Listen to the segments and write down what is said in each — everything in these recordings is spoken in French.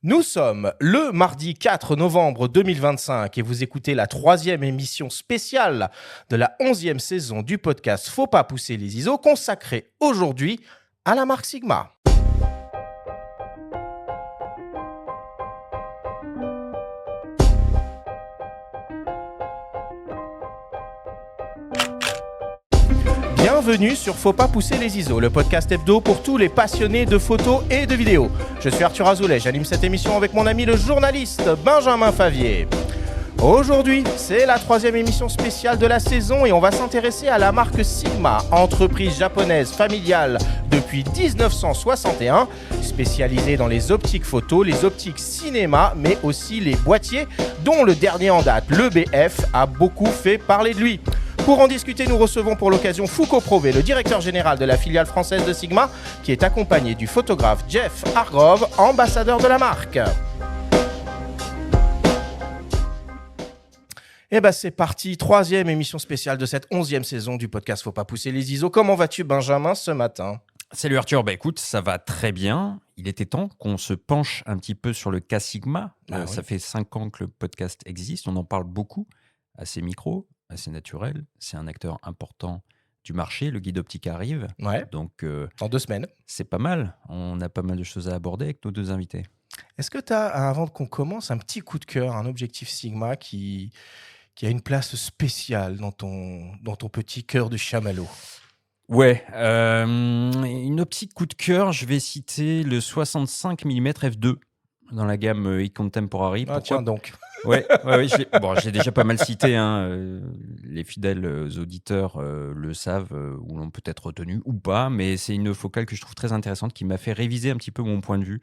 Nous sommes le mardi 4 novembre 2025 et vous écoutez la 3e émission spéciale de la 11e saison du podcast Faut pas pousser les ISO, consacrée aujourd'hui à la marque Sigma. Bienvenue sur Faut pas pousser les ISO, le podcast hebdo pour tous les passionnés de photos et de vidéos. Je suis Arthur Azoulay, j'anime cette émission avec mon ami le journaliste Benjamin Favier. Aujourd'hui, c'est la 3e émission spéciale de la saison et on va s'intéresser à la marque Sigma, entreprise japonaise familiale depuis 1961, spécialisée dans les optiques photos, les optiques cinéma, mais aussi les boîtiers, dont le dernier en date, le BF, a beaucoup fait parler de lui. Pour en discuter, nous recevons pour l'occasion Foucault Prové, le directeur général de la filiale française de Sigma, qui est accompagné du photographe Jeff Hargrove, ambassadeur de la marque. Et c'est parti, 3e émission spéciale de cette 11e saison du podcast Faut pas pousser les ISO. Comment vas-tu, Benjamin, ce matin ? Salut Arthur, écoute, ça va très bien. Il était temps qu'on se penche un petit peu sur le cas Sigma. Oui. Ça fait 5 ans que le podcast existe, on en parle beaucoup à ces micros, assez naturel. C'est un acteur important du marché, le guide optique arrive. Ouais. Donc, dans 2 semaines. C'est pas mal, on a pas mal de choses à aborder avec nos 2 invités. Est-ce que tu as, avant qu'on commence, un petit coup de cœur, un objectif Sigma qui a une place spéciale dans ton petit cœur de chamallow ? Ouais, une optique coup de cœur, je vais citer le 65 mm f2 dans la gamme e-contemporary. Ah tiens donc. Ouais, je l'ai déjà pas mal cité, hein. Les fidèles auditeurs le savent, ou l'ont peut-être retenu ou pas, mais c'est une focale que je trouve très intéressante, qui m'a fait réviser un petit peu mon point de vue,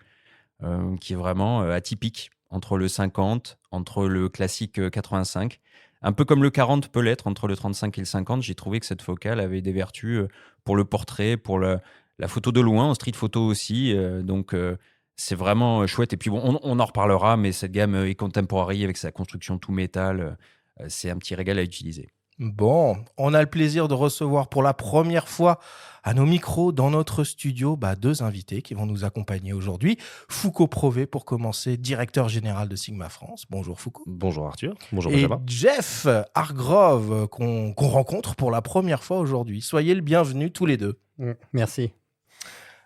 qui est vraiment atypique entre le 50, entre le classique 85. Un peu comme le 40 peut l'être, entre le 35 et le 50, j'ai trouvé que cette focale avait des vertus pour le portrait, pour la photo de loin, en street photo aussi, donc c'est vraiment chouette. Et puis bon, on en reparlera, mais cette gamme e-contemporary avec sa construction tout métal, c'est un petit régal à utiliser. Bon, on a le plaisir de recevoir pour la première fois à nos micros dans notre studio 2 invités qui vont nous accompagner aujourd'hui. Foucault Prové pour commencer, directeur général de Sigma France. Bonjour Foucault. Bonjour Arthur. Bonjour Et Benjamin. Jeff Hargrove qu'on rencontre pour la première fois aujourd'hui. Soyez le bienvenu tous les deux. Merci.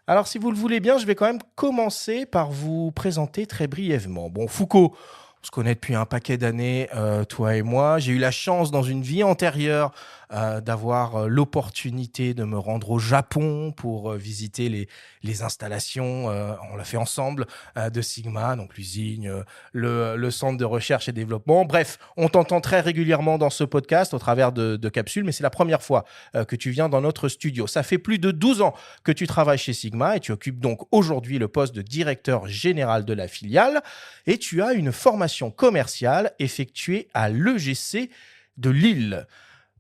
Alors, si vous le voulez bien, je vais quand même commencer par vous présenter très brièvement. Bon, Foucault, on se connaît depuis un paquet d'années, toi et moi. J'ai eu la chance, dans une vie antérieure, d'avoir l'opportunité de me rendre au Japon pour visiter les installations, on l'a fait ensemble, de Sigma, donc l'usine, le centre de recherche et développement. Bref, on t'entend très régulièrement dans ce podcast au travers de capsules, mais c'est la première fois que tu viens dans notre studio. Ça fait plus de 12 ans que tu travailles chez Sigma et tu occupes donc aujourd'hui le poste de directeur général de la filiale et tu as une formation commerciale effectuée à l'EGC de Lille.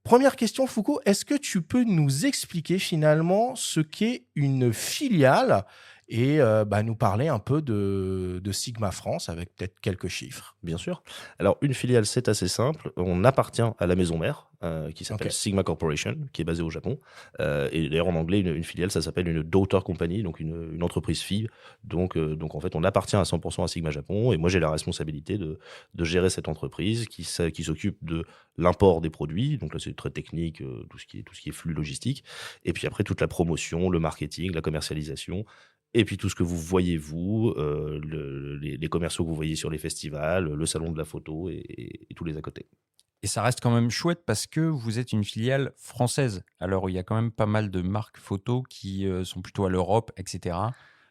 Première question, Foucault, est-ce que tu peux nous expliquer finalement ce qu'est une filiale et nous parler un peu de Sigma France avec peut-être quelques chiffres? Bien sûr. Alors, une filiale, c'est assez simple. On appartient à la maison mère, qui s'appelle Sigma Corporation, qui est basée au Japon. Et d'ailleurs, en anglais, une filiale, ça s'appelle une daughter company, donc une entreprise fille. Donc, en fait, on appartient à 100% à Sigma Japon. Et moi, j'ai la responsabilité de gérer cette entreprise qui s'occupe de l'import des produits. Donc là, c'est très technique, tout ce qui est flux logistique. Et puis après, toute la promotion, le marketing, la commercialisation. Et puis tout ce que vous voyez, les commerciaux que vous voyez sur les festivals, le salon de la photo et tous les à côté. Et ça reste quand même chouette parce que vous êtes une filiale française. Alors, il y a quand même pas mal de marques photo qui sont plutôt à l'Europe, etc.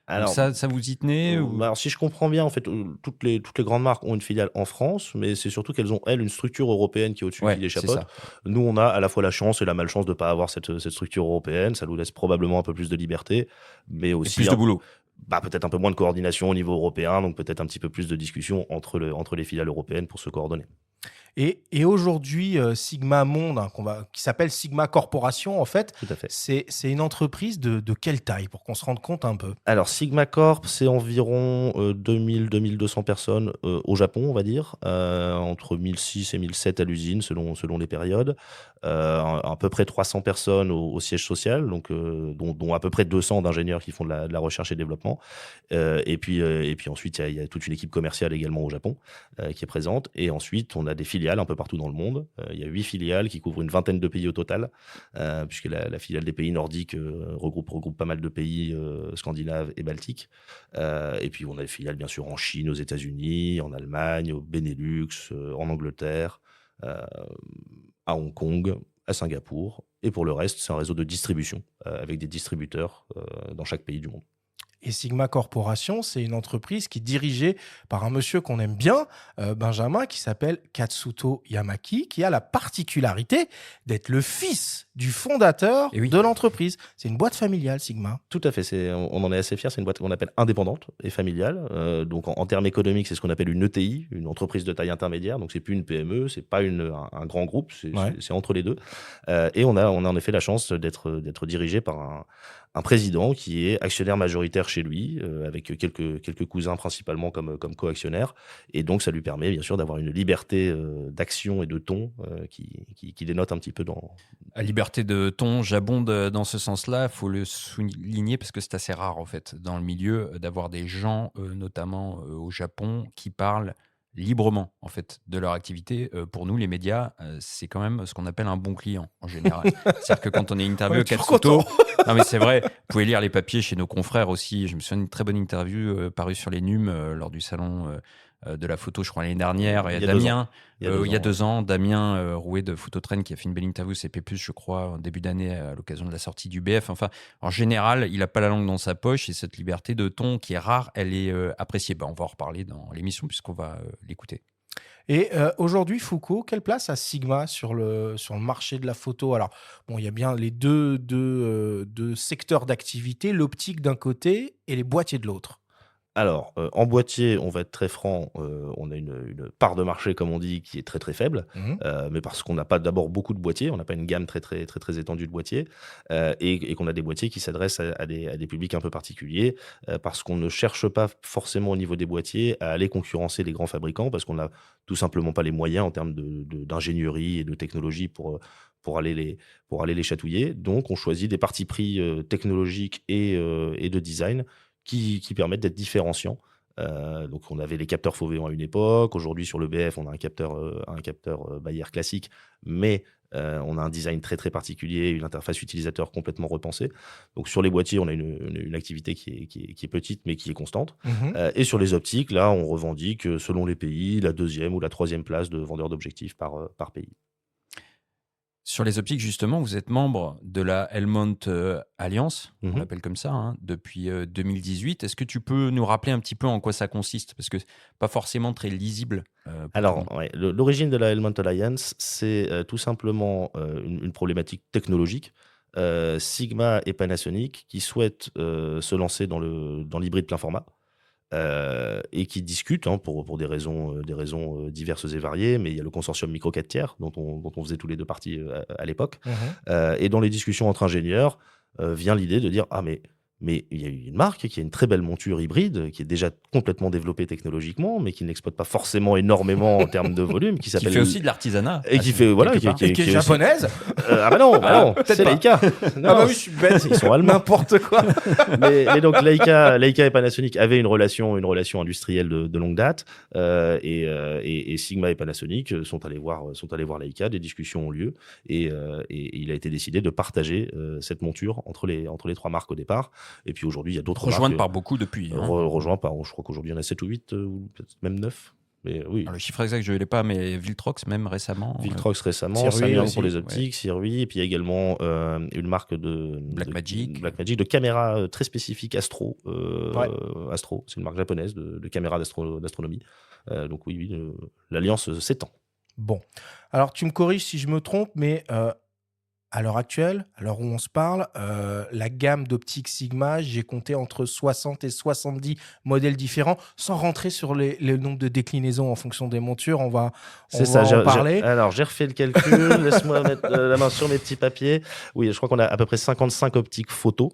Alors, ça vous y tenez ou... Alors, si je comprends bien, en fait, toutes les grandes marques ont une filiale en France, mais c'est surtout qu'elles ont, elles, une structure européenne qui est au-dessus, qui les chapeaute. Nous, on a à la fois la chance et la malchance de ne pas avoir cette structure européenne. Ça nous laisse probablement un peu plus de liberté, mais aussi et plus de boulot. Peut-être un peu moins de coordination au niveau européen, donc peut-être un petit peu plus de discussion entre les filiales européennes pour se coordonner. Et aujourd'hui, Sigma Monde, hein, qui s'appelle Sigma Corporation, en fait, Tout à fait. c'est une entreprise de quelle taille, pour qu'on se rende compte un peu? Alors Sigma Corp, c'est environ 2000-2200 personnes au Japon, on va dire, entre 1006 et 1007 à l'usine, selon les périodes. À peu près 300 personnes au siège social, donc, dont à peu près 200 d'ingénieurs qui font de la recherche et développement. Et puis ensuite, il y a toute une équipe commerciale également au Japon qui est présente. Et ensuite, on a des filiales un peu partout dans le monde. Il y a 8 filiales qui couvrent une vingtaine de pays au total, puisque la filiale des pays nordiques regroupe pas mal de pays scandinaves et baltiques. Et puis, on a des filiales, bien sûr, en Chine, aux États-Unis, en Allemagne, au Benelux, en Angleterre, à Hong Kong, à Singapour. Et pour le reste, c'est un réseau de distribution avec des distributeurs dans chaque pays du monde. Et Sigma Corporation, c'est une entreprise qui est dirigée par un monsieur qu'on aime bien, Benjamin, qui s'appelle Katsuto Yamaki, qui a la particularité d'être le fils du fondateur Et oui. de l'entreprise. C'est une boîte familiale, Sigma. Tout à fait, on en est assez fiers. C'est une boîte qu'on appelle indépendante et familiale. Donc en termes économiques, c'est ce qu'on appelle une ETI, une entreprise de taille intermédiaire. Donc c'est plus une PME, c'est pas un grand groupe, Ouais. c'est entre les deux. Et on a en effet la chance d'être dirigé par un président qui est actionnaire majoritaire chez lui, avec quelques cousins principalement comme co-actionnaires. Et donc ça lui permet bien sûr d'avoir une liberté d'action et de ton qui dénote un petit peu dans... À liberté de ton, j'abonde dans ce sens-là, il faut le souligner parce que c'est assez rare en fait dans le milieu d'avoir des gens, notamment au Japon, qui parlent librement en fait de leur activité. Pour nous, les médias, c'est quand même ce qu'on appelle un bon client en général. C'est-à-dire que quand on est interviewé On est toujours Katsuto, content. non mais c'est vrai, vous pouvez lire les papiers chez nos confrères aussi. Je me souviens d'une très bonne interview parue sur les NUM lors du salon de la photo, je crois, l'année dernière. Et Il y a 2 ans. Damien, Il y a 2 ans, Damien Rouet de Phototrain qui a fait une belle interview CP+, je crois, en début d'année à l'occasion de la sortie du BF. Enfin, en général, il n'a pas la langue dans sa poche et cette liberté de ton qui est rare, elle est appréciée. On va en reparler dans l'émission puisqu'on va l'écouter. Et aujourd'hui, Foucault, quelle place a Sigma sur le marché de la photo? Alors, bon, il y a bien les deux secteurs d'activité, l'optique d'un côté et les boîtiers de l'autre. Alors, en boîtier, on va être très franc, on a une part de marché, comme on dit, qui est très, très faible, Mhm. mais parce qu'on n'a pas d'abord beaucoup de boîtiers, on n'a pas une gamme très, très, très, très étendue de boîtiers, et qu'on a des boîtiers qui s'adressent à des publics un peu particuliers, parce qu'on ne cherche pas forcément au niveau des boîtiers à aller concurrencer les grands fabricants, parce qu'on n'a tout simplement pas les moyens en termes d'ingénierie et de technologie pour aller les chatouiller. Donc, on choisit des partis pris technologiques et de design qui permettent d'être différenciants. Donc on avait les capteurs Foveon à une époque. Aujourd'hui, sur le BF, on a un capteur Bayer classique, mais on a un design très très particulier, une interface utilisateur complètement repensée. Donc sur les boîtiers, on a une activité qui est petite, mais qui est constante. Mhm. Et sur les optiques, là, on revendique, selon les pays, la 2e ou la 3e place de vendeurs d'objectifs par pays. Sur les optiques, justement, vous êtes membre de la Helmont Alliance, on Mhm. l'appelle comme ça, hein, depuis 2018. Est-ce que tu peux nous rappeler un petit peu en quoi ça consiste? Parce que c'est pas forcément très lisible. Pour tout le Alors, monde. ouais, l'origine de la Helmont Alliance, c'est tout simplement une problématique technologique. Sigma et Panasonic qui souhaitent se lancer dans l'hybride plein format et qui discutent pour des raisons diverses et variées, mais il y a le consortium micro 4 tiers dont on faisait tous les deux partie à l'époque. Mhm. Et dans les discussions entre ingénieurs, vient l'idée de dire ah mais il y a une marque qui a une très belle monture hybride, qui est déjà complètement développée technologiquement, mais qui n'exploite pas forcément énormément en termes de volume, qui Qui s'appelle fait aussi de l'artisanat. et qui fait voilà, quelque part. Et qui est aussi- japonaise? Ah bah non, peut-être c'est pas. Leica. Ah Non, bah oui, je suis bête. ils sont allemands. N'importe quoi. Mais donc Leica et Panasonic avaient une relation industrielle de longue date, et Sigma et Panasonic sont allés voir Leica, des discussions ont lieu, et il a été décidé de partager cette monture entre les 3 marques au départ. Et puis aujourd'hui, il y a d'autres Rejointe marques par beaucoup depuis. Hein. rejoints par, je crois qu'aujourd'hui il y en a 7 ou 8, ou peut-être même 9. Mais oui. Alors, le chiffre exact, je ne l'ai pas, mais Viltrox, même récemment. Viltrox récemment, Sirui Samyang aussi, pour les optiques, Sirui, et puis il y a également une marque Blackmagic. de caméras très spécifiques Astro. Ouais. Astro, c'est une marque japonaise de caméras d'astronomie. Donc oui, l'alliance s'étend. Bon. Alors, tu me corriges si je me trompe, mais à l'heure actuelle, à l'heure où on se parle, la gamme d'optiques Sigma, j'ai compté entre 60 et 70 modèles différents, sans rentrer sur le nombre de déclinaisons en fonction des montures. On va en parler. Alors, j'ai refait le calcul. Laisse-moi mettre la main sur mes petits papiers. Oui, je crois qu'on a à peu près 55 optiques photo.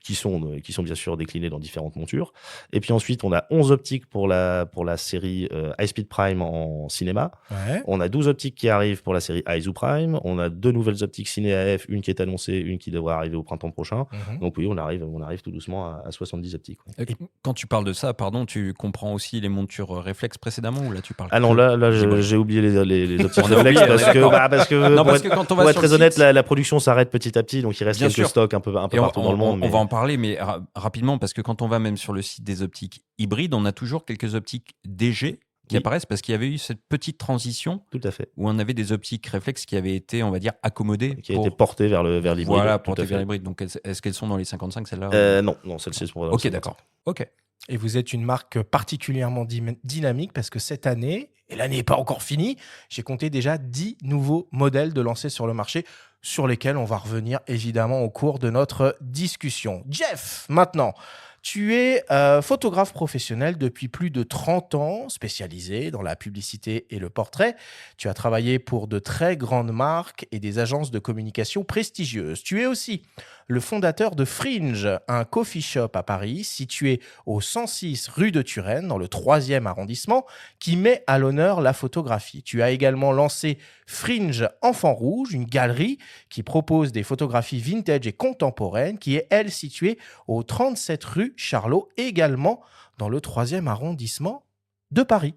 Qui sont bien sûr déclinées dans différentes montures. Et puis ensuite, on a 11 optiques pour la série High Speed Prime en cinéma. Ouais. On a 12 optiques qui arrivent pour la série Aizu Prime. On a 2 nouvelles optiques Ciné AF, une qui est annoncée, une qui devrait arriver au printemps prochain. Donc oui, on arrive tout doucement à 70 optiques. Et quand tu parles de ça, pardon, tu comprends aussi les montures réflexes précédemment ou là tu parles? Ah non, là j'ai oublié les optiques réflexes parce que quand on va pour être très honnête, la production s'arrête petit à petit, donc il reste quelques stocks un peu partout dans le monde. On va en parler, mais rapidement, parce que quand on va même sur le site des optiques hybrides, on a toujours quelques optiques DG qui apparaissent parce qu'il y avait eu cette petite transition. Tout à fait. Où on avait des optiques réflexes qui avaient été, on va dire, accommodées. Qui a été portées vers l'hybride. Voilà, portées vers l'hybride. Donc, est-ce qu'elles sont dans les 55, celles-là Non, celle-ci c'est pour Ok, d'accord. Ok. Et vous êtes une marque particulièrement dynamique parce que cette année, et l'année n'est pas encore finie, j'ai compté déjà 10 nouveaux modèles de lancés sur le marché sur lesquels on va revenir évidemment au cours de notre discussion. Jeff, maintenant, tu es photographe professionnel depuis plus de 30 ans, spécialisé dans la publicité et le portrait. Tu as travaillé pour de très grandes marques et des agences de communication prestigieuses. Tu es aussi le fondateur de Fringe, un coffee shop à Paris situé au 106 rue de Turenne, dans le 3e arrondissement, qui met à l'honneur la photographie. Tu as également lancé Fringe Enfant Rouge, une galerie qui propose des photographies vintage et contemporaines, qui est, elle, située au 37 rue Charlot, également dans le 3e arrondissement de Paris.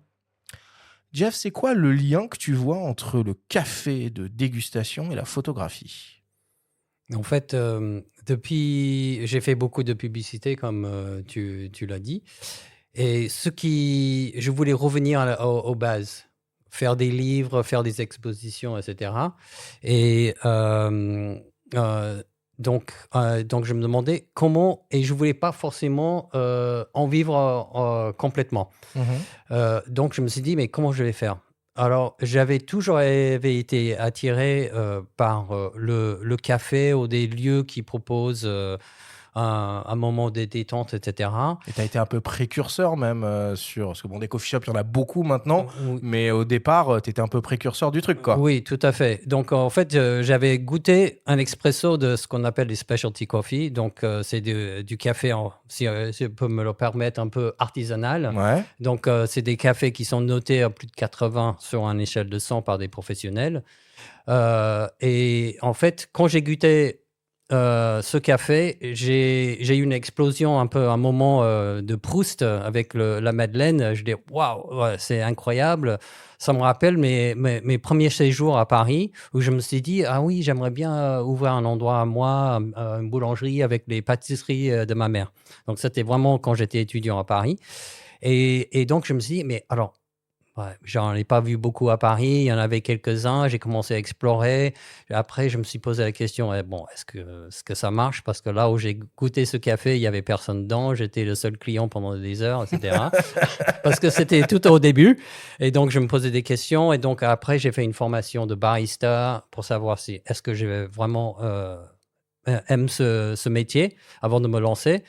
Jeff, c'est quoi le lien que tu vois entre le café de dégustation et la photographie ? En fait, j'ai fait beaucoup de publicité, comme tu l'as dit. Et je voulais revenir aux bases, faire des livres, faire des expositions, etc. Et donc, je me demandais comment, et je ne voulais pas forcément en vivre complètement. Donc, je me suis dit, mais comment je vais faire ? Alors, j'avais toujours été attiré par le café ou des lieux qui proposent un moment de détente, etc. Et tu as été un peu précurseur même sur... Parce que bon, des coffee shops, il y en a beaucoup maintenant, mais au départ, tu étais un peu précurseur du truc, quoi. Oui, tout à fait. Donc, en fait, j'avais goûté un expresso de ce qu'on appelle des specialty coffee. Donc, c'est du café, si je peux me le permettre, un peu artisanal. Ouais. Donc, c'est des cafés qui sont notés à plus de 80 sur une échelle de 100 par des professionnels. Et en fait, quand j'ai goûté ce café, j'ai eu une explosion, un moment de Proust avec la Madeleine. Je dis waouh, c'est incroyable. Ça me rappelle mes premiers séjours à Paris où je me suis dit ah oui, j'aimerais bien ouvrir un endroit à moi, une boulangerie avec les pâtisseries de ma mère. Donc c'était vraiment quand j'étais étudiant à Paris. Et donc je me suis dit mais alors. Ouais, j'en ai pas vu beaucoup à Paris, il y en avait quelques-uns, j'ai commencé à explorer. Après, je me suis posé la question, est-ce que ça marche ? Parce que là où j'ai goûté ce café, il n'y avait personne dedans, j'étais le seul client pendant des heures, etc. Parce que c'était tout au début. Et donc, je me posais des questions. Et donc, après, j'ai fait une formation de barista pour savoir est-ce que je vraiment aime ce métier avant de me lancer.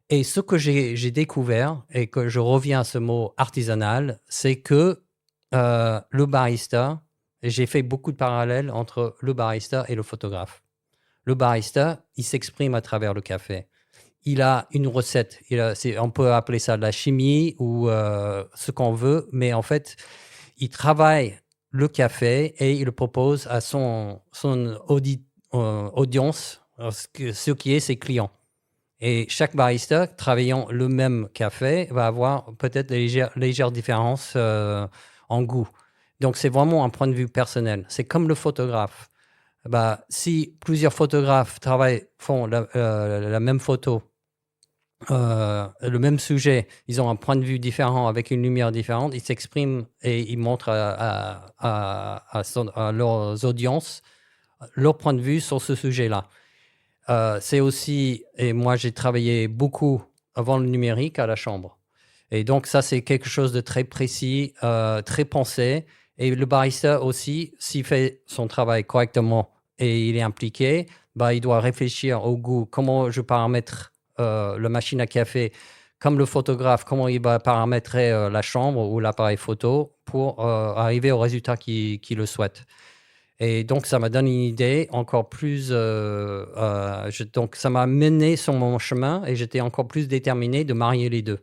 Et ce que j'ai découvert, et que je reviens à ce mot artisanal, c'est que le barista, j'ai fait beaucoup de parallèles entre le barista et le photographe. Le barista, il s'exprime à travers le café. Il a une recette. On peut appeler ça de la chimie ou ce qu'on veut, mais en fait, il travaille le café et il le propose à son audience, ce qui est ses clients. Et chaque barista, travaillant le même café, va avoir peut-être des légères différences en goût. Donc, c'est vraiment un point de vue personnel. C'est comme le photographe. Si plusieurs photographes font la même photo, le même sujet, ils ont un point de vue différent avec une lumière différente, ils s'expriment et ils montrent à leurs audiences leur point de vue sur ce sujet-là. C'est aussi, et moi j'ai travaillé beaucoup avant le numérique à la chambre. Et donc ça c'est quelque chose de très précis, très pensé. Et le barista aussi, s'il fait son travail correctement et il est impliqué, il doit réfléchir au goût, comment je paramètre la machine à café, comme le photographe, comment il va paramétrer la chambre ou l'appareil photo pour arriver au résultat qu'il le souhaite. Et donc, ça m'a donné une idée encore plus. Donc, ça m'a mené sur mon chemin et j'étais encore plus déterminé de marier les deux.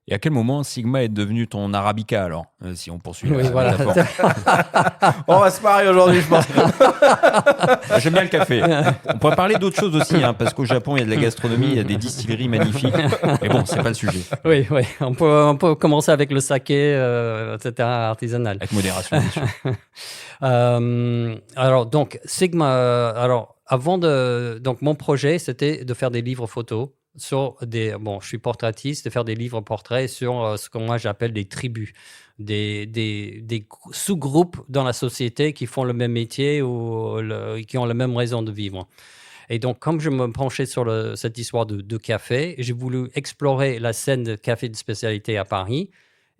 Et à quel moment Sigma est devenu ton Arabica alors, si on poursuit Oui, voilà. On va se marier aujourd'hui, je pense. J'aime bien le café. On pourrait parler d'autres choses aussi, parce qu'au Japon, il y a de la gastronomie, il y a des distilleries magnifiques. Mais bon, c'est pas le sujet. Oui, on peut commencer avec le saké, etc., artisanal. Avec modération, bien sûr. Alors, donc, Sigma, donc mon projet, c'était de faire des livres photos sur je suis portraitiste, de faire des livres portraits sur ce que moi j'appelle des tribus, des sous-groupes dans la société qui font le même métier ou qui ont la même raison de vivre. Et donc, comme je me penchais sur cette histoire de café, j'ai voulu explorer la scène de café de spécialité à Paris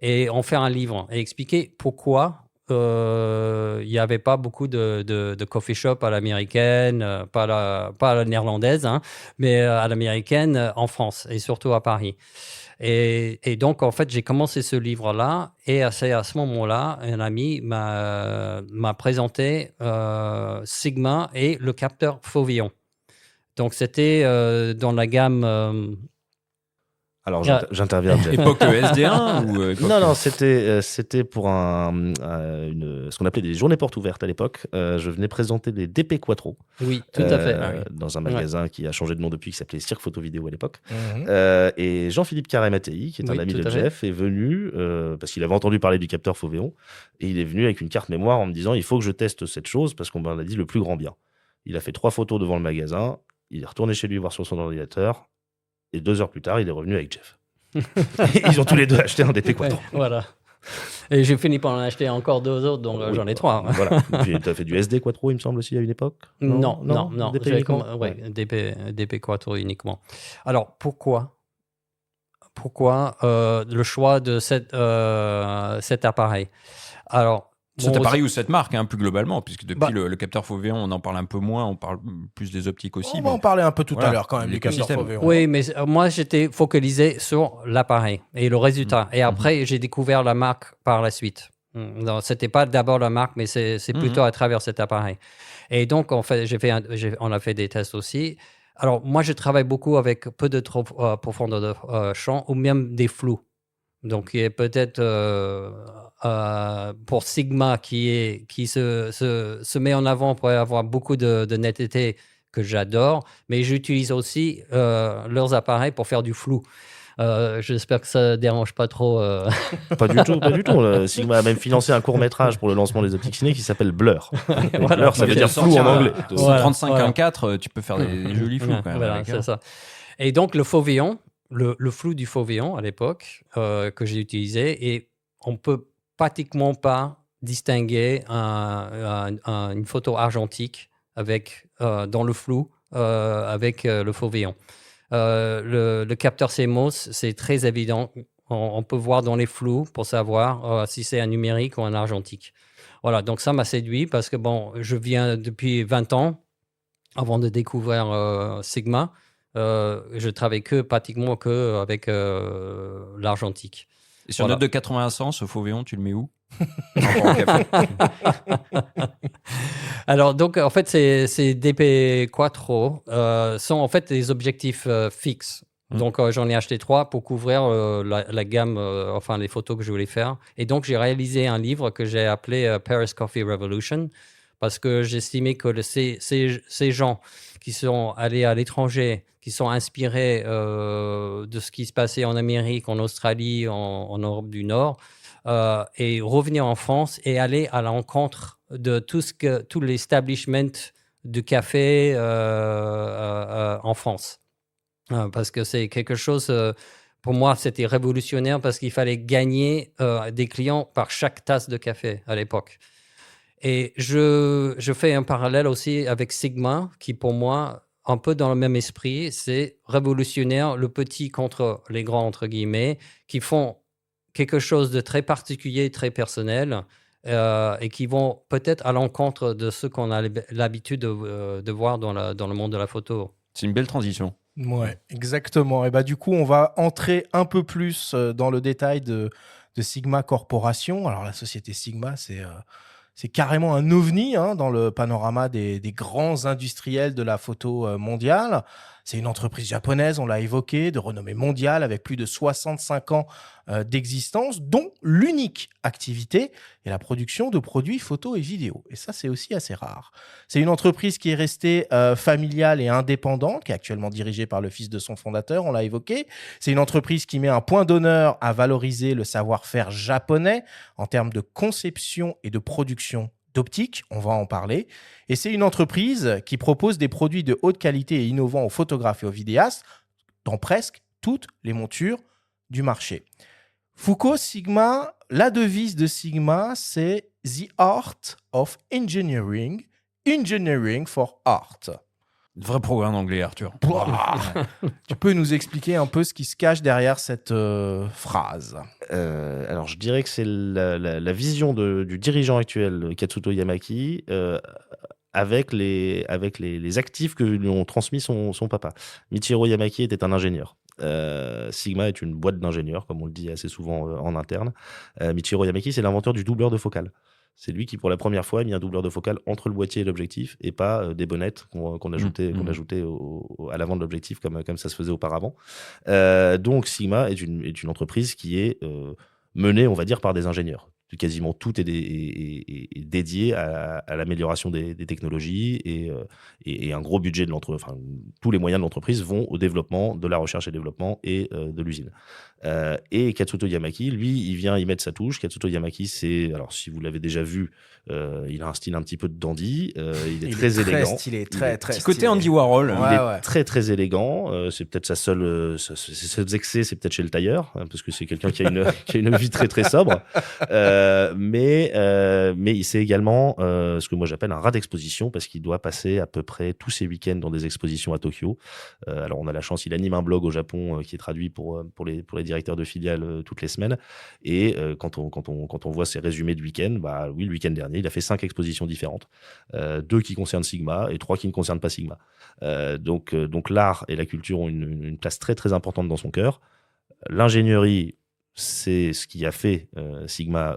et en faire un livre et expliquer pourquoi il n'y avait pas beaucoup de coffee shop à l'américaine, pas à la néerlandaise, mais à l'américaine en France et surtout à Paris. Et donc, en fait, j'ai commencé ce livre-là et c'est à ce moment-là, un ami m'a présenté Sigma et le capteur Fauvion. Donc, c'était dans la gamme... Alors, j'interviens. Époque SD1 ou époque... Non, c'était pour ce qu'on appelait des journées portes ouvertes à l'époque. Je venais présenter des DP Quattro. Oui, tout à fait. Dans un magasin qui a changé de nom depuis, qui s'appelait Cirque Photo Vidéo à l'époque. Mhm. Et Jean-Philippe Carré-Mattei, qui est un ami de Jeff, est venu, parce qu'il avait entendu parler du capteur Fauvéon, et il est venu avec une carte mémoire en me disant « Il faut que je teste cette chose, parce qu'on m'en a dit le plus grand bien ». Il a fait 3 photos devant le magasin, il est retourné chez lui voir sur son ordinateur, et 2 heures plus tard, il est revenu avec Jeff. Ils ont tous les deux acheté un DP Quattro. Ouais, voilà. Et j'ai fini par en acheter encore 2 autres, donc j'en ai 3. Voilà. Puis tu as fait du SD Quattro, il me semble aussi, à une époque. Non. DP uniquement. DP Quattro uniquement. Alors, pourquoi le choix de cet appareil? Alors, cet appareil ou cette marque, plus globalement, puisque depuis le capteur Fauvéon, on en parle un peu moins, on parle plus des optiques aussi. On va en parler un peu tout à l'heure quand même du capteur Fauvéon. Oui, mais moi j'étais focalisé sur l'appareil et le résultat. Et après, j'ai découvert la marque par la suite. Non, c'était pas d'abord la marque, mais c'est plutôt à travers cet appareil. Et donc, en fait, on a fait des tests aussi. Alors, moi, je travaille beaucoup avec peu de profondeur de champ ou même des flous. Donc, il y a peut-être pour Sigma qui se met en avant pour avoir beaucoup de netteté que j'adore, mais j'utilise aussi leurs appareils pour faire du flou. J'espère que ça ne dérange pas trop. Pas du tout. Sigma a même financé un court-métrage pour le lancement des optiques ciné qui s'appelle Blur. Blur, ça veut dire flou en anglais. 35-1.4, tu peux faire des jolis flous quand même. Voilà, c'est ça. Et donc, le Fauvéon, le flou du Fauvéon à l'époque que j'ai utilisé, et on ne peut pratiquement pas distinguer une photo argentique dans le flou avec le Fauvéon. Le capteur CMOS, c'est très évident. On peut voir dans les flous pour savoir si c'est un numérique ou un argentique. Voilà, donc ça m'a séduit parce que je viens depuis 20 ans, avant de découvrir Sigma, je travaille pratiquement que avec l'argentique. Et sur note de 80 ce Fauvéon, tu le mets où? Alors, donc, en fait, ces DP Quattro sont en fait des objectifs fixes. Donc, j'en ai acheté 3 pour couvrir la gamme, les photos que je voulais faire. Et donc, j'ai réalisé un livre que j'ai appelé Paris Coffee Revolution parce que j'estimais que ces gens qui sont allés à l'étranger, qui sont inspirés de ce qui se passait en Amérique, en Australie, en Europe du Nord, et revenir en France et aller à la rencontre de tout l'establishment du café en France. Parce que c'est quelque chose, pour moi, c'était révolutionnaire parce qu'il fallait gagner des clients par chaque tasse de café à l'époque. Et je fais un parallèle aussi avec Sigma, qui pour moi, un peu dans le même esprit, c'est révolutionnaire, le petit contre les grands, entre guillemets, qui font quelque chose de très particulier, très personnel, et qui vont peut-être à l'encontre de ce qu'on a l'habitude de voir dans le monde de la photo. C'est une belle transition. Ouais, exactement. Et bah du coup, on va entrer un peu plus dans le détail de Sigma Corporation. Alors la société Sigma, c'est carrément un ovni dans le panorama des grands industriels de la photo mondiale. C'est une entreprise japonaise, on l'a évoqué, de renommée mondiale avec plus de 65 ans d'existence, dont l'unique activité est la production de produits photos et vidéos. Et ça, c'est aussi assez rare. C'est une entreprise qui est restée familiale et indépendante, qui est actuellement dirigée par le fils de son fondateur, on l'a évoqué. C'est une entreprise qui met un point d'honneur à valoriser le savoir-faire japonais en termes de conception et de production d'optique, on va en parler. Et c'est une entreprise qui propose des produits de haute qualité et innovants aux photographes et aux vidéastes dans presque toutes les montures du marché. Foucault, Sigma, la devise de Sigma, c'est « The Art of Engineering, Engineering for Art ». Vrai programme d'anglais, Arthur. Tu peux nous expliquer un peu ce qui se cache derrière cette phrase? Alors, je dirais que c'est la vision du dirigeant actuel, Katsuto Yamaki, avec les actifs que lui ont transmis son papa. Michiro Yamaki était un ingénieur. Sigma est une boîte d'ingénieurs, comme on le dit assez souvent en interne. Michiro Yamaki, c'est l'inventeur du doubleur de focale. C'est lui qui, pour la première fois, a mis un doubleur de focale entre le boîtier et l'objectif, et pas des bonnettes qu'on ajoutait à l'avant de l'objectif comme ça se faisait auparavant. Donc Sigma est une entreprise qui est menée, on va dire, par des ingénieurs. Quasiment tout est dédié à l'amélioration des technologies et un gros budget de l'entreprise. Enfin, tous les moyens de l'entreprise vont au développement, de la recherche et développement et de l'usine. Et Katsuto Yamaki, lui, il vient y mettre sa touche. Katsuto Yamaki, alors si vous l'avez déjà vu, il a un style un petit peu de dandy. Il est très élégant. Stylé, très Petit stylé. côté Andy Warhol. Ouais, Il est très très élégant. C'est peut-être ses seuls excès, c'est peut-être chez le tailleur, parce que c'est quelqu'un qui a une vie très très sobre. Mais c'est également ce que moi j'appelle un rat d'exposition, parce qu'il doit passer à peu près tous ses week-ends dans des expositions à Tokyo. Alors on a la chance, il anime un blog au Japon qui est traduit pour les directeurs de filiales toutes les semaines. Et quand on voit ses résumés de week-end, bah oui, le week-end dernier, il a fait 5 expositions différentes, 2 qui concernent Sigma et 3 qui ne concernent pas Sigma. Donc l'art et la culture ont une place très très importante dans son cœur. L'ingénierie, c'est ce qui a fait Sigma,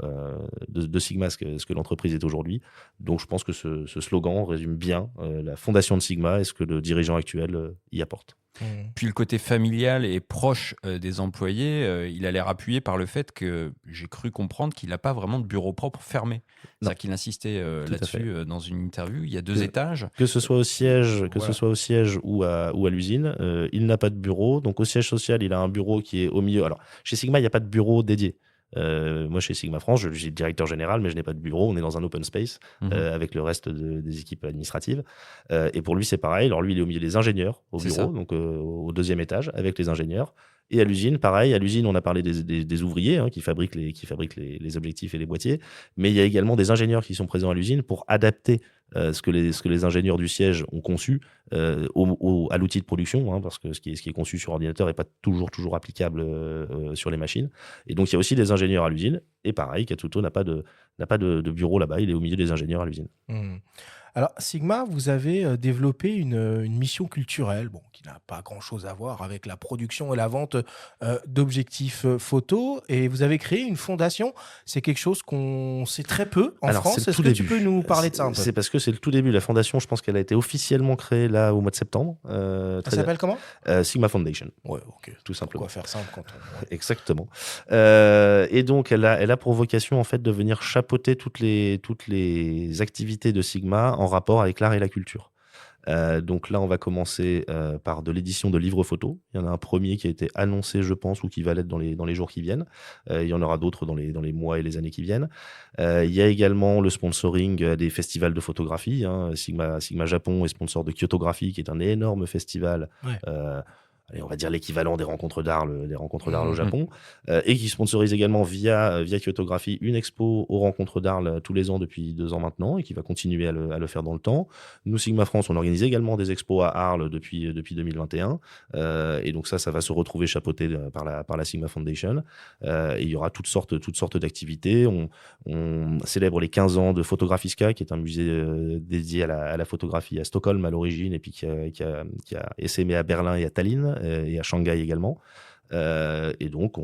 de Sigma ce que l'entreprise est aujourd'hui. Donc je pense que ce slogan résume bien la fondation de Sigma et ce que le dirigeant actuel y apporte. Puis le côté familial et proche des employés, il a l'air appuyé par le fait que j'ai cru comprendre qu'il n'a pas vraiment de bureau propre fermé. C'est-à-dire qu'il insistait là-dessus dans une interview. Il y a 2 étages. Que ce soit au siège, ou à l'usine, il n'a pas de bureau. Donc au siège social, il a un bureau qui est au milieu. Alors chez Sigma, il n'y a pas de bureau dédié. Moi, chez Sigma France, je suis directeur général, mais je n'ai pas de bureau. On est dans un open space avec le reste des équipes administratives. Et pour lui, c'est pareil. Alors lui, il est au milieu des ingénieurs au bureau, donc au 2e étage avec les ingénieurs. Et à l'usine, pareil. À l'usine, on a parlé des ouvriers qui fabriquent les objectifs et les boîtiers. Mais il y a également des ingénieurs qui sont présents à l'usine pour adapter ce que les ingénieurs du siège ont conçu à l'outil de production, parce que ce qui est conçu sur ordinateur n'est pas toujours applicable sur les machines. Et donc, il y a aussi des ingénieurs à l'usine. Et pareil, Katsuto n'a pas de bureau là-bas. Il est au milieu des ingénieurs à l'usine. Alors, Sigma, vous avez développé une mission culturelle qui n'a pas grand-chose à voir avec la production et la vente d'objectifs photo. Et vous avez créé une fondation. C'est quelque chose qu'on sait très peu en France. Est-ce que tu peux nous parler de ça un peu? C'est parce que c'est le tout début. La fondation, je pense qu'elle a été officiellement créée là au mois de septembre. Ça s'appelle comment? Sigma Foundation. Ouais, ok. Tout simplement. Pourquoi faire simple quand on... Exactement. Et donc, elle a pour vocation en fait de venir chapeauter toutes les activités de Sigma en rapport avec l'art et la culture. Donc là, on va commencer par de l'édition de livres photos. Il y en a un premier qui a été annoncé, je pense, ou qui va l'être dans les jours qui viennent. Il y en aura d'autres dans les mois et les années qui viennent. Il y a également le sponsoring des festivals de photographie. Sigma Japon est sponsor de Kyotographie, qui est un énorme festival allez, on va dire l'équivalent des rencontres d'Arles au Mmh. Japon, et qui sponsorise également via Kyotographie une expo aux rencontres d'Arles tous les ans depuis 2 ans maintenant et qui va continuer à le faire dans le temps. Nous, Sigma France, on organise également des expos à Arles depuis 2021, et donc ça va se retrouver chapeauté par la Sigma Foundation. Et il y aura toutes sortes d'activités. On célèbre les 15 ans de Photographiska, qui est un musée dédié à la photographie à Stockholm à l'origine, et puis qui a essaimé à Berlin et à Tallinn, et à Shanghai également. Et donc,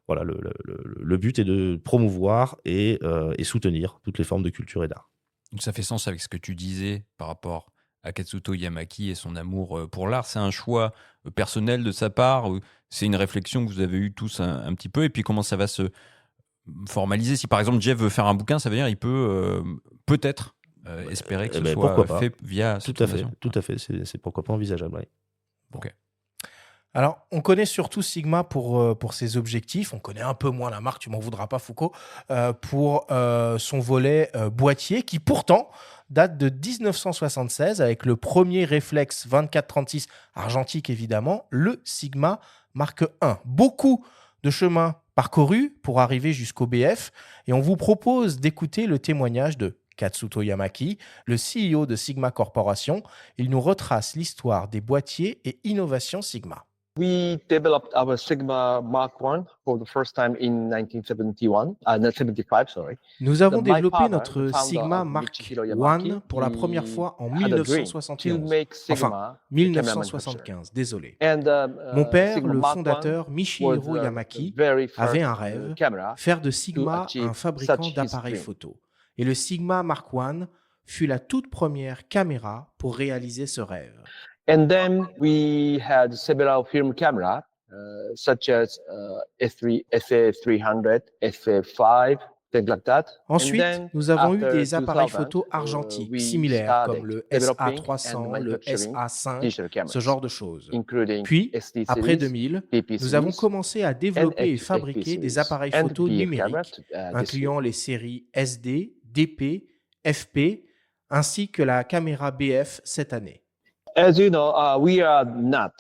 voilà, le but est de promouvoir et soutenir toutes les formes de culture et d'art. Donc ça fait sens avec ce que tu disais par rapport à Katsuto Yamaki et son amour pour l'art. C'est un choix personnel de sa part, ou c'est une réflexion que vous avez eue tous un petit peu, et puis comment ça va se formaliser? Si par exemple Jeff veut faire un bouquin, ça veut dire il peut peut-être espérer que ce soit pourquoi pas. fait via cette fondation. Tout à fait. C'est pourquoi pas envisageable. Ouais. Ok. Alors, on connaît surtout Sigma pour ses objectifs. On connaît un peu moins la marque, tu m'en voudras pas, Foucault, pour son volet boîtier, qui pourtant date de 1976 avec le premier réflexe 24-36 argentique, évidemment, le Sigma Mark I. Beaucoup de chemin parcouru pour arriver jusqu'au BF, et on vous propose d'écouter le témoignage de Katsuto Yamaki, le CEO de Sigma Corporation. Il nous retrace l'histoire des boîtiers et innovations Sigma. We developed our Sigma Mark I for the first time in 1971, not 75, sorry. Nous avons The my développé father, notre the founder Sigma of Mark Michihiro I Yamaki, pour la première he fois en had a dream to 1971. make Enfin, Sigma the camera manufacturer. 1975, désolé. And Mon père, Sigma le Mark I fondateur was Michihiro the Yamaki, very avait first un rêve, camera faire de to Sigma achieve un fabricant such his d'appareils dream. photo. Et le Sigma Mark I fut la toute première caméra pour réaliser ce rêve. And then we had several film cameras, such as SA300, SA5, things like that. Ensuite, And then, nous avons eu after des appareils 2000, photo argentiques we similaires started comme le developing and SA300, le manufacturing SA5, digital ce cameras, genre de choses. including Puis, SD après series, 2000, DP nous avons series, commencé à and développer et FP fabriquer des series, appareils and photo PF cameras numériques, this year. incluant les séries SD, DP, FP, ainsi que la caméra BF cette année. As you know, we are not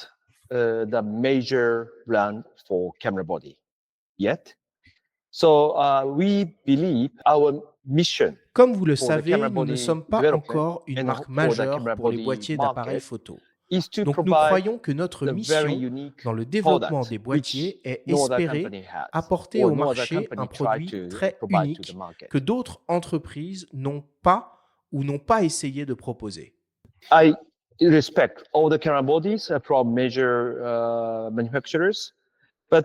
the major brand for camera body yet. So we believe our mission Comme vous le for the savez, camera nous ne body sommes pas development encore une and marque for the majeure camera pour les body boîtiers d'appareils market photo. is to Donc nous provide croyons que notre the very mission unique dans le développement product des which boîtiers est no other espérer company has apporter or au no other marché company un try produit to très provide to unique the market. que d'autres entreprises n'ont pas ou n'ont pas essayé de proposer. I respect all the camera bodies from major manufacturers, but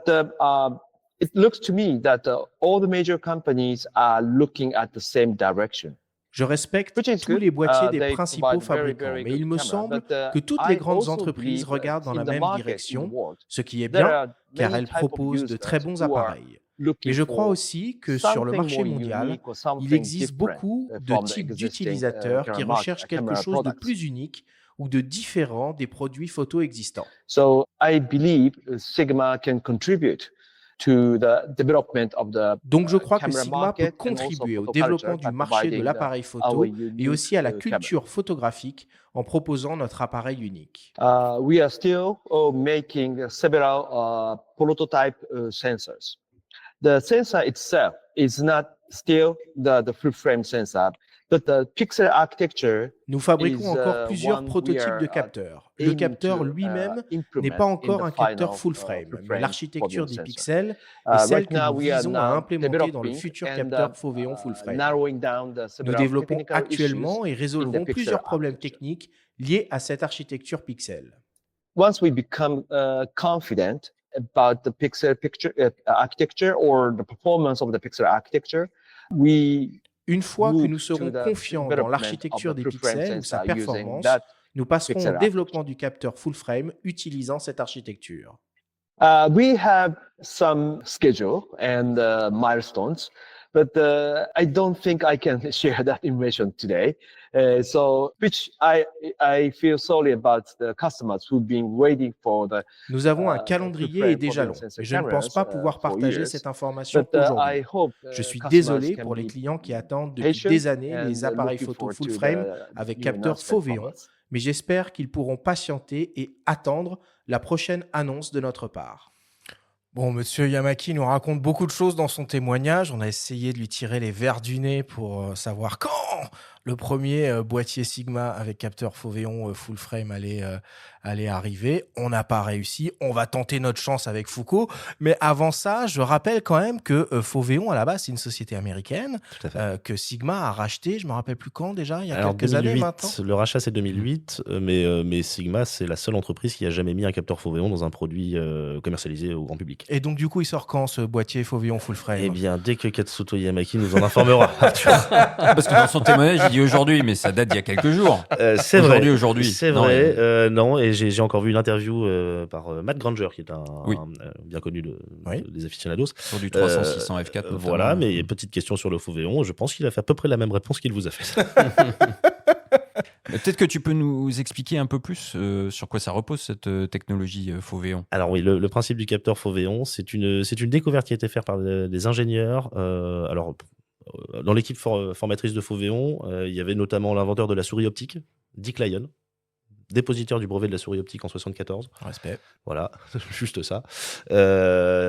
it looks to me that all the major companies are looking at the same direction. Je respecte Which is tous good. les boîtiers des They principaux provide very, fabricants, very mais good il me camera. semble But que toutes les I grandes also entreprises believe regardent dans in la the même market in the direction, world, ce qui est there bien, are car many elles type of proposent de users très bons who are appareils. looking Mais je crois for aussi que sur le something marché more mondial, unique or il something existe different beaucoup de from the types existing d'utilisateurs qui camera recherchent quelque camera chose de products. plus unique ou de différent des produits photo existants. So I believe Sigma can contribute to the development of the Donc je crois que camera Sigma peut market and also contribuer au photo développement culture du by marché de providing l'appareil our photo et unique aussi à la camera. culture photographique en proposant notre appareil unique. We are still making several prototype sensors. The sensor itself is not still the full frame sensor, but the pixel architecture Nous fabriquons is encore plusieurs one we prototypes are de capteurs. Le aiming capteur to lui-même n'est implement pas in encore the un capteur final full frame, mais frame l'architecture volume des sensor. pixels est celle Right que now, nous we are visons à now implémenter dans le developing futur and capteur Foveon full frame. narrowing down the Nous several développons technical issues actuellement et in the résolvons pixel plusieurs problèmes architecture. techniques liés à cette architecture pixel. Once we become confident about the pixel architecture or the performance of the pixel architecture, we Une fois que move nous to serons the confiants dans development of l'architecture the des full frame pixels ou sa sensor using performance, that nous passerons au pixel développement du capteur full frame utilisant cette architecture. We have some schedule and milestones, but I don't think I can share that information today. So, which I feel sorry about the customers who've been waiting for the Nous avons un full calendrier et frame des Foveon jalons, sensor mais je ne pense cameras pas pouvoir for partager years. cette information But I aujourd'hui. hope Je suis customers désolé can pour les be clients qui attendent depuis patient des années and les appareils looking photo forward full to frame the avec new capteur announcement from Foveon, us. mais j'espère qu'ils pourront patienter et attendre la prochaine annonce de notre part. Bon, Monsieur Yamaki nous raconte beaucoup de choses dans son témoignage. On a essayé de lui tirer les vers du nez pour savoir quand le premier boîtier Sigma avec capteur Foveon full frame allait arriver. On n'a pas réussi. On va tenter notre chance avec Foucault. Mais avant ça, je rappelle quand même que Foveon, à la base, c'est une société américaine Tout à fait. que Sigma a racheté. Je me rappelle plus quand déjà, il y a Alors, quelques années 2008, maintenant. le rachat c'est 2008, mais Sigma c'est la seule entreprise qui a jamais mis un capteur Foveon dans un produit commercialisé au grand public. Et donc, du coup, il sort quand ce boîtier Foveon full frame? Eh bien, dès que Katsuto Yamaki nous en informera, Arthur. Parce que dans son témoignage, il dit aujourd'hui, mais ça date d'il y a quelques jours. C'est vrai. Aujourd'hui. C'est Non, vrai. Non, et j'ai encore vu une interview par Matt Granger, qui est un bien connu Oui. des aficionados. Sur du 300-600 F4 notamment. Voilà, mais petite question sur le Foveon. Je pense qu'il a fait à peu près la même réponse qu'il vous a fait. Peut-être que tu peux nous expliquer un peu plus sur quoi ça repose cette technologie Foveon. Alors oui, le principe du capteur Foveon, c'est une découverte qui a été faite par des ingénieurs. Dans l'équipe formatrice de Foveon, il y avait notamment l'inventeur de la souris optique, Dick Lyon, dépositeur du brevet de la souris optique en 1974. Respect. Voilà, juste ça.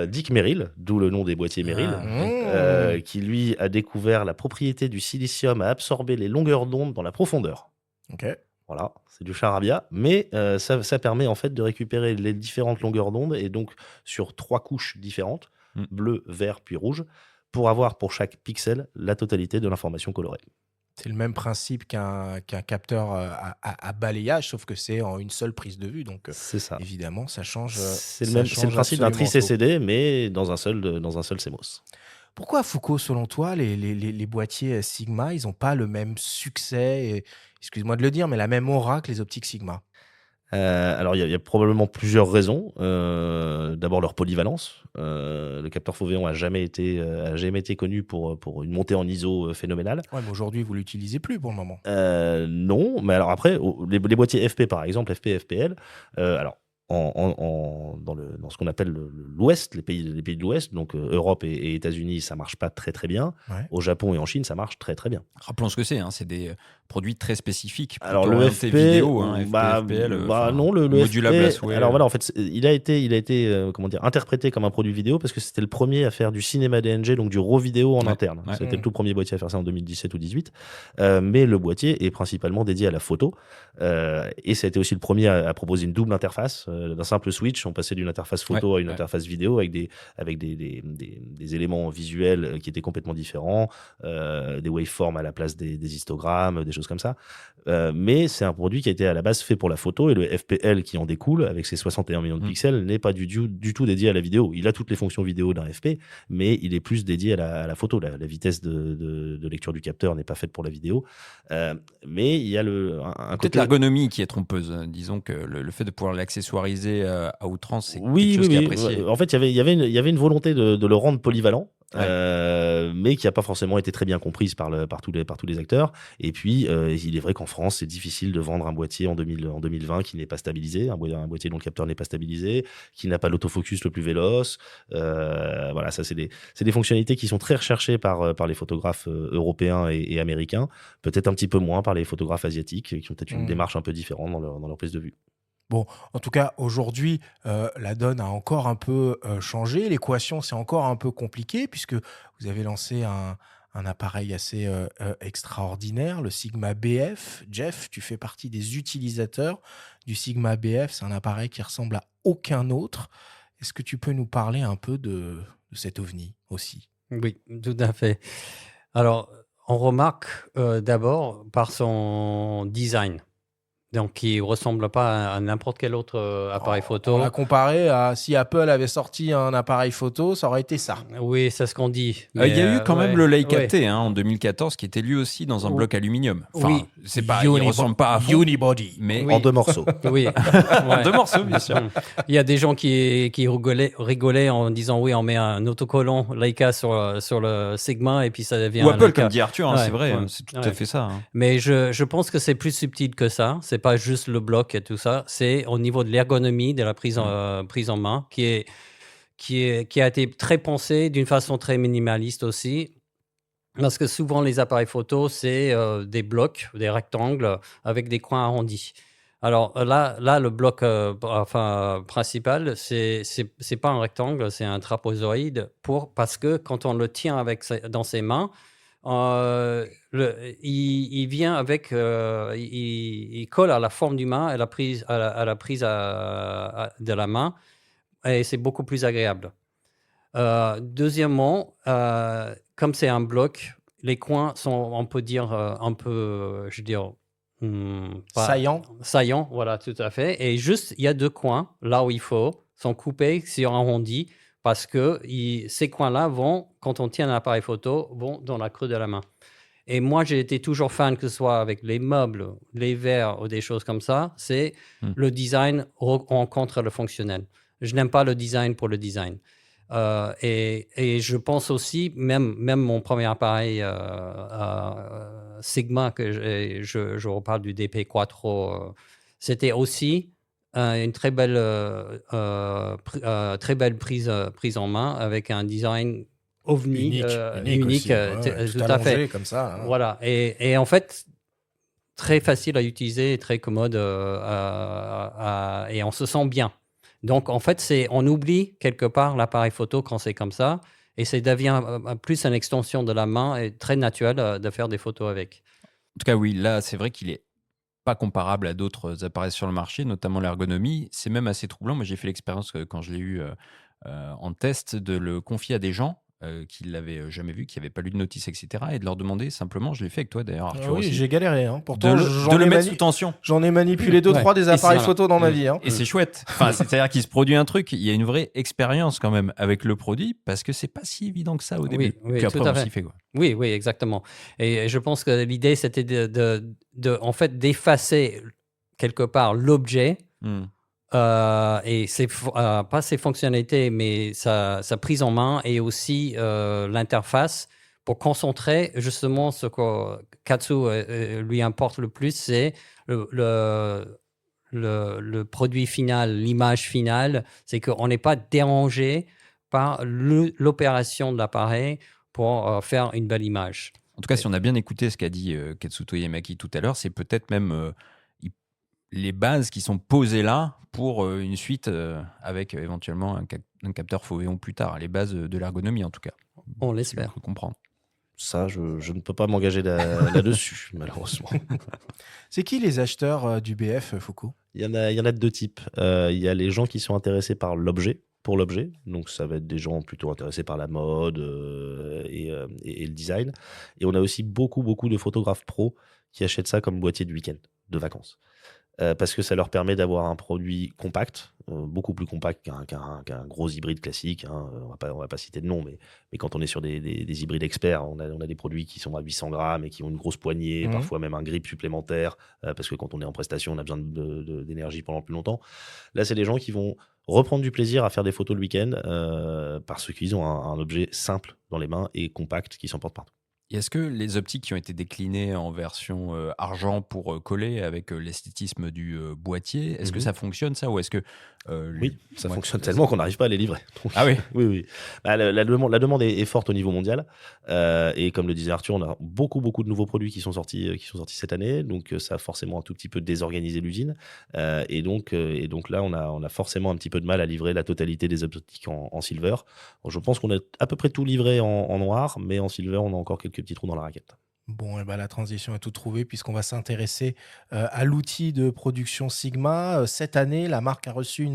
Dick Merrill, d'où le nom des boîtiers Merrill, qui lui a découvert la propriété du silicium à absorber les longueurs d'onde dans la profondeur. Ok. Voilà, c'est du charabia, mais ça permet en fait de récupérer les différentes longueurs d'onde et donc sur 3 couches différentes, bleu, vert puis rouge, pour avoir pour chaque pixel la totalité de l'information colorée. C'est le même principe qu'un capteur à balayage, sauf que c'est en une seule prise de vue. Donc, c'est ça. Évidemment, ça change. C'est le principe d'un tri-CCD, mais dans un seul CMOS. Pourquoi, Foucault, selon toi, les boîtiers Sigma, ils n'ont pas le même succès, et, excuse-moi de le dire, mais la même aura que les optiques Sigma? Alors, il y a probablement plusieurs raisons. D'abord, leur polyvalence. Le capteur Foveon n'a jamais été connu pour une montée en ISO phénoménale. Ouais, mais aujourd'hui, vous ne l'utilisez plus pour le moment. Non, mais alors après, les boîtiers FP, par exemple, FP, FPL, alors, dans ce qu'on appelle l'Ouest, les pays de l'Ouest, donc Europe et États-Unis, ça marche pas très très bien. Ouais. Au Japon et en Chine, ça marche très très bien. Rappelons ce que c'est, c'est des produits très spécifiques. Alors le FP, vidéo, FPL, non, le modulable FP, à souhait. alors voilà, en fait, il a été comment dire, interprété comme un produit vidéo parce que c'était le premier à faire du cinéma DNG, donc du RAW vidéo en interne. Ouais. C'était le tout premier boîtier à faire ça en 2017 ou 2018. Mais le boîtier est principalement dédié à la photo et ça a été aussi le premier à proposer une double interface. D'un simple switch, on passait d'une interface photo à une interface vidéo avec des éléments visuels qui étaient complètement différents, des waveforms à la place des histogrammes, des choses comme ça. Mais c'est un produit qui a été à la base fait pour la photo et le FPL qui en découle avec ses 61 millions de pixels n'est pas du tout dédié à la vidéo. Il a toutes les fonctions vidéo d'un FP, mais il est plus dédié à la photo. La vitesse de lecture du capteur n'est pas faite pour la vidéo. Mais il y a un côté... Peut-être l'ergonomie qui est trompeuse. Disons que le fait de pouvoir l'accessoiriser à outrance, c'est quelque chose qui est apprécié. En fait, il y avait une volonté de le rendre polyvalent. Mais qui n'a pas forcément été très bien comprise par tous les acteurs. Et puis, il est vrai qu'en France, c'est difficile de vendre un boîtier en 2020 qui n'est pas stabilisé, un boîtier dont le capteur n'est pas stabilisé, qui n'a pas l'autofocus le plus véloce. Voilà, ça, c'est des fonctionnalités qui sont très recherchées par les photographes européens et américains, peut-être un petit peu moins par les photographes asiatiques, qui ont peut-être une démarche un peu différente dans leur prise de vue. Bon, en tout cas, aujourd'hui, la donne a encore un peu changé. L'équation, c'est encore un peu compliqué puisque vous avez lancé un appareil assez extraordinaire, le Sigma BF. Jeff, tu fais partie des utilisateurs du Sigma BF. C'est un appareil qui ressemble à aucun autre. Est-ce que tu peux nous parler un peu de cet ovni aussi? Oui, tout à fait. Alors, on remarque d'abord par son design. Donc, qui ne ressemble pas à n'importe quel autre appareil photo. On l'a comparé à si Apple avait sorti un appareil photo, ça aurait été ça. Oui, c'est ce qu'on dit. Il y a eu quand même le Leica T en 2014 qui était lui aussi dans un bloc aluminium. Enfin, oui. C'est pas, il ne ressemble pas à fond, Unibody. mais En 2 morceaux. Oui. en 2 morceaux, bien sûr. Il y a des gens qui rigolaient en disant oui, on met un autocollant Leica sur le Sigma et puis ça devient Ou un Apple, Leica. comme dit Arthur, Ouais, c'est vrai, ouais. c'est tout à fait ça. Mais je pense que c'est plus subtil que ça. C'est pas juste le bloc et tout ça. C'est au niveau de l'ergonomie, de la prise en main, qui a été très pensée d'une façon très minimaliste aussi. Parce que souvent, les appareils photo, c'est des blocs, des rectangles avec des coins arrondis. Alors là, le bloc principal, c'est pas un rectangle, c'est un trapezoïde parce que quand on le tient dans ses mains, il vient avec, il colle à la forme du main, à la prise, à la prise de la main, et c'est beaucoup plus agréable. Deuxièmement, comme c'est un bloc, les coins sont, on peut dire, un peu, je veux dire, saillants, voilà, tout à fait. Et juste, il y a 2 coins, là où il faut, sont coupés sur arrondi, parce que ces coins-là vont, quand on tient un appareil photo, vont dans la creux de la main. Et moi, j'ai été toujours fan, que ce soit avec les meubles, les verres ou des choses comme ça, c'est le design rencontre le fonctionnel. Je n'aime pas le design pour le design. Et je pense aussi, même mon premier appareil Sigma, que je reparle du DP Quattro, c'était aussi une très belle prise en main avec un design ovni, unique, tout à fait. allongé comme ça. Hein. Voilà. Et en fait, très facile à utiliser, très commode, et on se sent bien. Donc, en fait, on oublie quelque part l'appareil photo quand c'est comme ça, et ça devient plus une extension de la main et très naturel de faire des photos avec. En tout cas, oui, là, c'est vrai qu'il est pas comparable à d'autres appareils sur le marché, notamment l'ergonomie. C'est même assez troublant. Moi, j'ai fait l'expérience quand je l'ai eu en test de le confier à des gens qui ne l'avaient jamais vu, qui n'avaient pas lu de notice, etc. Et de leur demander simplement, je l'ai fait avec toi d'ailleurs, Arthur oui, aussi. j'ai galéré. Hein. Pourtant, de le mettre sous tension. J'en ai manipulé 2-3 des appareils photo dans ma vie. Hein. Et c'est chouette. Enfin, c'est-à-dire qu'il se produit un truc, il y a une vraie expérience quand même avec le produit, parce que c'est pas si évident que ça au début. Oui, puis après, tout à on fait. s'y fait, quoi. Oui, exactement. Et je pense que l'idée, c'était en fait, d'effacer quelque part l'objet. Et pas ses fonctionnalités, mais sa prise en main, et aussi l'interface, pour concentrer justement ce que Katsu lui importe le plus, c'est le produit final, l'image finale. C'est qu'on n'est pas dérangé par l'opération de l'appareil pour faire une belle image. En tout cas, si on a bien écouté ce qu'a dit Katsuto Yamaki tout à l'heure, c'est peut-être même les bases qui sont posées là pour une suite avec éventuellement un capteur Foveon plus tard, les bases de l'ergonomie en tout cas. On l'espère. Je peux comprendre. Ça, je ne peux pas m'engager là-dessus, malheureusement. C'est qui les acheteurs du BF, Foucault ? Il y en a de 2 types. Il y a les gens qui sont intéressés par l'objet, pour l'objet. Donc, ça va être des gens plutôt intéressés par la mode et le design. Et on a aussi beaucoup de photographes pros qui achètent ça comme boîtier de week-end, de vacances. Parce que ça leur permet d'avoir un produit compact, beaucoup plus compact qu'un gros hybride classique. Hein. On va pas citer de nom, mais quand on est sur des hybrides experts, on a des produits qui sont à 800 grammes et qui ont une grosse poignée, parfois même un grip supplémentaire, parce que quand on est en prestation, on a besoin d'énergie pendant plus longtemps. Là, c'est des gens qui vont reprendre du plaisir à faire des photos le week-end parce qu'ils ont un objet simple dans les mains et compact qui s'emporte partout. Et est-ce que les optiques qui ont été déclinées en version argent pour coller avec l'esthétisme du boîtier, est-ce que ça fonctionne ça, ou est-ce que oui, ça fonctionne tellement qu'on n'arrive pas à les livrer. Donc, ah oui. Oui. Bah, la demande est forte au niveau mondial, et comme le disait Arthur, on a beaucoup de nouveaux produits qui sont sortis cette année, donc ça a forcément un tout petit peu désorganisé l'usine, et donc là on a forcément un petit peu de mal à livrer la totalité des optiques en silver. Donc, je pense qu'on a à peu près tout livré en noir, mais en silver on a encore quelques petits trous dans la raquette. Bon, la transition est toute trouvée, puisqu'on va s'intéresser à l'outil de production Sigma. Cette année, la marque a reçu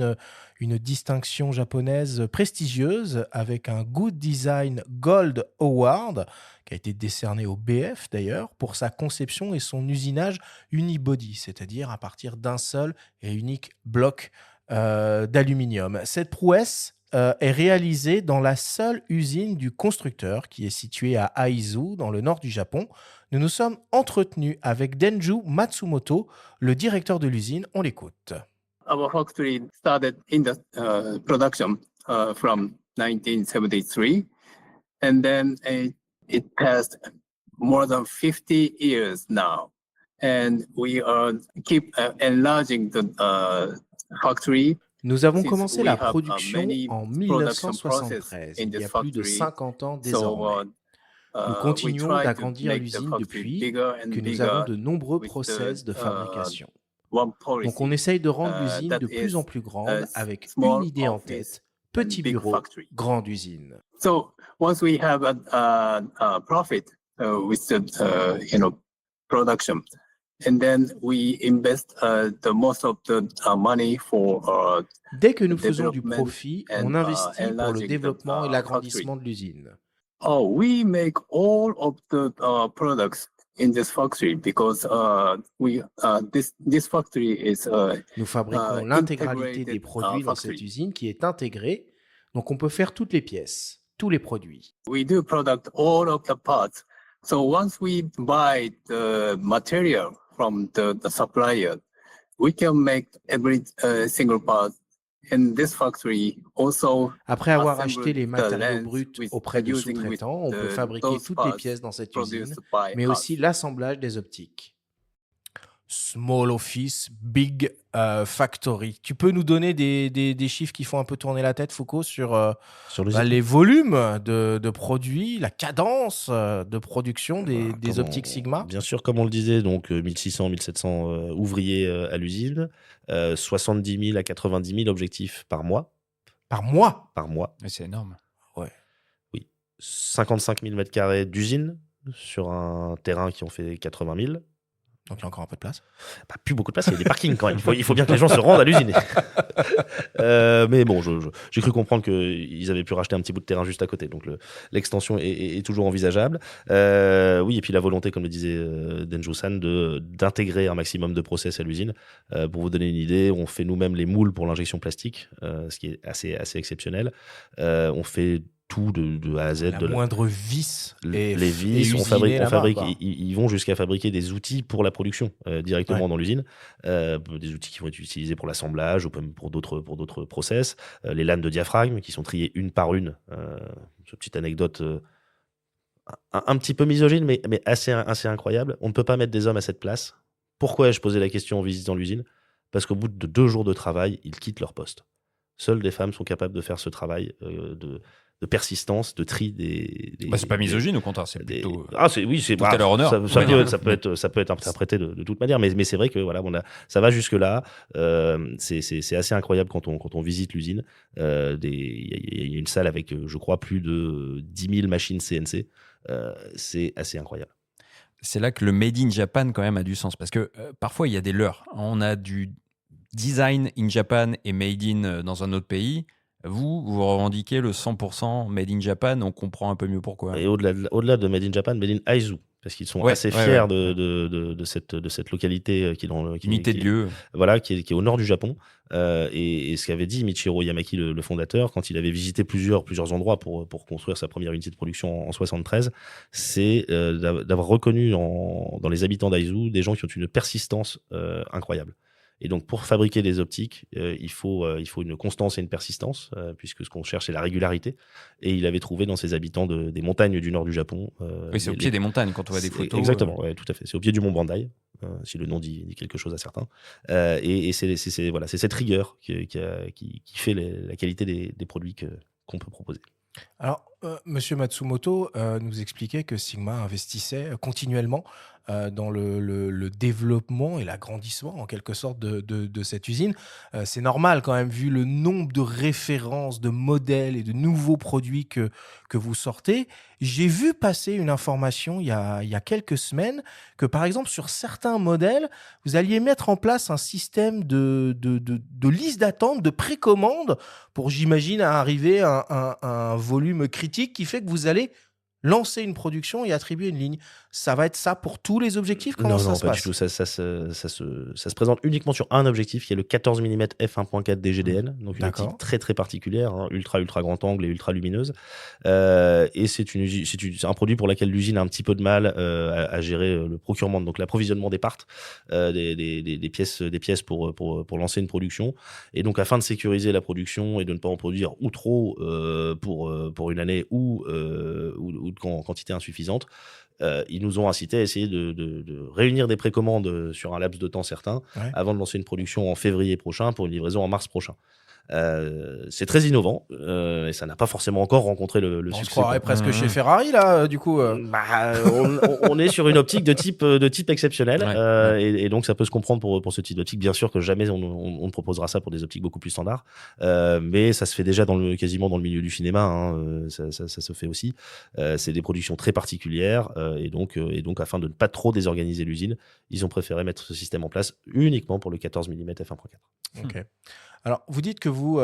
une distinction japonaise prestigieuse avec un Good Design Gold Award, qui a été décerné au BF d'ailleurs, pour sa conception et son usinage unibody, c'est-à-dire à partir d'un seul et unique bloc d'aluminium. Cette prouesse est réalisée dans la seule usine du constructeur, qui est située à Aizu, dans le nord du Japon. Nous nous sommes entretenus avec Denju Matsumoto, le directeur de l'usine. On l'écoute. Our factory started in the production from 1973, and then it passed more than 50 years now, and we keep enlarging the factory. Nous avons commencé la production en 1973, il y a plus de 50 ans désormais. Nous continuons d'agrandir l'usine depuis, que nous avons de nombreux process de fabrication. one policy. Donc on essaye de rendre l'usine that de plus en is plus grande avec small une idée en office tête. Petit big bureau, factory. grande usine. So once we have a profit with the production, and then we invest the most of the money for Dès que nous faisons du development profit, and, on investit pour le enlarging the, développement et factory. l'agrandissement de l'usine. We make all of the products in this factory because this factory is Nous fabriquons l'intégralité des integrated, produits dans cette factory. usine qui est intégrée. Donc on peut faire toutes les pièces, tous les produits. We do product all of the parts. So once we buy the material from the supplier, we can make every single part. In this factory also. Après avoir assemble acheté les the matériaux lens bruts with auprès de using with sous-traitants, on peut fabriquer those toutes les parts pièces dans cette usine, produced by mais us. aussi l'assemblage des optiques. Small office, big factory. Tu peux nous donner des chiffres qui font un peu tourner la tête, Foucault, sur l'usine. les volumes de produits, la cadence de production des optiques Sigma? Bien sûr, comme on le disait, donc 1600, 1700 ouvriers à l'usine, 70 000 à 90 000 objectifs par mois. Par mois? Par mois. Mais c'est énorme. Ouais. Oui. 55 000 mètres carrés d'usine sur un terrain qui en fait 80 000. Donc il y a encore un peu de place. Bah, plus beaucoup de place, il y a des parkings quand même. Il faut bien que les gens se rendent à l'usine. Mais bon, j'ai cru comprendre qu'ils avaient pu racheter un petit bout de terrain juste à côté. Donc l'extension est toujours envisageable. Oui, et puis la volonté, comme le disait Denjo-san, d'intégrer un maximum de process à l'usine. Pour vous donner une idée, on fait nous-mêmes les moules pour l'injection plastique, ce qui est assez exceptionnel. On fait tout de A à Z. La moindre vis. Les vis, on fabrique, ils vont jusqu'à fabriquer des outils pour la production directement dans l'usine. Des outils qui vont être utilisés pour l'assemblage ou même pour d'autres process. Les lames de diaphragme qui sont triées une par une. Cette petite anecdote un petit peu misogyne, mais assez incroyable. On ne peut pas mettre des hommes à cette place. Pourquoi ai-je posé la question en visitant l'usine? Parce qu'au bout de 2 jours de travail, ils quittent leur poste. Seules des femmes sont capables de faire ce travail de persistance, de tri des c'est pas misogyne, au contraire, c'est plutôt. C'est tout à leur honneur. Ça peut être interprété de toute manière, mais c'est vrai que voilà, ça va jusque là. C'est assez incroyable quand on visite l'usine. Il y a une salle avec, je crois, plus de 10 000 machines CNC. C'est assez incroyable. C'est là que le Made in Japan quand même a du sens, parce que parfois il y a des leurres. On a du design in Japan et made in dans un autre pays. Vous revendiquez le 100% Made in Japan, on comprend un peu mieux pourquoi. Et au-delà de Made in Japan, Made in Aizu, parce qu'ils sont assez fiers de cette localité qui est unité de lieu. Voilà, qui est au nord du Japon. Et ce qu'avait dit Michiro Yamaki, le fondateur, quand il avait visité plusieurs endroits pour construire sa première unité de production en 73, c'est d'avoir reconnu dans les habitants d'Aizu des gens qui ont une persistance incroyable. Et donc, pour fabriquer des optiques, il faut une constance et une persistance, puisque ce qu'on cherche, c'est la régularité. Et il avait trouvé dans ses habitants des montagnes du nord du Japon. Oui, c'est au pied des montagnes quand on voit des photos. Exactement, ouais, tout à fait. C'est au pied du mont Bandai, si le nom dit quelque chose à certains. Et c'est cette rigueur qui fait la qualité des produits qu'on peut proposer. Alors, Monsieur Matsumoto nous expliquait que Sigma investissait continuellement dans le développement et l'agrandissement, en quelque sorte, de cette usine. C'est normal quand même, vu le nombre de références, de modèles et de nouveaux produits que vous sortez. J'ai vu passer une information il y a quelques semaines que, par exemple, sur certains modèles, vous alliez mettre en place un système de liste d'attente, de précommande pour, j'imagine, arriver à un volume critique qui fait que vous allez lancer une production et attribuer une ligne. Ça va être ça pour tous les objectifs? Comment ça se passe? Non, pas du tout. Ça se présente uniquement sur un objectif qui est le 14 mm f1.4 DGDN, donc une optique très très particulière, ultra grand angle et ultra lumineuse. Et c'est un produit pour lequel l'usine a un petit peu de mal à gérer le procurement, donc l'approvisionnement des parts, des pièces pour lancer une production. Et donc, afin de sécuriser la production et de ne pas en produire ou trop pour une année ou de quantité insuffisante, ils nous ont incité à essayer de réunir des précommandes sur un laps de temps certain avant de lancer une production en février prochain pour une livraison en mars prochain. C'est très innovant et ça n'a pas forcément encore rencontré le On se succès. croirait presque chez Ferrari, là, du coup. Bah, on est sur une optique de type exceptionnel et donc ça peut se comprendre pour ce type d'optique. Bien sûr que jamais on ne proposera ça pour des optiques beaucoup plus standards, mais ça se fait déjà quasiment dans le milieu du cinéma, hein, ça se fait aussi. C'est des productions très particulières et donc afin de ne pas trop désorganiser l'usine, ils ont préféré mettre ce système en place uniquement pour le 14 mm f1.4. Ok. Alors, vous dites que vous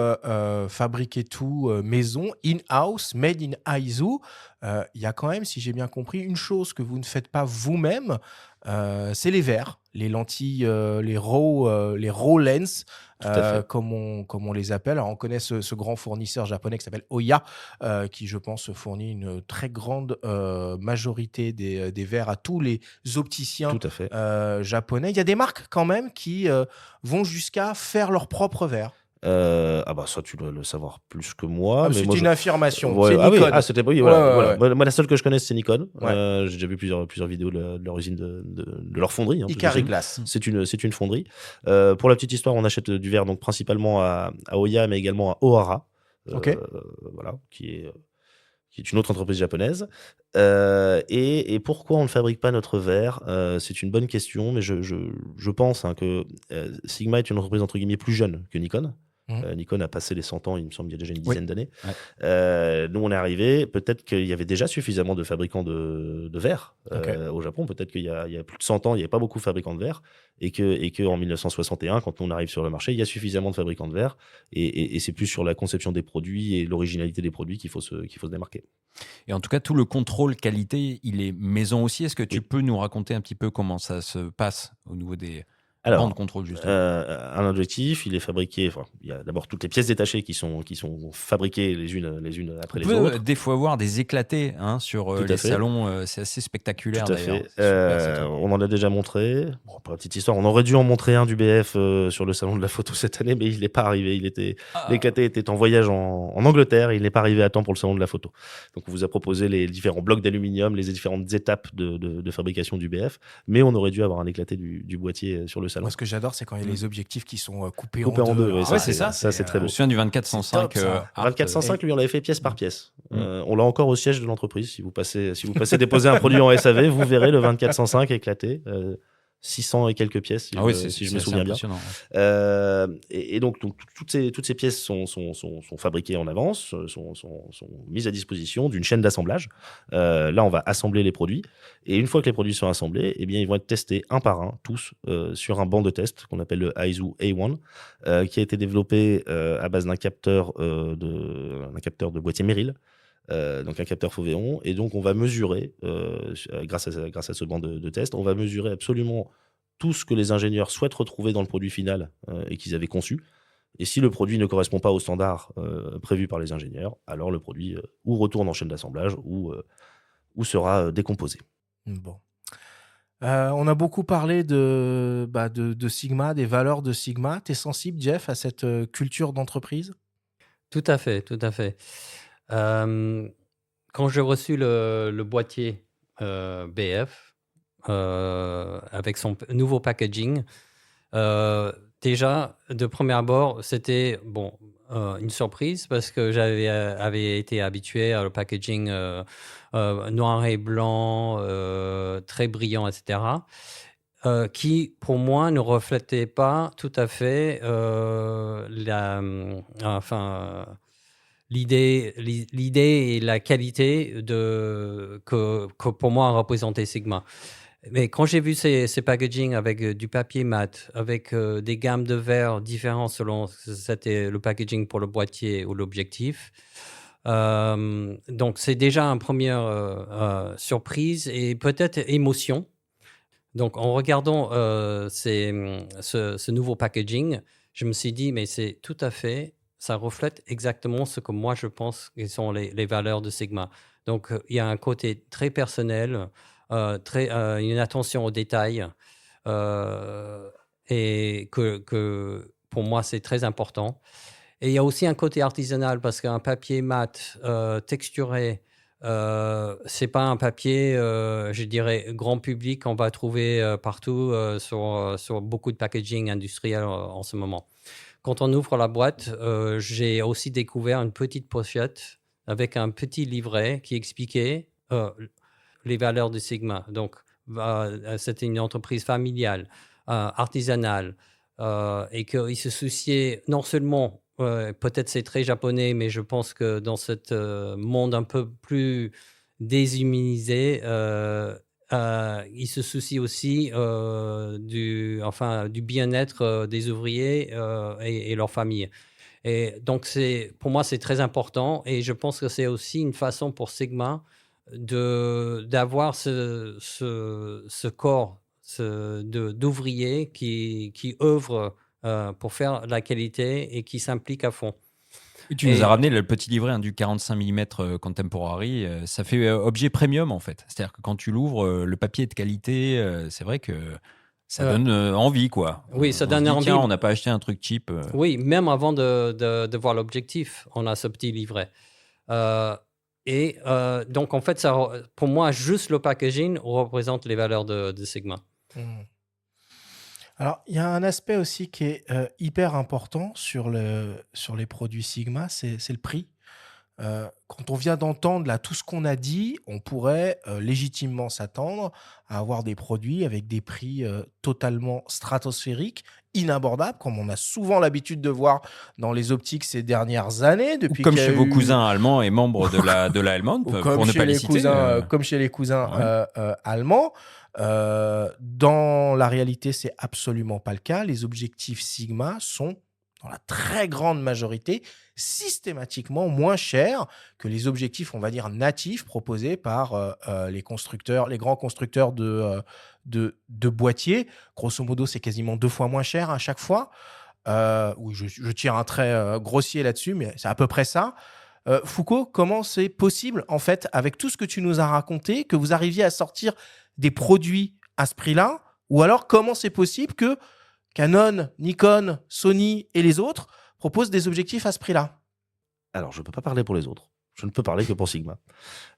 fabriquez tout maison, in-house, made in Aizu. Il y a quand même, si j'ai bien compris, une chose que vous ne faites pas vous-même, c'est les verres, les lentilles, les raw lens, Tout à fait. comme on les appelle. Alors, on connaît ce grand fournisseur japonais qui s'appelle Oya, qui, je pense, fournit une très grande majorité des verres à tous les opticiens Tout à fait. japonais. Il y a des marques quand même qui vont jusqu'à faire leurs propres verres. Ah bah ça tu dois le savoir plus que moi. mais C'est moi, une affirmation. Ouais, C'est ah oui, Nikon. c'était oui, voilà, Ouais, voilà. ouais. Moi, la seule que je connaisse c'est Nikon. Ouais. J'ai déjà vu plusieurs vidéos de leur usine de leur fonderie. Hein, Ikari Glass. c'est une fonderie. Pour la petite histoire, on achète du verre donc principalement à Oya, mais également à Ohara. Ok. Voilà, qui est une autre entreprise japonaise. Et pourquoi on ne fabrique pas notre verre c'est une bonne question, mais je pense que Sigma est une entreprise entre guillemets plus jeune que Nikon. Nikon a passé les 100 ans, il me semble, il y a déjà une dizaine d'années. Ouais. Nous, on est arrivé, peut-être qu'il y avait déjà suffisamment de fabricants de verre au Japon. Peut-être qu'il y a plus de 100 ans, il n'y avait pas beaucoup de fabricants de verre. Et que en 1961, quand on arrive sur le marché, il y a suffisamment de fabricants de verre. Et c'est plus sur la conception des produits et l'originalité des produits qu'il faut se démarquer. Et en tout cas, tout le contrôle qualité, il est maison aussi. Est-ce que tu peux nous raconter un petit peu comment ça se passe au niveau des bancs de contrôle, justement? Un objectif, il est fabriqué. Enfin, il y a d'abord toutes les pièces détachées qui sont fabriquées les unes après les autres. Des fois voir des éclatés sur les salons, c'est assez spectaculaire. Tout à d'ailleurs. fait. On en a déjà montré. Bon, pour la petite histoire, on aurait dû en montrer un du BF sur le salon de la photo cette année, mais il n'est pas arrivé. L'éclaté était en voyage en Angleterre, il n'est pas arrivé à temps pour le salon de la photo. Donc on vous a proposé les différents blocs d'aluminium, les différentes étapes de fabrication du BF, mais on aurait dû avoir un éclaté du boîtier sur le salon. Moi, ce que j'adore, c'est quand il y a les objectifs qui sont coupés en deux. Ouais, c'est ça. Ça, c'est très beau. Je me souviens du 24-105. 24-105, lui, on l'avait fait pièce par pièce. On l'a encore au siège de l'entreprise. Si vous passez déposer un produit en SAV, vous verrez le 24-105 éclaté. 600 et quelques pièces, si je me souviens bien. Et donc toutes ces pièces sont fabriquées en avance, sont mises à disposition d'une chaîne d'assemblage. Là, on va assembler les produits. Et une fois que les produits sont assemblés, eh bien, ils vont être testés un par un, tous, sur un banc de test qu'on appelle le Aizu A1, qui a été développé à base d'un capteur de boîtier Merrill. Donc un capteur Foveon, et donc on va mesurer grâce à ce banc de test, on va mesurer absolument tout ce que les ingénieurs souhaitent retrouver dans le produit final et qu'ils avaient conçu. Et si le produit ne correspond pas aux standards prévus par les ingénieurs, alors le produit ou retourne en chaîne d'assemblage ou sera décomposé. Bon. On a beaucoup parlé de Sigma, des valeurs de Sigma. T'es sensible, Jeff, à cette culture d'entreprise? Tout à fait, tout à fait. Quand j'ai reçu le boîtier BF avec son nouveau packaging, déjà, de premier abord, c'était une surprise parce que j'avais été habitué au packaging noir et blanc, très brillant, etc., qui, pour moi, ne reflétait pas tout à fait l'idée et la qualité que pour moi représentait Sigma. Mais quand j'ai vu ces packaging avec du papier mat, avec des gammes de verres différents selon si c'était le packaging pour le boîtier ou l'objectif, donc c'est déjà une première surprise et peut-être émotion. Donc en regardant ce nouveau packaging, je me suis dit, mais c'est tout à fait, ça reflète exactement ce que moi je pense que sont les valeurs de Sigma. Donc il y a un côté très personnel, une attention aux détails, et que pour moi c'est très important. Et il y a aussi un côté artisanal parce qu'un papier mat texturé, c'est pas un papier, je dirais, grand public qu'on va trouver partout sur beaucoup de packaging industriel en ce moment. quand on ouvre la boîte, j'ai aussi découvert une petite pochette avec un petit livret qui expliquait les valeurs de Sigma. Donc, c'était une entreprise familiale, artisanale, et qu'il se souciait non seulement, peut-être c'est très japonais, mais je pense que dans ce monde un peu plus déshumanisé, il se soucie aussi du bien-être des ouvriers et leurs familles. Et donc, pour moi, c'est très important. Et je pense que c'est aussi une façon pour Sigma d'avoir ce corps d'ouvriers qui œuvrent pour faire la qualité et qui s'impliquent à fond. Et tu nous as ramené le petit livret du 45 mm Contemporary. Ça fait objet premium, en fait. C'est-à-dire que quand tu l'ouvres, le papier est de qualité. C'est vrai que ça donne envie, quoi. Oui, ça donne envie. Tiens, on n'a pas acheté un truc cheap. Oui, même avant de voir l'objectif, on a ce petit livret. Donc, en fait, pour moi, juste le packaging représente les valeurs de Sigma. Alors, il y a un aspect aussi qui est hyper important sur les produits Sigma, c'est le prix. Quand on vient d'entendre là tout ce qu'on a dit, on pourrait légitimement s'attendre à avoir des produits avec des prix totalement stratosphériques, inabordables, comme on a souvent l'habitude de voir dans les optiques ces dernières années. Depuis comme qu'il y a chez vos eu- cousins allemands et membres de la allemande, ou pour ne pas les citer. comme chez les cousins Ouais. allemands. Dans la réalité, c'est absolument pas le cas. Les objectifs Sigma sont, dans la très grande majorité, systématiquement moins chers que les objectifs, on va dire, natifs proposés par les constructeurs, les grands constructeurs de boîtiers. Grosso modo, c'est quasiment 2 fois moins cher à chaque fois. Oui, je tire un trait grossier là-dessus, mais c'est à peu près ça. Foucault, comment c'est possible, en fait, avec tout ce que tu nous as raconté, que vous arriviez à sortir des produits à ce prix-là? Ou alors, comment c'est possible que Canon, Nikon, Sony et les autres proposent des objectifs à ce prix-là? Alors, je ne peux pas parler pour les autres. Je ne peux parler que pour Sigma.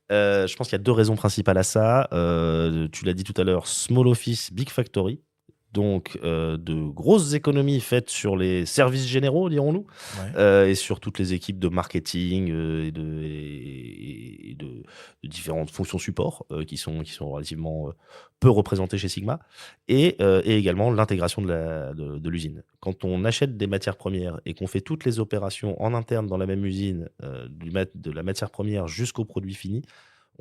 Je pense qu'il y a 2 raisons principales à ça. Tu l'as dit tout à l'heure, small office, big factory. Donc, de grosses économies faites sur les services généraux, dirons-nous, et sur toutes les équipes de marketing et de différentes fonctions support qui sont relativement peu représentées chez Sigma, et également l'intégration de l'usine. Quand on achète des matières premières et qu'on fait toutes les opérations en interne dans la même usine, de la matière première jusqu'au produit fini,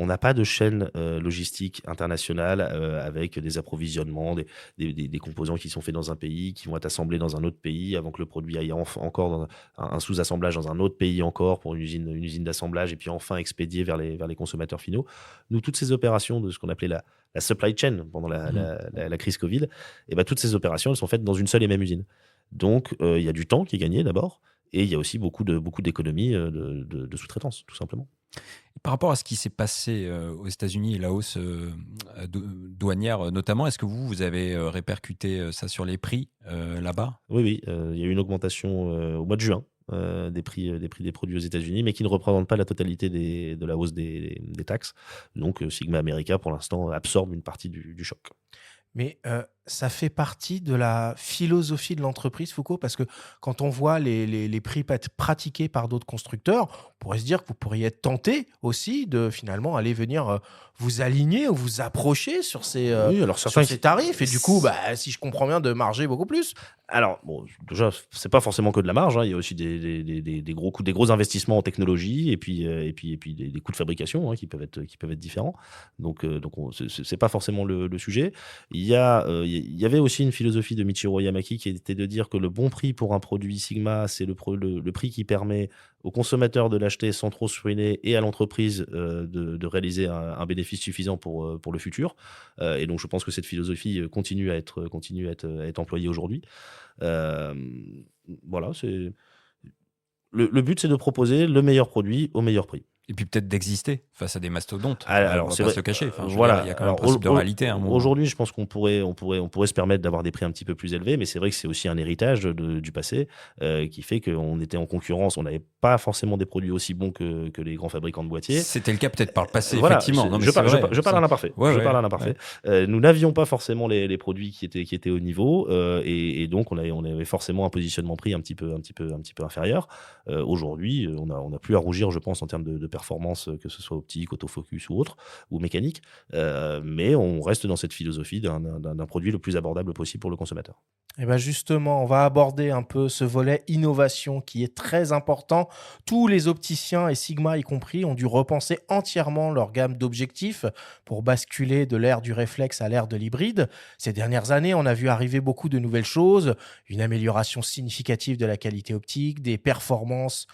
on n'a pas de chaîne logistique internationale avec des approvisionnements, des composants qui sont faits dans un pays, qui vont être assemblés dans un autre pays avant que le produit aille encore dans un sous-assemblage dans un autre pays encore pour une usine d'assemblage et puis enfin expédié vers les consommateurs finaux. Nous, toutes ces opérations de ce qu'on appelait la supply chain pendant la crise Covid, et ben, toutes ces opérations, elles sont faites dans une seule et même usine. Donc, il y a du temps qui est gagné d'abord, et il y a aussi beaucoup d'économies de sous-traitance, tout simplement. Par rapport à ce qui s'est passé aux États-Unis et la hausse douanière notamment, est-ce que vous avez répercuté ça sur les prix là-bas? Oui, il y a eu une augmentation au mois de juin des prix des produits aux États-Unis, mais qui ne représente pas la totalité de la hausse des taxes. Donc, Sigma America, pour l'instant, absorbe une partie du choc. Mais ça fait partie de la philosophie de l'entreprise, Foucault, parce que quand on voit les prix pratiqués par d'autres constructeurs, on pourrait se dire que vous pourriez être tenté aussi de finalement aller venir vous aligner ou vous approcher sur ces, Oui, alors sur certains ces tarifs. Et du coup, si je comprends bien, de marger beaucoup plus. Alors, bon, déjà, c'est pas forcément que de la marge, hein. Il y a aussi des gros coûts, des gros investissements en technologie et puis des coûts de fabrication, hein, qui peuvent être différents. Donc c'est pas forcément le sujet. Il y avait aussi une philosophie de Michiro Yamaki qui était de dire que le bon prix pour un produit Sigma, c'est le prix qui permet au consommateur de l'acheter sans trop se ruiner et à l'entreprise de réaliser un bénéfice suffisant pour le futur. Et donc, je pense que cette philosophie continue à être employée aujourd'hui. Voilà, le but, c'est de proposer le meilleur produit au meilleur prix. Et puis peut-être d'exister face à des mastodontes. Alors, on va c'est pas vrai. se le cacher. Enfin, je veux Voilà. dire, il y a quand même un Alors, principe de réalité à un moment. aujourd'hui, je pense qu'on pourrait se permettre d'avoir des prix un petit peu plus élevés, mais c'est vrai que c'est aussi un héritage du passé qui fait qu'on était en concurrence. On n'avait pas forcément des produits aussi bons que les grands fabricants de boîtiers. C'était le cas peut-être par le passé, Voilà, effectivement. Non, mais je c'est parle vrai, à ça. l'imparfait. Ouais, Je ouais, parle à l'imparfait. Nous n'avions pas forcément les produits qui étaient au niveau, et donc on avait forcément un positionnement prix un petit peu inférieur. Aujourd'hui, on n'a plus à rougir, je pense, en termes de performance, que ce soit optique, autofocus ou autre, ou mécanique. Mais on reste dans cette philosophie d'un produit le plus abordable possible pour le consommateur. Et bien justement, on va aborder un peu ce volet innovation qui est très important. Tous les opticiens, et Sigma y compris, ont dû repenser entièrement leur gamme d'objectifs pour basculer de l'ère du réflexe à l'ère de l'hybride. Ces dernières années, on a vu arriver beaucoup de nouvelles choses, une amélioration significative de la qualité optique, des performances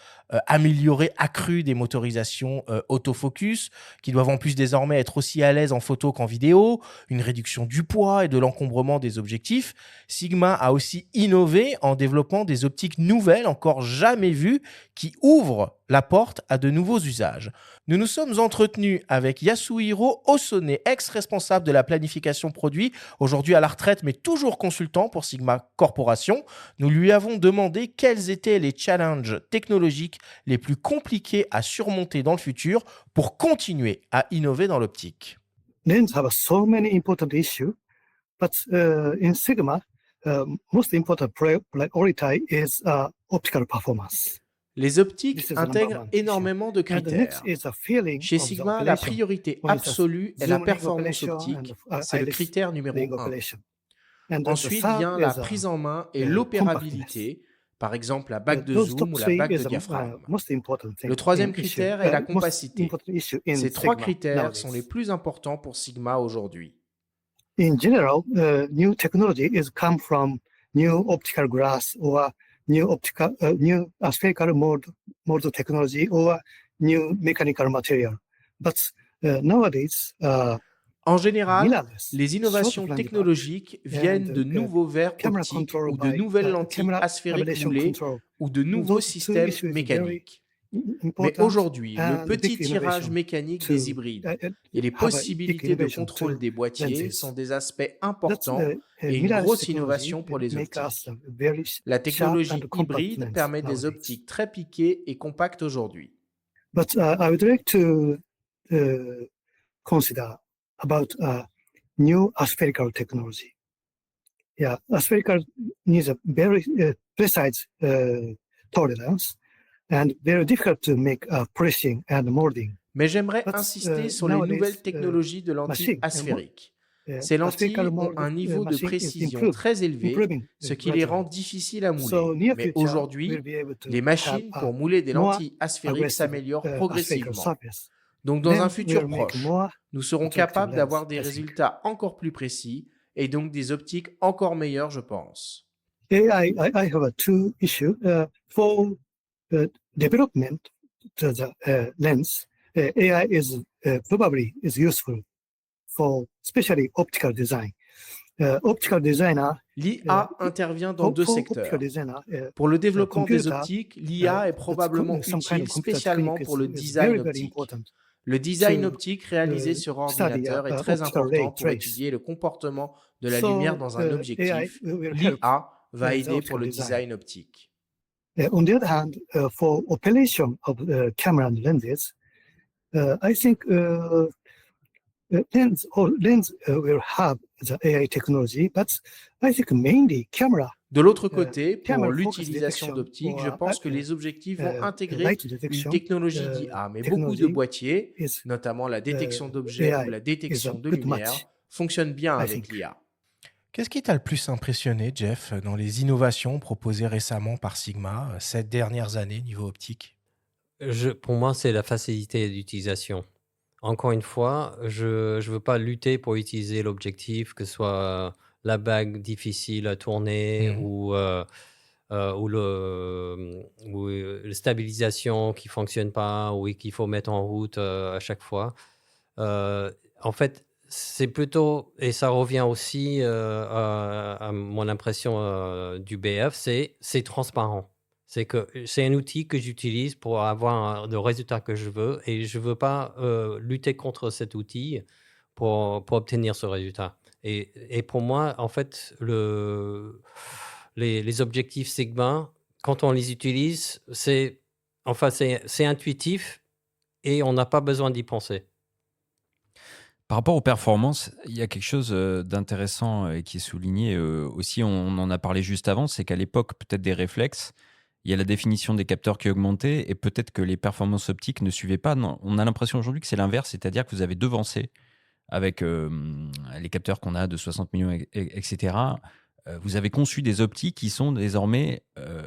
améliorées, accrues des motorisations autofocus, qui doivent en plus désormais être aussi à l'aise en photo qu'en vidéo, une réduction du poids et de l'encombrement des objectifs. Sigma a aussi innové en développant des optiques nouvelles, encore jamais vues, qui ouvrent la porte à de nouveaux usages. Nous nous sommes entretenus avec Yasuhiro Osone, ex-responsable de la planification produit, aujourd'hui à la retraite mais toujours consultant pour Sigma Corporation. Nous lui avons demandé quels étaient les challenges technologiques les plus compliqués à surmonter dans le futur pour continuer à innover dans l'optique. Lenses have so many important issues, but in Sigma, most important priority is optical performance. Les optiques This is the number intègrent one énormément de And the next critères. is a feeling Chez of the Sigma, la operation. priorité For instance, absolue est la zoom ring performance operation optique. and, C'est le iris critère numéro ring 1. operation. And the Ensuite third vient la is, prise en main et compactness. l'opérabilité, par exemple la bague de Those zoom top ou la three bague is de the diaphragme. most important thing Le troisième in critère issue, est la most compacité. important issue in Ces trois Sigma critères nowadays. sont les plus importants pour Sigma aujourd'hui. In general, new technology is come from new optical glass or new spherical mold technology or new mechanical material. But nowadays, En général, mirrorless, les innovations short range technologiques viennent de nouveaux verres camera optiques control ou de by nouvelles lentilles camera asphériques ablation moulées control. ou de nouveaux Those two systèmes issues is mécaniques. Mais important aujourd'hui, le and petit big tirage innovation mécanique to des hybrides et les have a big possibilités de innovation contrôle to des boîtiers lenses. sont des aspects That's importants et une mirrorless grosse technology innovation pour les make us optiques. a very La sharp technologie and compact hybride lens permet des nowadays. optiques très piquées et compactes aujourd'hui. But I would like to consider about new aspherical technology. Yeah, aspherical needs a very precise tolerance and very difficult to make pressing and molding. Mais j'aimerais But, insister sur les nowadays, nouvelles technologies de lentilles machine and asphériques. Ces lentilles aspherical ont mold un niveau de machine is précision très élevé, improving ce qui les gradually. rend difficiles à mouler. So near Mais future, aujourd'hui, we'll be able to les machines have pour mouler des more lentilles asphériques aggressive, s'améliorent aspherical progressivement. surface. Donc dans un Then futur we'll make proche, more nous serons attractive capables lens, d'avoir des I think. résultats encore plus précis et donc des optiques encore meilleures, je pense. I have two issues. For development to the lens, AI is probably is useful for especially optical design. Optical designer L'IA intervient dans deux for secteurs. optical designer, Pour le développement des computer, optiques, l'IA est probablement some kind utile of computer spécialement technique pour le is design very, very optique. important. Le design to, optique réalisé sur study, ordinateur est très optical ray important pour trace. étudier le comportement de la So, lumière dans un AI objectif. will help L'IA va the aider optical pour le design. design optique. On the other hand, for operation of camera and lenses, I think lens will have the AI technology, but I think mainly camera. De l'autre côté, pour camera focus l'utilisation detection d'optique, je or, pense que les objectifs vont intégrer light une detection technologie d'IA, mais beaucoup de technology boîtiers, is notamment la détection d'objets AI ou la détection is a de good lumière, match, fonctionnent bien I avec think. l'IA. Qu'est-ce qui t'a le plus impressionné, Jeff, dans les innovations proposées récemment par Sigma ces dernières années niveau optique? Pour moi, c'est la facilité d'utilisation. Encore une fois, je ne veux pas lutter pour utiliser l'objectif, que ce soit la bague difficile à tourner ou la stabilisation qui ne fonctionne pas ou qu'il faut mettre en route à chaque fois. En fait, c'est plutôt, et ça revient aussi à mon impression du BF, c'est transparent. C'est que c'est un outil que j'utilise pour avoir le résultat que je veux et je ne veux pas lutter contre cet outil pour obtenir ce résultat. Et pour moi, en fait, les objectifs Sigma, quand on les utilise, c'est intuitif et on n'a pas besoin d'y penser. Par rapport aux performances, il y a quelque chose d'intéressant qui est souligné aussi, on en a parlé juste avant, c'est qu'à l'époque, peut-être des réflexes, il y a la définition des capteurs qui augmentait et peut-être que les performances optiques ne suivaient pas. Non, on a l'impression aujourd'hui que c'est l'inverse, c'est-à-dire que vous avez devancé avec les capteurs qu'on a de 60 millions, etc. Vous avez conçu des optiques qui sont désormais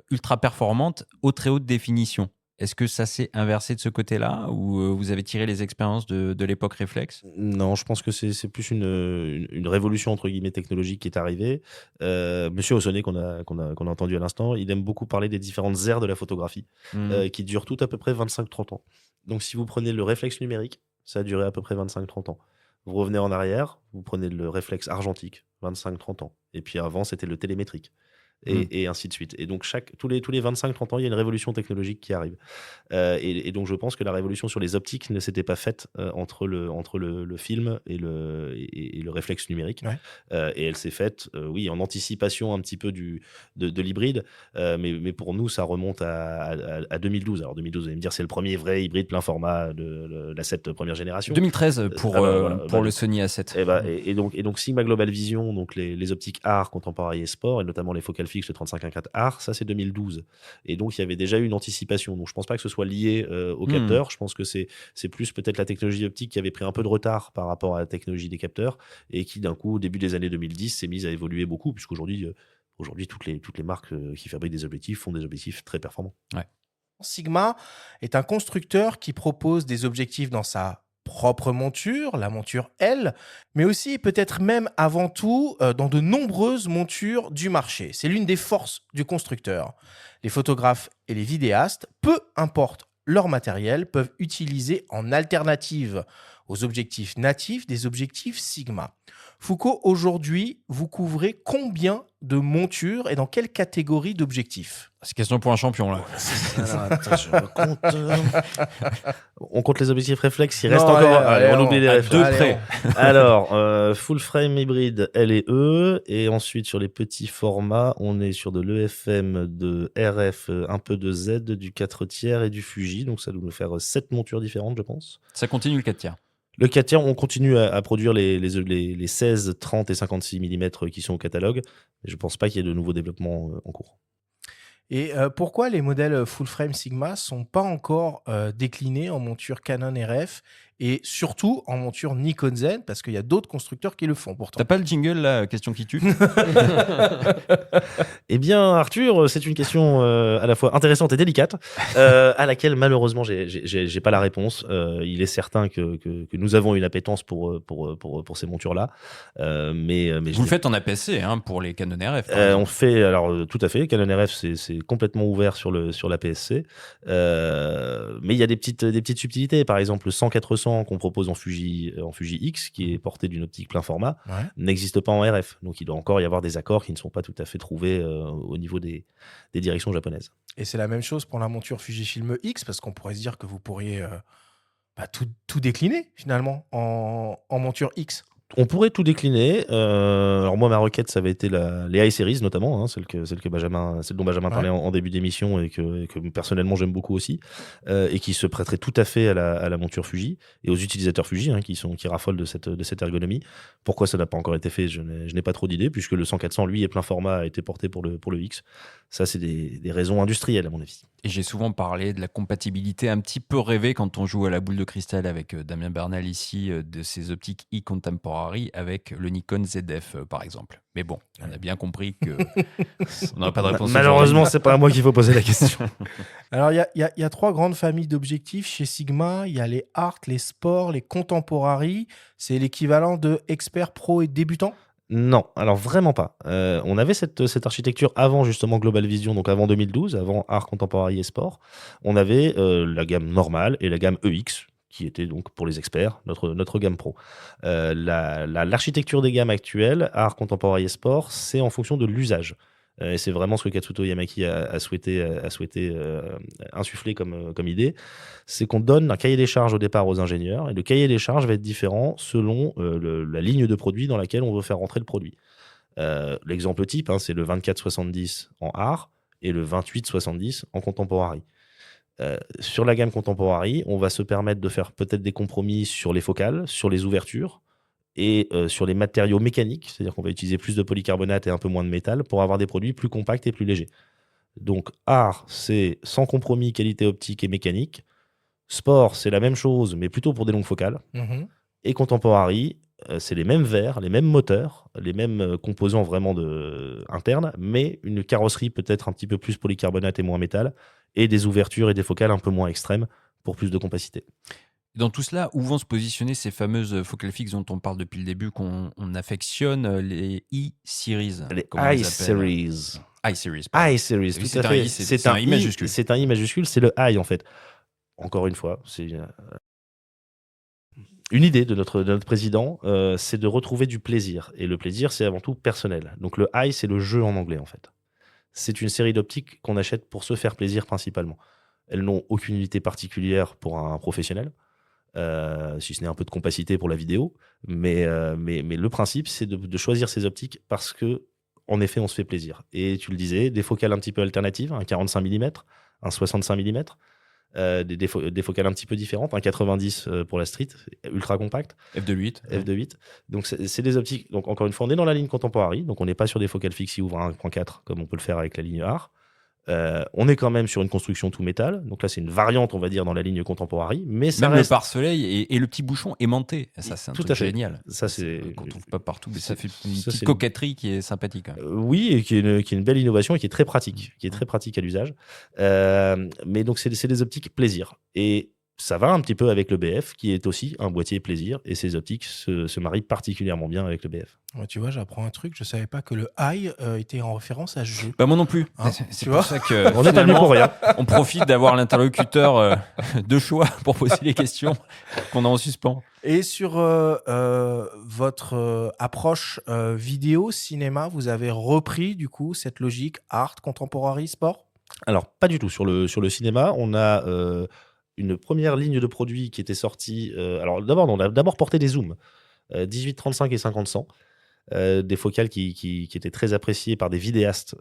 ultra performantes au très haute définition. Est-ce que ça s'est inversé de ce côté-là ou vous avez tiré les expériences de l'époque réflexe? Non, je pense que c'est plus une révolution entre guillemets technologique qui est arrivée. Monsieur Ossonnet qu'on a entendu à l'instant, il aime beaucoup parler des différentes ères de la photographie qui durent toutes à peu près 25-30 ans. Donc si vous prenez le réflexe numérique, ça a duré à peu près 25-30 ans. Vous revenez en arrière, vous prenez le réflexe argentique, 25-30 ans. Et puis avant, c'était le télémétrique. Et ainsi de suite. Et donc, tous les 25-30 ans, il y a une révolution technologique qui arrive. Et donc, je pense que la révolution sur les optiques ne s'était pas faite entre le film et le réflexe numérique. Ouais. Et elle s'est faite, oui, en anticipation un petit peu de l'hybride. Mais pour nous, ça remonte à 2012. Alors, 2012, vous allez me dire, c'est le premier vrai hybride plein format de la 7 première génération. 2013 pour le Sony A7. Et donc Sigma Global Vision, donc les optiques art, contemporain et sport, et notamment les focales fixes, le 35-1.4 art, ça c'est 2012. Et donc il y avait déjà eu une anticipation. Donc je pense pas que ce soit lié au capteur. Je pense que c'est plus peut-être la technologie optique qui avait pris un peu de retard par rapport à la technologie des capteurs et qui d'un coup au début des années 2010 s'est mise à évoluer beaucoup, puisqu'aujourd'hui toutes les marques qui fabriquent des objectifs font des objectifs très performants. Ouais. Sigma est un constructeur qui propose des objectifs dans sa propre monture, la monture L, mais aussi peut-être même avant tout dans de nombreuses montures du marché. C'est l'une des forces du constructeur. Les photographes et les vidéastes, peu importe leur matériel, peuvent utiliser en alternative aux objectifs natifs des objectifs Sigma. Foucault, aujourd'hui, vous couvrez combien de montures et dans quelle catégorie d'objectifs? C'est question pour un champion, là. Alors, attends, je compte. On compte les objectifs réflexes, il reste encore. Allez, on oublie les réflexes. Deux près. Alors, full frame hybride L et E. Et ensuite, sur les petits formats, on est sur de l'EFM, de RF, un peu de Z, du 4/3 et du Fuji. Donc, ça doit nous faire 7 montures différentes, je pense. Ça continue le 4/3. Le 4/3, on continue à produire les 16, 30 et 56 mm qui sont au catalogue. Mais je ne pense pas qu'il y ait de nouveaux développements en cours. Et pourquoi les modèles full frame Sigma sont pas encore déclinés en monture Canon RF et surtout en monture Nikon Z, parce qu'il y a d'autres constructeurs qui le font pourtant. T'as pas le jingle là, question qui tue? Eh bien, Arthur, c'est une question à la fois intéressante et délicate, à laquelle malheureusement j'ai pas la réponse. Il est certain que nous avons une appétence pour ces montures-là, mais vous le faites en APS-C pour les Canon RF. on fait alors tout à fait. Canon RF c'est complètement ouvert sur l'APS-C, mais il y a des petites subtilités. Par exemple, le 100-400 qu'on propose en Fuji X, qui est porté d'une optique plein format, n'existe pas en RF. Donc il doit encore y avoir des accords qui ne sont pas tout à fait trouvés au niveau des directions japonaises. Et c'est la même chose pour la monture Fujifilm X, parce qu'on pourrait se dire que vous pourriez tout décliner finalement en monture X. On pourrait tout décliner. Alors moi, ma requête, ça avait été les iSeries notamment, celle dont Benjamin parlait en début d'émission et que personnellement j'aime beaucoup aussi, et qui se prêterait tout à fait à la monture Fuji et aux utilisateurs Fuji qui raffolent de cette ergonomie. Pourquoi ça n'a pas encore été fait, je n'ai pas trop d'idées, puisque le 100-400 lui est plein format, a été porté pour le X. Ça, c'est des raisons industrielles à mon avis. Et j'ai souvent parlé de la compatibilité un petit peu rêvée quand on joue à la boule de cristal avec Damien Bernal ici, de ses optiques e-contemporary avec le Nikon ZF par exemple. Mais bon, on a bien compris qu'on n'aura pas de réponse. Malheureusement, c'est pas à moi qu'il faut poser la question. Alors, il y a 3 grandes familles d'objectifs chez Sigma. Il y a les art, les sport, les contemporary. C'est l'équivalent de expert, pro et débutant? Non, alors vraiment pas. On avait cette architecture avant justement Global Vision, donc avant 2012, avant Art, Contemporary et Sport. On avait la gamme normale et la gamme EX, qui était donc pour les experts, notre gamme pro. L'architecture des gammes actuelles, Art, Contemporary et Sport, c'est en fonction de l'usage. Et c'est vraiment ce que Katsuto Yamaki a souhaité insuffler comme idée. C'est qu'on donne un cahier des charges au départ aux ingénieurs, et le cahier des charges va être différent selon la ligne de produit dans laquelle on veut faire rentrer le produit. L'exemple type, c'est le 24-70 en art et le 28-70 en contemporary. Sur la gamme contemporary, on va se permettre de faire peut-être des compromis sur les focales, sur les ouvertures et sur les matériaux mécaniques, c'est-à-dire qu'on va utiliser plus de polycarbonate et un peu moins de métal pour avoir des produits plus compacts et plus légers. Donc art, c'est sans compromis qualité optique et mécanique. Sport, c'est la même chose, mais plutôt pour des longues focales. Et contemporary, c'est les mêmes verres, les mêmes moteurs, les mêmes composants vraiment internes, mais une carrosserie peut-être un petit peu plus polycarbonate et moins métal, et des ouvertures et des focales un peu moins extrêmes pour plus de compacité. Dans tout cela, où vont se positionner ces fameuses focales fixes dont on parle depuis le début, qu'on affectionne, les E-Series? Les I-Series. I-Series. I-Series, Oui, tout à fait. c'est un I majuscule. C'est un I majuscule, c'est le I en fait. Encore une fois, c'est une idée de notre président, c'est de retrouver du plaisir. Et le plaisir, c'est avant tout personnel. Donc le I, c'est le jeu en anglais en fait. C'est une série d'optiques qu'on achète pour se faire plaisir principalement. Elles n'ont aucune utilité particulière pour un professionnel. Si ce n'est un peu de compacité pour la vidéo. Mais le principe, c'est de choisir ces optiques parce que, en effet, on se fait plaisir. Et tu le disais, des focales un petit peu alternatives, un 45 mm, un 65 mm, des focales un petit peu différentes, un 90 pour la street, ultra compact. F2.8. F2.8. Donc, c'est des optiques. Donc, encore une fois, on est dans la ligne contemporary. Donc, on n'est pas sur des focales fixes qui ouvrent à 1.4 comme on peut le faire avec la ligne art. On est quand même sur une construction tout métal, donc là c'est une variante, on va dire, dans la ligne contemporary, mais ça même reste... le pare-soleil et le petit bouchon aimanté, ça c'est un tout truc à fait génial. Ça c'est qu'on trouve pas partout, mais ça fait une ça, petite coquetterie qui est sympathique. Oui, et qui est une belle innovation et qui est très pratique, à l'usage. Mais donc c'est des optiques plaisir, et ça va un petit peu avec le BF, qui est aussi un boîtier plaisir, et ces optiques se marient particulièrement bien avec le BF. Ouais, tu vois, j'apprends un truc, je savais pas que le I était en référence à jeu. Bah moi non plus. C'est pour ça que on n'est pas venu pour rien. On profite d'avoir l'interlocuteur de choix pour poser les questions qu'on a en suspens. Et sur votre approche vidéo, cinéma, vous avez repris du coup cette logique art, contemporary, sport? Alors pas du tout. Sur le cinéma, on a une première ligne de produits qui était sortie. Alors d'abord, on a porté des zooms 18, 35 et 50-100. Des focales qui étaient très appréciées par des vidéastes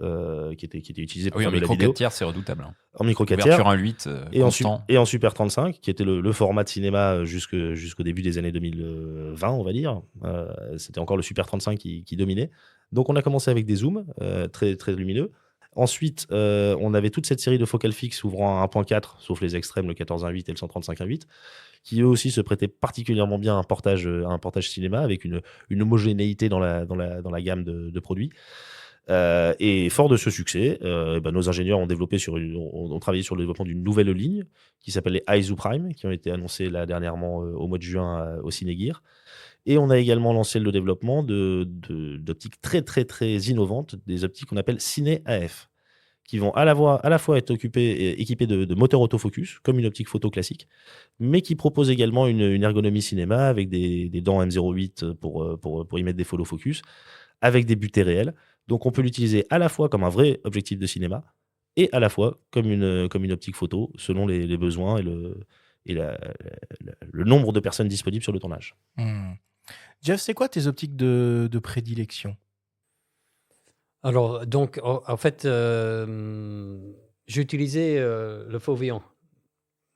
qui étaient utilisés pour faire de la vidéo. En micro 4 tiers, c'est redoutable. En micro 4 tiers. Ouverture 1.8 et en Super 35, qui était le format de cinéma jusqu'au début des années 2020, on va dire. C'était encore le Super 35 qui dominait. Donc on a commencé avec des zooms très, très lumineux. Ensuite, on avait toute cette série de focales fixes ouvrant à 1.4, sauf les extrêmes, le 14-1.8 et le 135-1.8, qui eux aussi se prêtaient particulièrement bien à un portage cinéma, avec une homogénéité dans la gamme de produits. Et fort de ce succès, nos ingénieurs ont travaillé sur le développement d'une nouvelle ligne qui s'appelle les Aizu Prime, qui ont été annoncées là dernièrement au mois de juin au Cinégear. Et on a également lancé le développement d'optiques très, très, très innovantes, des optiques qu'on appelle Ciné AF, qui vont à la fois être équipées de moteurs autofocus, comme une optique photo classique, mais qui proposent également une ergonomie cinéma avec des dents M08 pour y mettre des follow focus, avec des butées réelles. Donc on peut l'utiliser à la fois comme un vrai objectif de cinéma, et à la fois comme une optique photo, selon les besoins et le nombre de personnes disponibles sur le tournage. Jeff, c'est quoi tes optiques de prédilection? Alors, donc, en fait, j'ai utilisé le Foveon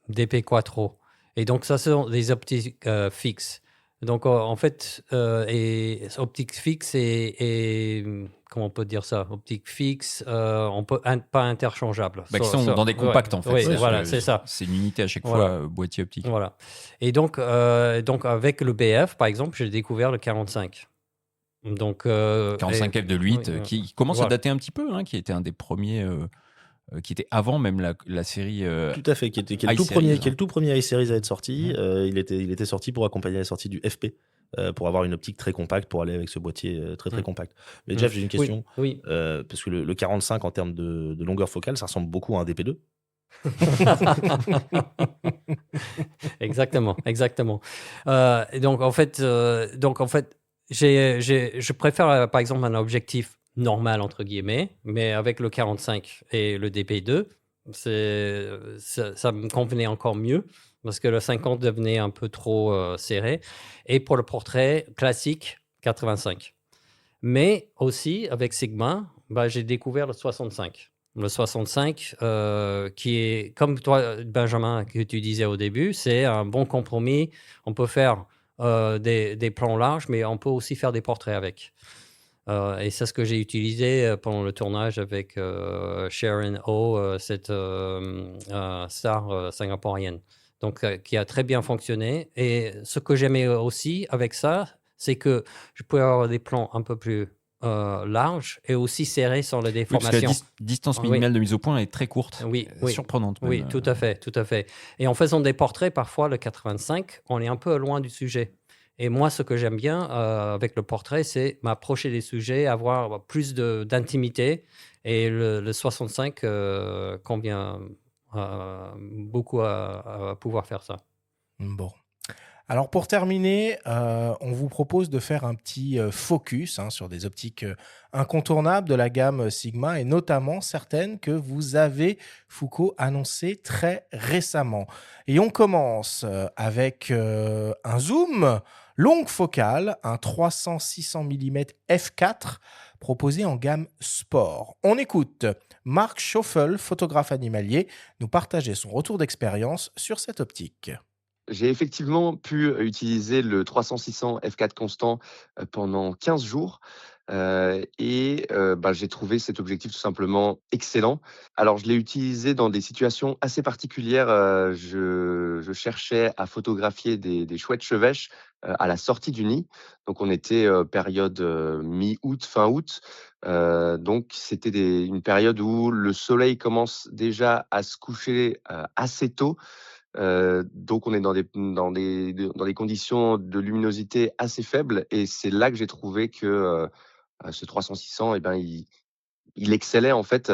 DP Quattro. Et donc, ça, sont des optiques fixes. Donc, en fait, et optique fixe et comment on peut dire ça? Optique fixe, on peut pas interchangeable. Qui sont dans des compacts, en fait. Oui, voilà, c'est ça. C'est une unité à chaque fois, boîtier optique. Voilà. Et donc avec le BF, par exemple, j'ai découvert le 45. Donc 45 F2.8 qui commence à dater un petit peu, qui était un des premiers, qui était avant même la série. Tout à fait, qui est le tout premier iSeries à être sorti. Il était sorti pour accompagner la sortie du FP, pour avoir une optique très compacte, pour aller avec ce boîtier très très compact. Mais Jeff, j'ai une question. Oui. Parce que le 45 en termes de longueur focale, ça ressemble beaucoup à un DP2. Exactement. Donc en fait, je préfère par exemple un objectif normal entre guillemets, mais avec le 45 et le DP2, ça me convenait encore mieux parce que le 50 devenait un peu trop serré. Et pour le portrait classique, 85. Mais aussi avec Sigma, bah, j'ai découvert le 65. Le 65, qui est, comme toi, Benjamin, que tu disais au début, c'est un bon compromis. On peut faire des plans larges, mais on peut aussi faire des portraits avec. Et c'est ce que j'ai utilisé pendant le tournage avec Sharon Oh, cette star singapourienne. Donc, qui a très bien fonctionné. Et ce que j'aimais aussi avec ça, c'est que je pouvais avoir des plans un peu plus larges et aussi serrés sans la Oui, parce que la déformation. distance Oui. minimale de mise au point est très courte, Oui, oui. surprenante même. Oui, tout à fait, tout à fait. Et en faisant des portraits, parfois, le 85, on est un peu loin du sujet. Et moi, ce que j'aime bien avec le portrait, c'est m'approcher des sujets, avoir plus d'intimité. Et le 65 convient beaucoup à pouvoir faire ça. Bon. Alors pour terminer, on vous propose de faire un petit focus sur des optiques incontournables de la gamme Sigma et notamment certaines que vous avez, Foucault, annoncées très récemment. Et on commence avec un zoom longue focale, un 300-600 mm f4 proposé en gamme sport. On écoute Marc Schoffel, photographe animalier, nous partager son retour d'expérience sur cette optique. J'ai effectivement pu utiliser le 300-600 f4 constant pendant 15 jours et j'ai trouvé cet objectif tout simplement excellent. Alors, je l'ai utilisé dans des situations assez particulières. Je cherchais à photographier des chouettes chevêches à la sortie du nid. Donc, on était période mi-août, fin août. Donc, c'était une période où le soleil commence déjà à se coucher assez tôt. Donc on est dans des conditions de luminosité assez faibles et c'est là que j'ai trouvé que ce 300-600, il excellait en fait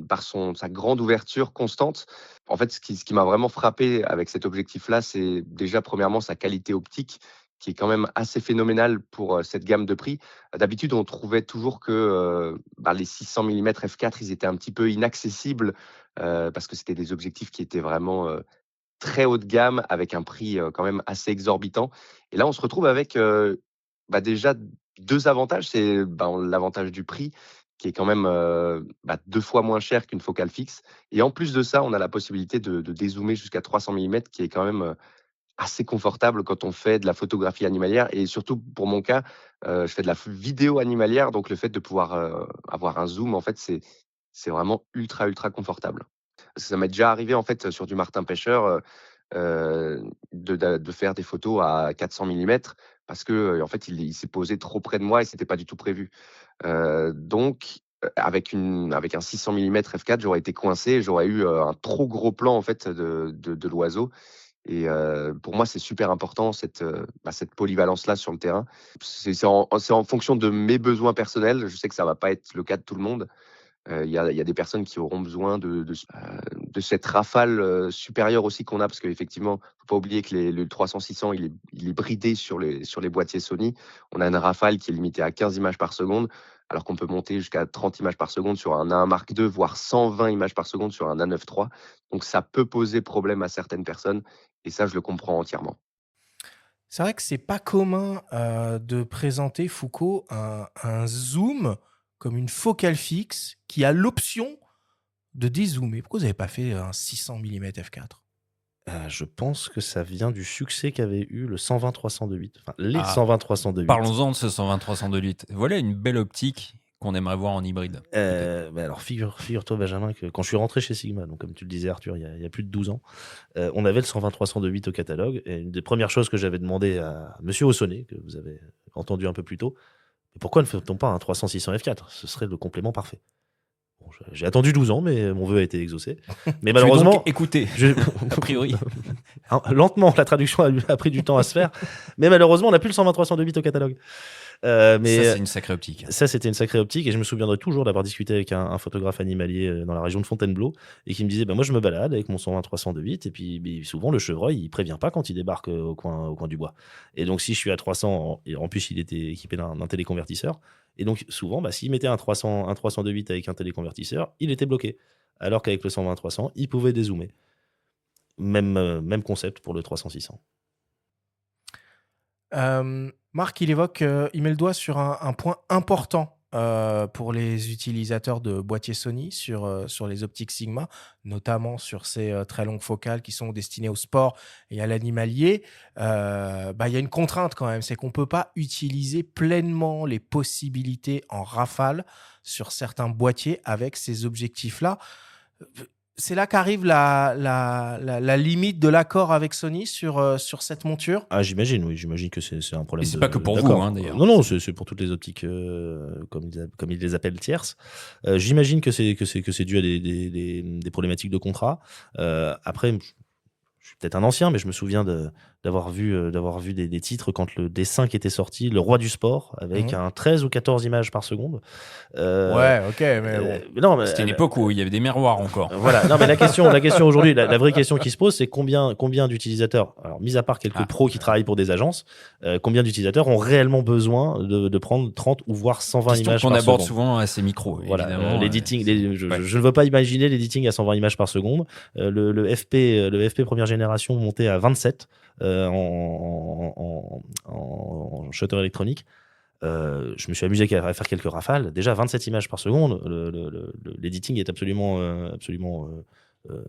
par sa grande ouverture constante. En fait, ce qui m'a vraiment frappé avec cet objectif-là, c'est déjà premièrement sa qualité optique qui est quand même assez phénoménale pour cette gamme de prix. D'habitude, on trouvait toujours que les 600 mm f4, ils étaient un petit peu inaccessibles parce que c'était des objectifs qui étaient vraiment très haut de gamme avec un prix quand même assez exorbitant. Et là, on se retrouve avec déjà 2 avantages. C'est l'avantage du prix qui est quand même 2 fois moins cher qu'une focale fixe. Et en plus de ça, on a la possibilité de dézoomer jusqu'à 300 mm qui est quand même assez confortable quand on fait de la photographie animalière. Et surtout, pour mon cas, je fais de la vidéo animalière. Donc, le fait de pouvoir avoir un zoom, en fait, c'est vraiment ultra, ultra confortable. Ça m'est déjà arrivé en fait sur du martin pêcheur de faire des photos à 400 mm parce que en fait il s'est posé trop près de moi et c'était pas du tout prévu. Donc avec un 600 mm f4, j'aurais été coincé, j'aurais eu un trop gros plan en fait de l'oiseau. Et pour moi, c'est super important cette polyvalence-là sur le terrain. C'est en fonction de mes besoins personnels. Je sais que ça va pas être le cas de tout le monde. Il y a des personnes qui auront besoin de cette rafale supérieure aussi qu'on a, parce qu'effectivement, il ne faut pas oublier que le 300-600, il est bridé sur les boîtiers Sony. On a une rafale qui est limitée à 15 images par seconde, alors qu'on peut monter jusqu'à 30 images par seconde sur un A1 Mark II, voire 120 images par seconde sur un A9 III. Donc ça peut poser problème à certaines personnes, et ça, je le comprends entièrement. C'est vrai que c'est pas commun de présenter, Foucault, un zoom comme une focale fixe qui a l'option de dézoomer. Pourquoi vous n'avez pas fait un 600 mm f4 ? Je pense que ça vient du succès qu'avait eu le 120-300-2.8. Enfin, les Ah, 120-300-2.8. Parlons-en de ce 120-300-2.8. Voilà une belle optique qu'on aimerait voir en hybride. Alors, figure-toi, Benjamin, que quand je suis rentré chez Sigma, donc comme tu le disais, Arthur, il y a plus de 12 ans, on avait le 120-300-2.8 au catalogue. Et une des premières choses que j'avais demandé à Monsieur Ossonnet, que vous avez entendu un peu plus tôt, mais pourquoi ne fait-on pas un 300-600 f4 ? Ce serait le complément parfait. Bon, j'ai attendu 12 ans, mais mon vœu a été exaucé. Mais malheureusement, écoutez, a priori. Lentement, la traduction a pris du temps à se faire. Mais malheureusement, on n'a plus le 120-300-2.8 au catalogue. Mais ça, c'est une sacrée optique. Ça, c'était une sacrée optique. Et je me souviendrai toujours d'avoir discuté avec un photographe animalier dans la région de Fontainebleau et qui me disait moi, je me balade avec mon 120-300-2.8. Et puis, souvent, le chevreuil, il prévient pas quand il débarque au coin du bois. Et donc, si je suis à 300, et en plus, il était équipé d'un téléconvertisseur. Et donc, souvent, s'il mettait un 302.8 avec un téléconvertisseur, il était bloqué. Alors qu'avec le 120-300, il pouvait dézoomer. Même concept pour le 300-600. Marc, il met le doigt sur un point important pour les utilisateurs de boîtiers Sony sur les optiques Sigma, notamment sur ces très longues focales qui sont destinées au sport et à l'animalier. Il y a une contrainte quand même, c'est qu'on ne peut pas utiliser pleinement les possibilités en rafale sur certains boîtiers avec ces objectifs-là. C'est là qu'arrive la limite de l'accord avec Sony sur cette monture. Ah, j'imagine que c'est un problème. Et c'est pas que pour vous, d'accord. d'ailleurs. Non, c'est pour toutes les optiques, comme ils les appellent, tierces. J'imagine que c'est dû à des problématiques de contrat. Après, je suis peut-être un ancien, mais je me souviens d'avoir vu des titres quand le D5 était sorti, le roi du sport, avec un 13 ou 14 images par seconde. Ouais, ok, mais bon. C'était une époque où il y avait des miroirs encore. Voilà. Non, mais la question aujourd'hui, la vraie question qui se pose, c'est combien d'utilisateurs, alors mis à part quelques pros qui travaillent pour des agences, combien d'utilisateurs ont réellement besoin de prendre 30 ou voire 120 Question images qu'on par aborde seconde. souvent à ces micros. Voilà, Évidemment, l'editing, je ne veux pas imaginer l'editing à 120 images par seconde. Le FP première génération montait à 27 en shutter électronique. Je me suis amusé à faire quelques rafales. Déjà 27 images par seconde, l'editing est absolument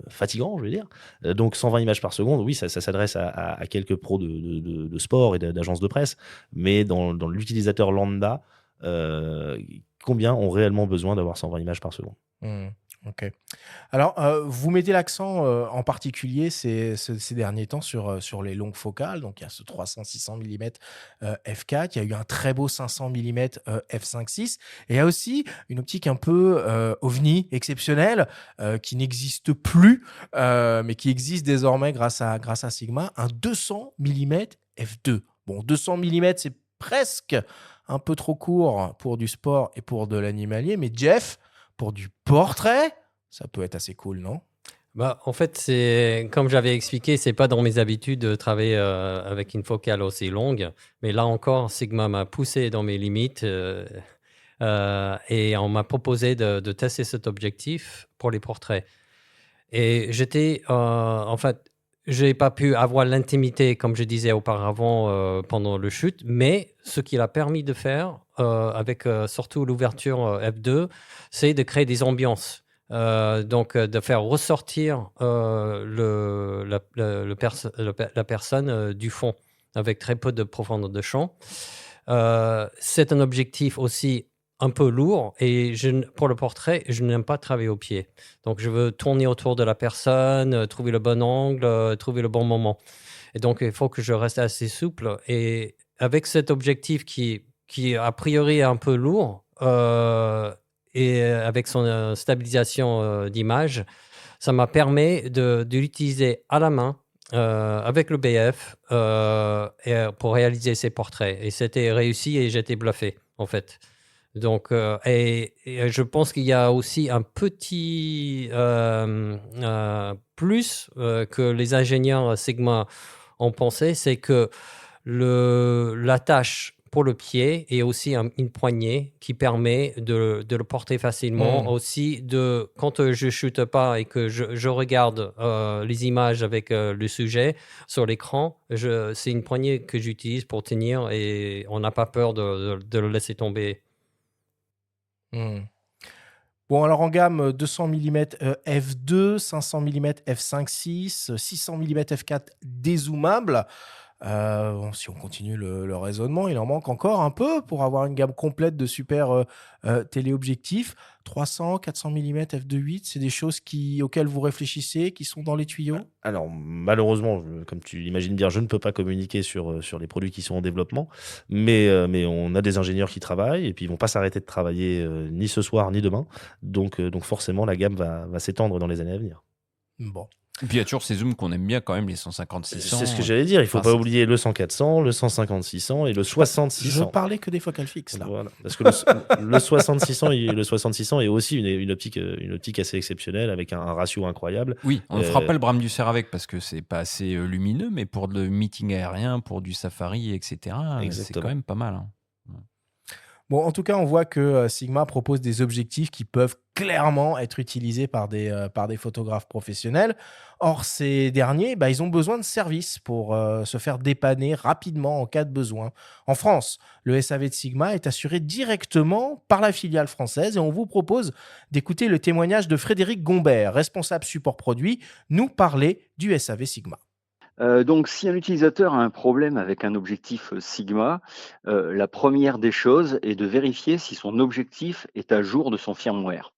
fatigant, je veux dire. Donc 120 images par seconde, oui, ça s'adresse à quelques pros de sport et d'agences de presse, mais dans l'utilisateur lambda, combien ont réellement besoin d'avoir 120 images par seconde? Ok. Alors, vous mettez l'accent en particulier ces derniers temps sur les longues focales. Donc, il y a ce 300-600 mm f4. Il y a eu un très beau 500 mm f5.6. Et il y a aussi une optique un peu ovni, exceptionnelle, qui n'existe plus, mais qui existe désormais grâce à Sigma, un 200 mm f2. Bon, 200 mm, c'est presque un peu trop court pour du sport et pour de l'animalier. Mais Jeff, pour du portrait, ça peut être assez cool, non? En fait, c'est comme j'avais expliqué, c'est pas dans mes habitudes de travailler avec une focale aussi longue. Mais là encore, Sigma m'a poussé dans mes limites et on m'a proposé de tester cet objectif pour les portraits. Et j'étais, en fait, j'ai pas pu avoir l'intimité, comme je disais auparavant, pendant le shoot, mais ce qu'il a permis de faire, avec surtout l'ouverture F2, c'est de créer des ambiances. Donc, de faire ressortir la personne du fond, avec très peu de profondeur de champ. C'est un objectif aussi un peu lourd et pour le portrait, je n'aime pas travailler au pied. Donc, je veux tourner autour de la personne, trouver le bon angle, trouver le bon moment. Et donc, il faut que je reste assez souple. Et avec cet objectif qui a priori est un peu lourd et avec son stabilisation d'image, ça m'a permis de l'utiliser à la main avec le BF pour réaliser ces portraits. Et c'était réussi et j'étais bluffé, en fait. Donc, et je pense qu'il y a aussi un petit plus que les ingénieurs Sigma ont pensé, c'est que l'attache pour le pied est aussi une poignée qui permet de le porter facilement. Aussi, quand je ne shoote pas et que je regarde les images avec le sujet sur l'écran, c'est une poignée que j'utilise pour tenir et on n'a pas peur de le laisser tomber. Bon, alors en gamme, 200 mm f2, 500 mm f5.6, 600 mm f4 dézoomable. Si on continue le raisonnement, il en manque encore un peu pour avoir une gamme complète de super téléobjectifs. 300, 400 mm f2.8, c'est des choses auxquelles vous réfléchissez, qui sont dans les tuyaux? Alors, malheureusement, comme tu l'imagines bien, je ne peux pas communiquer sur les produits qui sont en développement, mais on a des ingénieurs qui travaillent et puis ils ne vont pas s'arrêter de travailler ni ce soir ni demain. Donc forcément, la gamme va s'étendre dans les années à venir. Bon. Et puis il y a toujours ces zooms qu'on aime bien quand même, les 150-600. C'est ce que j'allais dire, il ne faut pas oublier le 100-400, le 150-600 et le 60-600. Je parlais que des focales fixes, là. Voilà, parce que le 60-600 est aussi une optique assez exceptionnelle avec un ratio incroyable. Oui, on ne fera pas le brame du cerf avec parce que c'est pas assez lumineux, mais pour le meeting aérien, pour du safari, etc., c'est quand même pas mal. Bon, en tout cas, on voit que Sigma propose des objectifs qui peuvent clairement être utilisés par des photographes professionnels. Or, ces derniers, bah, ils ont besoin de services pour se faire dépanner rapidement en cas de besoin. En France, le SAV de Sigma est assuré directement par la filiale française et on vous propose d'écouter le témoignage de Frédéric Gombert, responsable support produit, nous parler du SAV Sigma. Donc si un utilisateur a un problème avec un objectif, Sigma, la première des choses est de vérifier si son objectif est à jour de son firmware.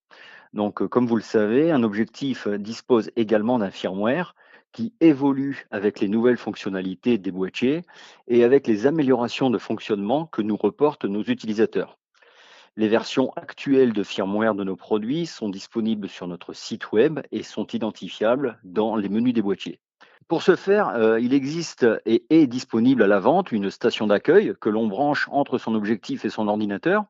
Donc, comme vous le savez, un objectif, dispose également d'un firmware qui évolue avec les nouvelles fonctionnalités des boîtiers et avec les améliorations de fonctionnement que nous reportent nos utilisateurs. Les versions actuelles de firmware de nos produits sont disponibles sur notre site web et sont identifiables dans les menus des boîtiers. Pour ce faire, il existe et est disponible à la vente une station d'accueil que l'on branche entre son objectif et son ordinateur,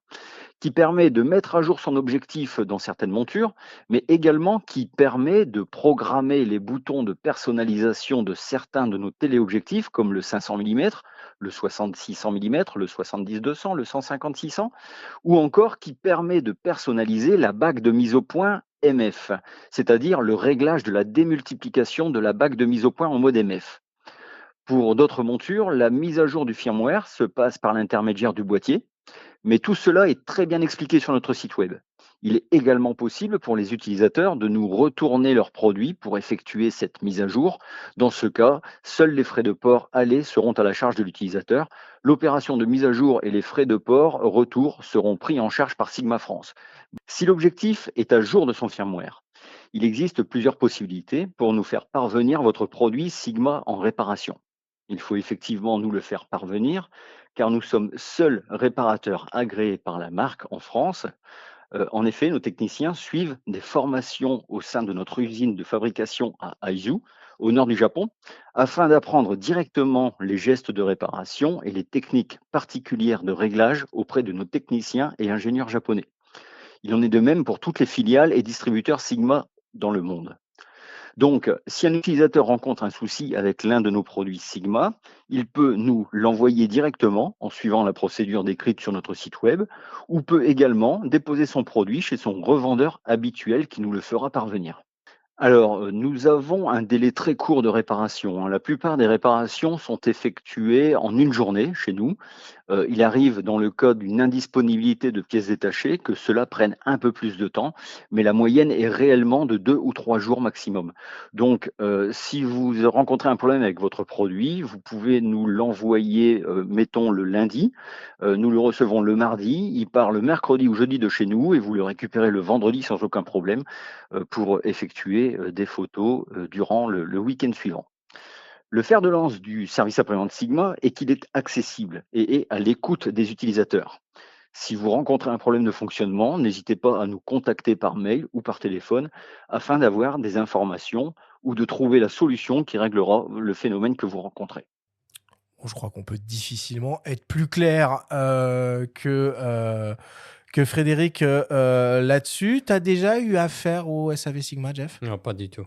qui permet de mettre à jour son objectif dans certaines montures, mais également qui permet de programmer les boutons de personnalisation de certains de nos téléobjectifs, comme le 500 mm, le 60-600 mm, le 70-200, le 150-600, ou encore qui permet de personnaliser la bague de mise au point MF, c'est-à-dire le réglage de la démultiplication de la bague de mise au point en mode MF. Pour d'autres montures, la mise à jour du firmware se passe par l'intermédiaire du boîtier, mais tout cela est très bien expliqué sur notre site web. Il est également possible pour les utilisateurs de nous retourner leurs produits pour effectuer cette mise à jour. Dans ce cas, seuls les frais de port aller seront à la charge de l'utilisateur. L'opération de mise à jour et les frais de port retour seront pris en charge par Sigma France. Si l'objectif est à jour de son firmware, il existe plusieurs possibilités pour nous faire parvenir votre produit Sigma en réparation. Il faut effectivement nous le faire parvenir, car nous sommes seuls réparateurs agréés par la marque en France. En effet, nos techniciens suivent des formations au sein de notre usine de fabrication à Aizu, au nord du Japon, afin d'apprendre directement les gestes de réparation et les techniques particulières de réglage auprès de nos techniciens et ingénieurs japonais. Il en est de même pour toutes les filiales et distributeurs Sigma dans le monde. Donc, si un utilisateur rencontre un souci avec l'un de nos produits Sigma, il peut nous l'envoyer directement en suivant la procédure décrite sur notre site web, ou peut également déposer son produit chez son revendeur habituel qui nous le fera parvenir. Alors, nous avons un délai très court de réparation, hein. La plupart des réparations sont effectuées en une journée chez nous. Il arrive dans le cas d'une indisponibilité de pièces détachées que cela prenne un peu plus de temps, mais la moyenne est réellement de 2 ou 3 jours maximum. Donc, si vous rencontrez un problème avec votre produit, vous pouvez nous l'envoyer, mettons le lundi. Nous le recevons le mardi, il part le mercredi ou jeudi de chez nous et vous le récupérez le vendredi sans aucun problème pour effectuer des photos durant le week-end suivant. Le fer de lance du service après-vente Sigma est qu'il est accessible et est à l'écoute des utilisateurs. Si vous rencontrez un problème de fonctionnement, n'hésitez pas à nous contacter par mail ou par téléphone afin d'avoir des informations ou de trouver la solution qui réglera le phénomène que vous rencontrez. Bon, je crois qu'on peut difficilement être plus clair que Frédéric là-dessus. Tu as déjà eu affaire au SAV Sigma, Jeff? Non, pas du tout.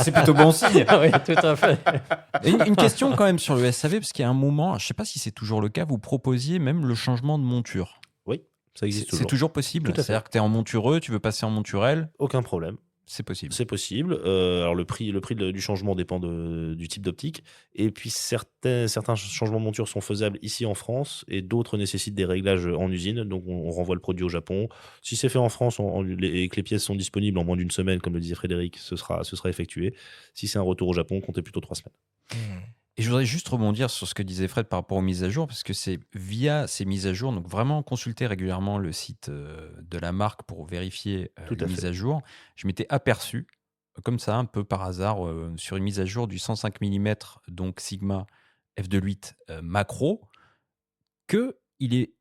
C'est plutôt bon signe. Oui, tout à fait. Et une question quand même sur le SAV, parce qu'il y a un moment, je ne sais pas si c'est toujours le cas, vous proposiez même le changement de monture. Oui, ça existe C'est toujours. toujours possible. Tout à fait. C'est-à-dire que tu es en montureux, tu veux passer en monturel, Aucun problème. c'est possible. C'est possible. Alors le prix du changement dépend du type d'optique. Et puis certains changements de monture sont faisables ici en France et d'autres nécessitent des réglages en usine. Donc on renvoie le produit au Japon. Si c'est fait en France et que les pièces sont disponibles en moins d'une semaine, comme le disait Frédéric, ce sera effectué. Si c'est un retour au Japon, comptez plutôt 3 semaines. Et je voudrais juste rebondir sur ce que disait Fred par rapport aux mises à jour, parce que c'est via ces mises à jour, donc vraiment consulter régulièrement le site de la marque pour vérifier Tout les à mises fait. à jour. Je m'étais aperçu, comme ça, un peu par hasard, sur une mise à jour du 105 mm, donc Sigma f2.8 macro, qu'il est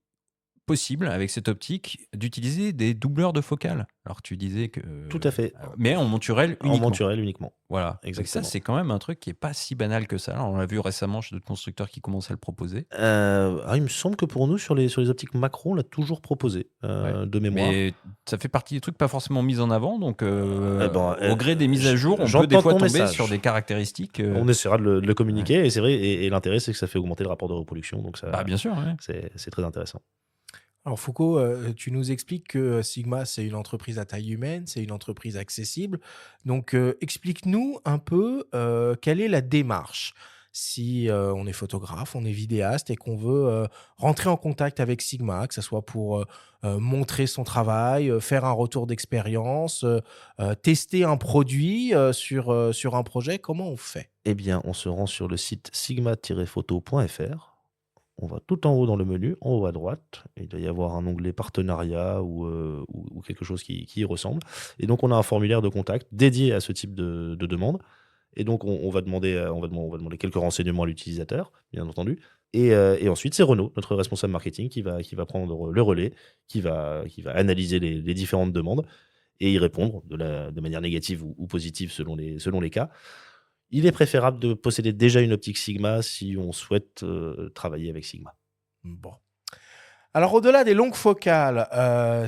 possible avec cette optique d'utiliser des doubleurs de focale. Alors tu disais que... Tout à fait. Mais en monturel En uniquement. monturel uniquement. Voilà. Donc ça, Exactement. c'est quand même un truc qui est pas si banal que ça. Alors, on l'a vu récemment chez d'autres constructeurs qui commençaient à le proposer. Il me semble que pour nous, sur les optiques macro, on l'a toujours proposé, de mémoire. Mais ça fait partie des trucs pas forcément mis en avant. Donc, au gré des mises à jour, on peut j'entends des fois ton tomber message. sur des caractéristiques. On essaiera de le communiquer, et c'est vrai, et l'intérêt, c'est que ça fait augmenter le rapport de reproduction, donc ça, Bah, bien sûr, ouais. c'est très intéressant. Alors Foucault, tu nous expliques que Sigma, c'est une entreprise à taille humaine, c'est une entreprise accessible. Donc explique-nous un peu quelle est la démarche si on est photographe, on est vidéaste et qu'on veut rentrer en contact avec Sigma, que ce soit pour montrer son travail, faire un retour d'expérience, tester un produit sur un projet, comment on fait? Eh bien, on se rend sur le site sigma-photo.fr. On va tout en haut dans le menu, en haut à droite. Il doit y avoir un onglet partenariat ou quelque chose qui y ressemble. Et donc, on a un formulaire de contact dédié à ce type de demande. Et donc, on va demander quelques renseignements à l'utilisateur, bien entendu. Et ensuite, c'est Renaud, notre responsable marketing, qui va prendre le relais, qui va analyser les différentes demandes et y répondre de manière négative ou positive selon les cas. Il est préférable de posséder déjà une optique Sigma si on souhaite travailler avec Sigma. Bon. Alors, au-delà des longues focales,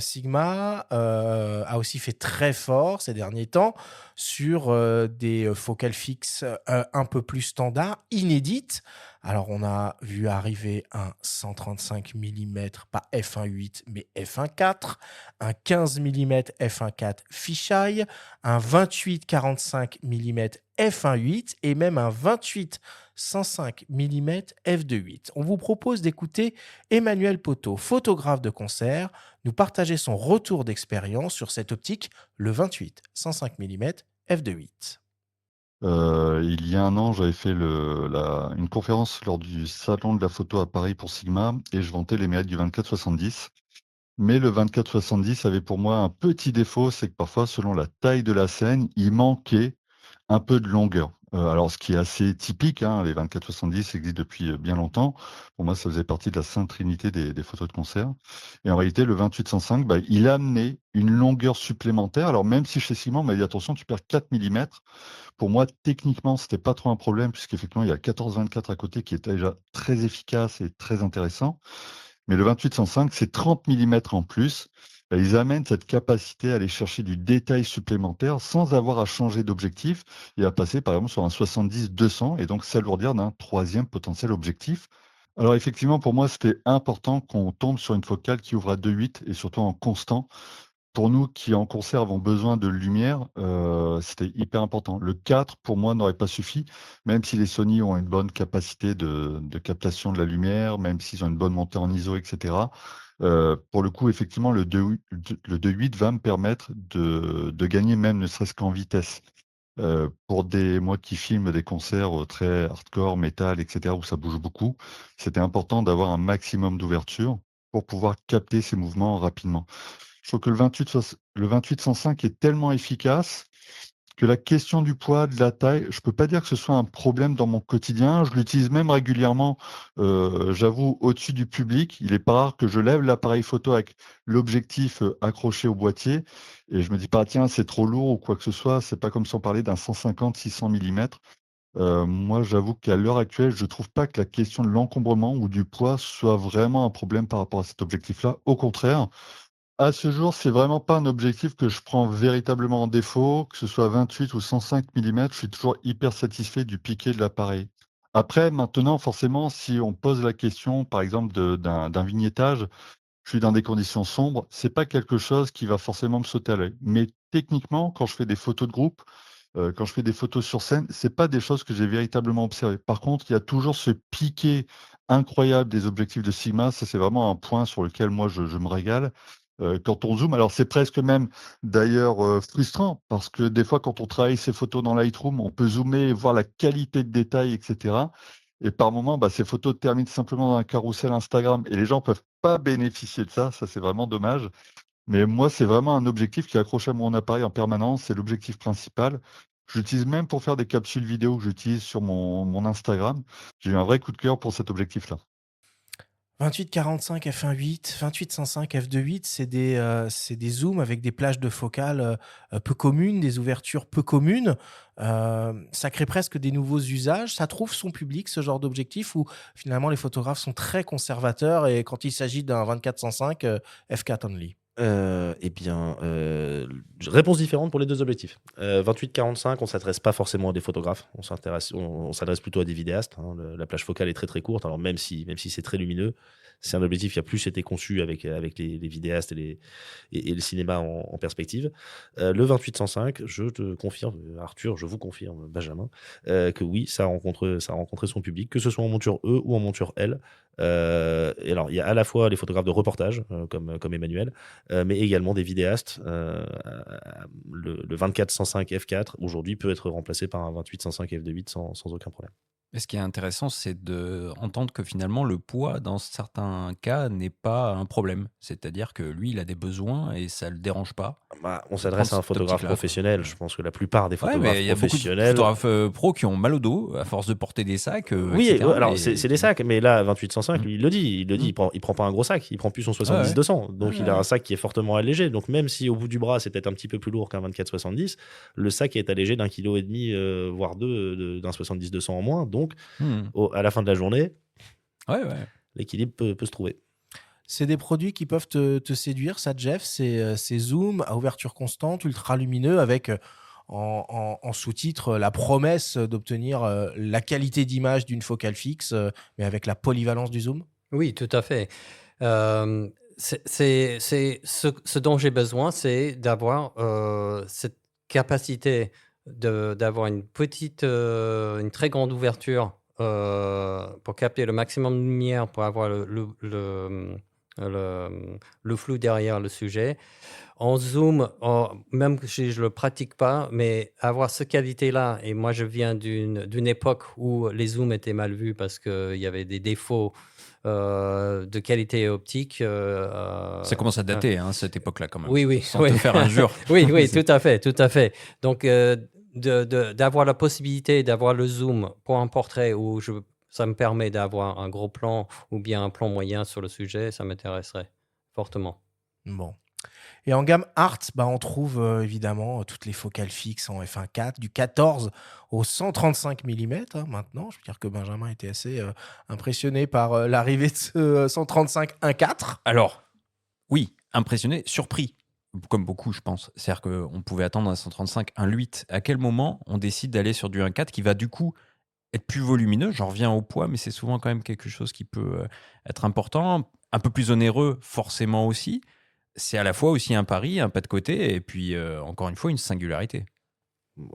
Sigma a aussi fait très fort ces derniers temps sur des focales fixes un peu plus standards, inédites. Alors, on a vu arriver un 135 mm, pas f1.8, mais f1.4, un 15 mm f1.4 fisheye, un 28-45 mm f1.8 et même un 28-105 mm f2.8. On vous propose d'écouter Emmanuel Poteau, photographe de concert, nous partageait son retour d'expérience sur cette optique, le 28-105 mm f2.8. Il y a un an, j'avais fait une conférence lors du salon de la photo à Paris pour Sigma et je vantais les mérites du 24-70. Mais le 24-70 avait pour moi un petit défaut, c'est que parfois, selon la taille de la scène, il manquait un peu de longueur. Alors, ce qui est assez typique, hein, les 24-70 existent depuis bien longtemps. Pour moi, ça faisait partie de la sainte trinité des photos de concert. Et en réalité, le 28-105, il a amené une longueur supplémentaire. Alors, même si chez Sigma, on m'a dit attention, tu perds 4 mm. Pour moi, techniquement, c'était pas trop un problème, puisqu'effectivement, il y a 14-24 à côté qui est déjà très efficace et très intéressant. Mais le 28-105, c'est 30 mm en plus. Ils amènent cette capacité à aller chercher du détail supplémentaire sans avoir à changer d'objectif et à passer par exemple sur un 70-200 et donc s'alourdir d'un troisième potentiel objectif. Alors effectivement, pour moi, c'était important qu'on tombe sur une focale qui ouvre à 2.8 et surtout en constant. Pour nous qui, en concert, avons besoin de lumière, c'était hyper important. Le 4, pour moi, n'aurait pas suffi, même si les Sony ont une bonne capacité de captation de la lumière, même s'ils ont une bonne montée en ISO, etc. Pour le coup, effectivement, le 2.8 va me permettre de gagner même ne serait-ce qu'en vitesse. Pour moi qui filme des concerts très hardcore, métal, etc., où ça bouge beaucoup, c'était important d'avoir un maximum d'ouverture pour pouvoir capter ces mouvements rapidement. Je trouve que le 28-105 est tellement efficace que la question du poids, de la taille, je peux pas dire que ce soit un problème dans mon quotidien. Je l'utilise même régulièrement, j'avoue, au-dessus du public. Il est pas rare que je lève l'appareil photo avec l'objectif accroché au boîtier et je me dis pas, tiens, c'est trop lourd ou quoi que ce soit. C'est pas comme si on parlait d'un 150-600 mm. Moi, j'avoue qu'à l'heure actuelle, je trouve pas que la question de l'encombrement ou du poids soit vraiment un problème par rapport à cet objectif-là. Au contraire, à ce jour, c'est vraiment pas un objectif que je prends véritablement en défaut, que ce soit 28 ou 105 mm, je suis toujours hyper satisfait du piqué de l'appareil. Après, maintenant, forcément, si on pose la question, par exemple, d'un vignettage, je suis dans des conditions sombres, c'est pas quelque chose qui va forcément me sauter à l'œil. Mais techniquement, quand je fais des photos de groupe, quand je fais des photos sur scène, c'est pas des choses que j'ai véritablement observées. Par contre, il y a toujours ce piqué incroyable des objectifs de Sigma. Ça, c'est vraiment un point sur lequel moi, je me régale. Quand on zoome, alors c'est presque même d'ailleurs frustrant parce que des fois, quand on travaille ces photos dans Lightroom, on peut zoomer et voir la qualité de détail, etc. Et par moment, ces photos terminent simplement dans un carrousel Instagram et les gens peuvent pas bénéficier de ça. Ça, c'est vraiment dommage. Mais moi, c'est vraiment un objectif qui est accroché à mon appareil en permanence. C'est l'objectif principal. Je l'utilise même pour faire des capsules vidéo que j'utilise sur mon Instagram. J'ai eu un vrai coup de cœur pour cet objectif-là. 28-45 f1.8, 28-105 f2.8, c'est des zooms avec des plages de focale peu communes, des ouvertures peu communes. Ça crée presque des nouveaux usages. Ça trouve son public, ce genre d'objectif, où finalement les photographes sont très conservateurs et quand il s'agit d'un 24-105, f4 only. Réponse différente pour les deux objectifs. 28-45, on s'adresse pas forcément à des photographes, on s'adresse plutôt à des vidéastes. Hein. La plage focale est très très courte, alors même si c'est très lumineux, c'est un objectif qui a plus été conçu avec les vidéastes et le cinéma en perspective. Le 28-105, je te confirme, Arthur, je vous confirme, Benjamin, que oui, ça a rencontré son public, que ce soit en monture E ou en monture L. Et alors, il y a à la fois les photographes de reportage, comme Emmanuel, mais également des vidéastes. Le 24-105 f4 aujourd'hui peut être remplacé par un 28-105 f2.8 sans aucun problème. Et ce qui est intéressant, c'est d'entendre que finalement, le poids, dans certains cas, n'est pas un problème. C'est-à-dire que lui, il a des besoins et ça ne le dérange pas. On s'adresse à un photographe professionnel. Je pense que la plupart des photographes il y a beaucoup de photographes pros qui ont mal au dos à force de porter des sacs. Oui, etc. alors c'est des sacs, mais là, 28-105, lui, il le dit. Il prend pas un gros sac, il prend plus son 70-200. Donc il a un sac qui est fortement allégé. Donc même si au bout du bras, c'est peut-être un petit peu plus lourd qu'un 24-70, le sac est allégé d'1,5 kg, voire d'un 70-200 en moins. Donc à la fin de la journée, l'équilibre peut se trouver. C'est des produits qui peuvent te séduire, ça, Jeff. C'est zoom à ouverture constante, ultra lumineux, avec en sous-titre la promesse d'obtenir la qualité d'image d'une focale fixe, mais avec la polyvalence du zoom. Oui, tout à fait. Ce dont j'ai besoin, c'est d'avoir cette capacité d'avoir une très grande ouverture pour capter le maximum de lumière, pour avoir le flou derrière le sujet. En zoom, même si je ne le pratique pas, mais avoir cette qualité-là, et moi je viens d'une époque où les zooms étaient mal vus parce qu'il y avait des défauts de qualité optique. Ça commence à dater, cette époque-là, quand même. Oui. Sans te faire injure. Oui, tout à fait. Donc, d'avoir la possibilité d'avoir le zoom pour un portrait où ça me permet d'avoir un gros plan ou bien un plan moyen sur le sujet, ça m'intéresserait fortement. Bon. Et en gamme Art, on trouve évidemment toutes les focales fixes en f1.4, du 14 au 135 mm. Maintenant, je veux dire que Benjamin était assez impressionné par l'arrivée de ce 135 1.4. Alors, oui, impressionné, surpris, comme beaucoup, je pense. C'est-à-dire qu'on pouvait attendre un 135 1.8. À quel moment on décide d'aller sur du 1.4 qui va du coup être plus volumineux? J'en reviens au poids, mais c'est souvent quand même quelque chose qui peut être important, un peu plus onéreux forcément aussi. C'est à la fois aussi un pari, un pas de côté, et puis encore une fois une singularité.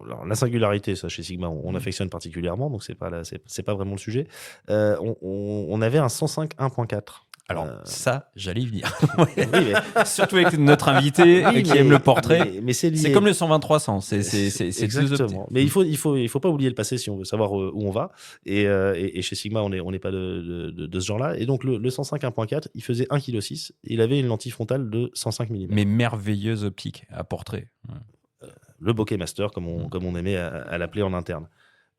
Alors, la singularité, ça chez Sigma, on affectionne particulièrement, donc c'est pas vraiment le sujet. On avait un 105 1.4. Alors ça, j'allais y venir. Surtout avec notre invité qui aime le portrait. Mais c'est lié. C'est comme le 120-300. C'est exactement. Mais il faut pas oublier le passé si on veut savoir où on va. Et chez Sigma, on n'est pas de ce genre-là. Et donc le 105 1.4, il faisait 1,6 kg. Il avait une lentille frontale de 105 mm. Mais merveilleuse optique à portrait. Le bokeh master, comme on aimait à l'appeler en interne.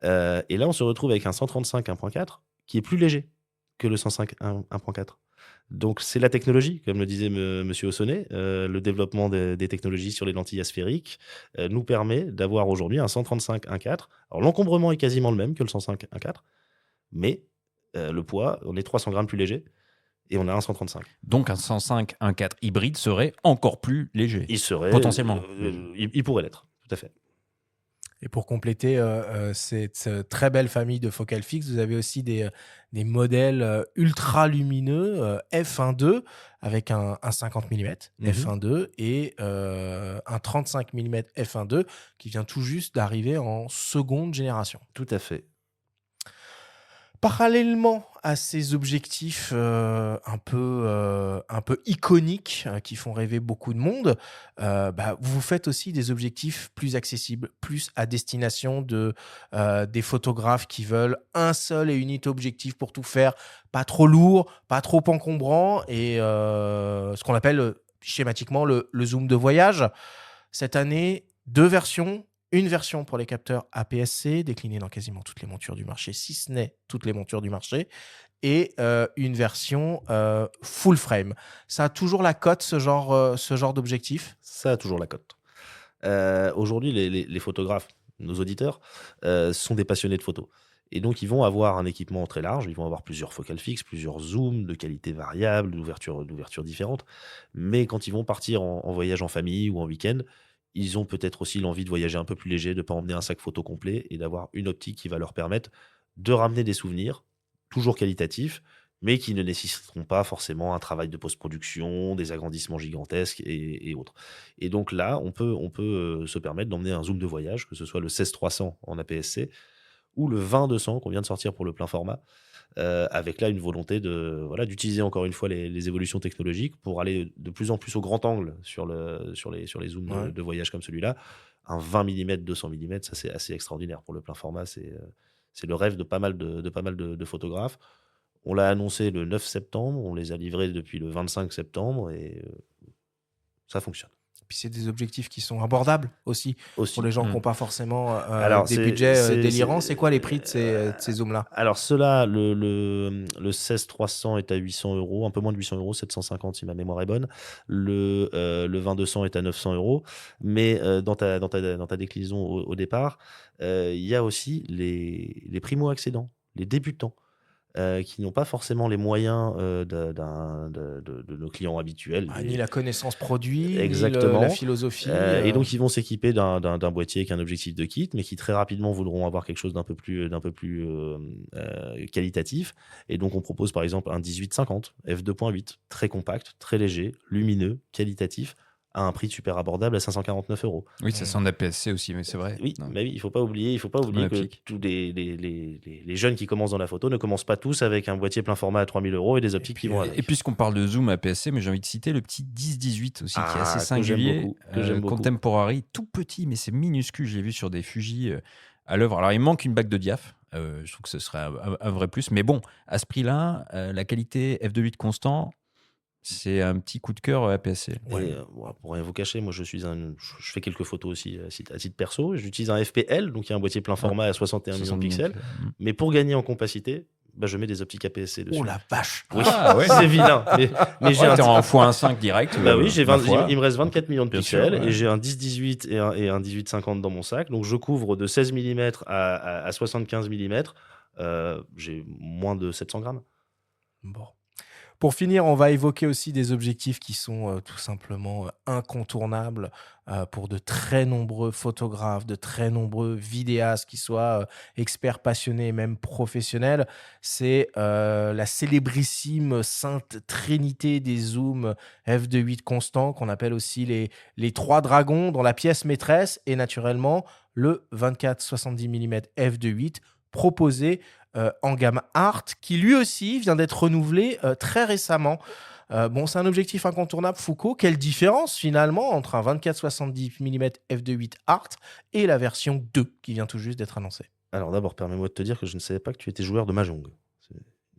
Et là, on se retrouve avec un 135 1.4 qui est plus léger que le 105 1.4. Donc, c'est la technologie, comme le disait Monsieur Ossonnet. Le développement des technologies sur les lentilles asphériques nous permet d'avoir aujourd'hui un 135 1.4. Alors, l'encombrement est quasiment le même que le 105 1.4, mais le poids, on est 300 grammes plus léger. Et on a un 135. Donc un 105 1.4 hybride serait encore plus léger. Il serait potentiellement. Il pourrait l'être, tout à fait. Et pour compléter cette très belle famille de focales fixes, vous avez aussi des modèles ultra lumineux f1.2 avec un 50 mm f1.2 et un 35 mm f1.2 qui vient tout juste d'arriver en seconde génération. Tout à fait. Parallèlement à ces objectifs un peu iconiques qui font rêver beaucoup de monde, vous faites aussi des objectifs plus accessibles, plus à destination des photographes qui veulent un seul et unique objectif pour tout faire, pas trop lourd, pas trop encombrant, et ce qu'on appelle schématiquement le zoom de voyage. Cette année, 2 versions. Une version pour les capteurs APS-C, déclinée dans quasiment toutes les montures du marché, si ce n'est toutes les montures du marché, et une version full frame. Ça a toujours la cote, ce genre d'objectif? Ça a toujours la cote. Aujourd'hui, les photographes, nos auditeurs, sont des passionnés de photos. Et donc, ils vont avoir un équipement très large. Ils vont avoir plusieurs focales fixes, plusieurs zooms de qualité variable, d'ouverture différentes. Mais quand ils vont partir en voyage en famille ou en week-end, ils ont peut-être aussi l'envie de voyager un peu plus léger, de ne pas emmener un sac photo complet et d'avoir une optique qui va leur permettre de ramener des souvenirs, toujours qualitatifs, mais qui ne nécessiteront pas forcément un travail de post-production, des agrandissements gigantesques et autres. Et donc là, on peut se permettre d'emmener un zoom de voyage, que ce soit le 16-300 en APS-C ou le 20-200 qu'on vient de sortir pour le plein format, avec là une volonté d'utiliser encore une fois les évolutions technologiques pour aller de plus en plus au grand angle sur les zooms de voyage comme celui-là. Un 20 mm, 200 mm, ça c'est assez extraordinaire pour le plein format. C'est le rêve de pas mal de photographes. On l'a annoncé le 9 septembre, on les a livrés depuis le 25 septembre et ça fonctionne. Puis c'est des objectifs qui sont abordables aussi. Pour les gens qui n'ont pas forcément des budgets délirants. C'est quoi les prix de ces zooms-là? Alors ceux-là, le 16-300 est à 800 €, un peu moins de 800 €, 750 si ma mémoire est bonne. Le 20-200 est à 900 €. Mais dans ta déclinaison au départ, il y a aussi les primo-accédants, les débutants. Qui n'ont pas forcément les moyens de nos clients habituels. Ni la connaissance produit, exactement, ni la philosophie. Et donc, ils vont s'équiper d'un boîtier avec un objectif de kit, mais qui très rapidement voudront avoir quelque chose d'un peu plus qualitatif. Et donc, on propose par exemple un 18-50 f2.8, très compact, très léger, lumineux, qualitatif, à un prix super abordable à 549 €. Oui, ça sent APS-C aussi, mais c'est vrai. Oui, mais oui, il faut pas oublier que tous les jeunes qui commencent dans la photo ne commencent pas tous avec un boîtier plein format à 3000 € et des optiques qui vont avec. Et puisqu'on parle de zoom APS-C, mais j'ai envie de citer le petit 10-18 aussi, qui est assez singulier. Que j'aime beaucoup. Contemporary, tout petit, mais c'est minuscule. J'ai vu sur des Fuji à l'œuvre. Alors, il manque une bague de diaph. Je trouve que ce serait un vrai plus. Mais bon, à ce prix-là, la qualité f2.8 constant, c'est un petit coup de cœur APS-C. Et, pour rien vous cacher, moi je fais quelques photos aussi à titre perso. J'utilise un FPL, donc il y a un boîtier plein format à 61 millions de pixels. Mais pour gagner en compacité, je mets des optiques APS-C dessus. Oh la vache! Oui, c'est vilain. Mais j'ai t'es en x1.5 direct. Oui, il me reste 24 millions de pixels et j'ai un 10-18 et un 18-50 dans mon sac. Donc je couvre de 16 mm à 75 mm. J'ai moins de 700 grammes. Bon. Pour finir, on va évoquer aussi des objectifs qui sont tout simplement incontournables pour de très nombreux photographes, de très nombreux vidéastes, qui soient experts, passionnés et même professionnels. C'est la célébrissime sainte trinité des zooms f2.8 constants, qu'on appelle aussi les trois dragons, dont la pièce maîtresse est naturellement le 24-70 mm f2.8 proposé en gamme Art, qui lui aussi vient d'être renouvelé très récemment. C'est un objectif incontournable, Foucault. Quelle différence finalement entre un 24-70 mm f2.8 Art et la version 2 qui vient tout juste d'être annoncée? Alors d'abord, permets-moi de te dire que je ne savais pas que tu étais joueur de Mahjong.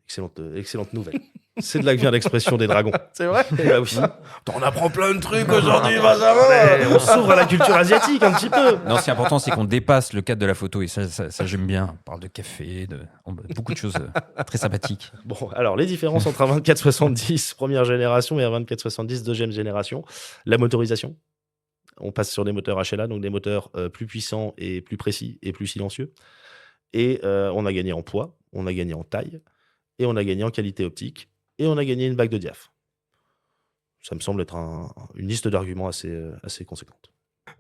C'est excellente nouvelle. C'est de là que vient l'expression des dragons. C'est vrai? Oui. T'en apprends plein de trucs aujourd'hui, Benjamin. On s'ouvre à la culture asiatique un petit peu. Non, ce qui est important, c'est qu'on dépasse le cadre de la photo, et ça j'aime bien. On parle de café, beaucoup de choses très sympathiques. Bon, alors les différences entre un 24-70 première génération et un 24-70 deuxième génération. La motorisation. On passe sur des moteurs HLA, donc des moteurs plus puissants et plus précis et plus silencieux. Et on a gagné en poids, on a gagné en taille, et on a gagné en qualité optique, et on a gagné une bague de diaph. Ça me semble être une liste d'arguments assez conséquente.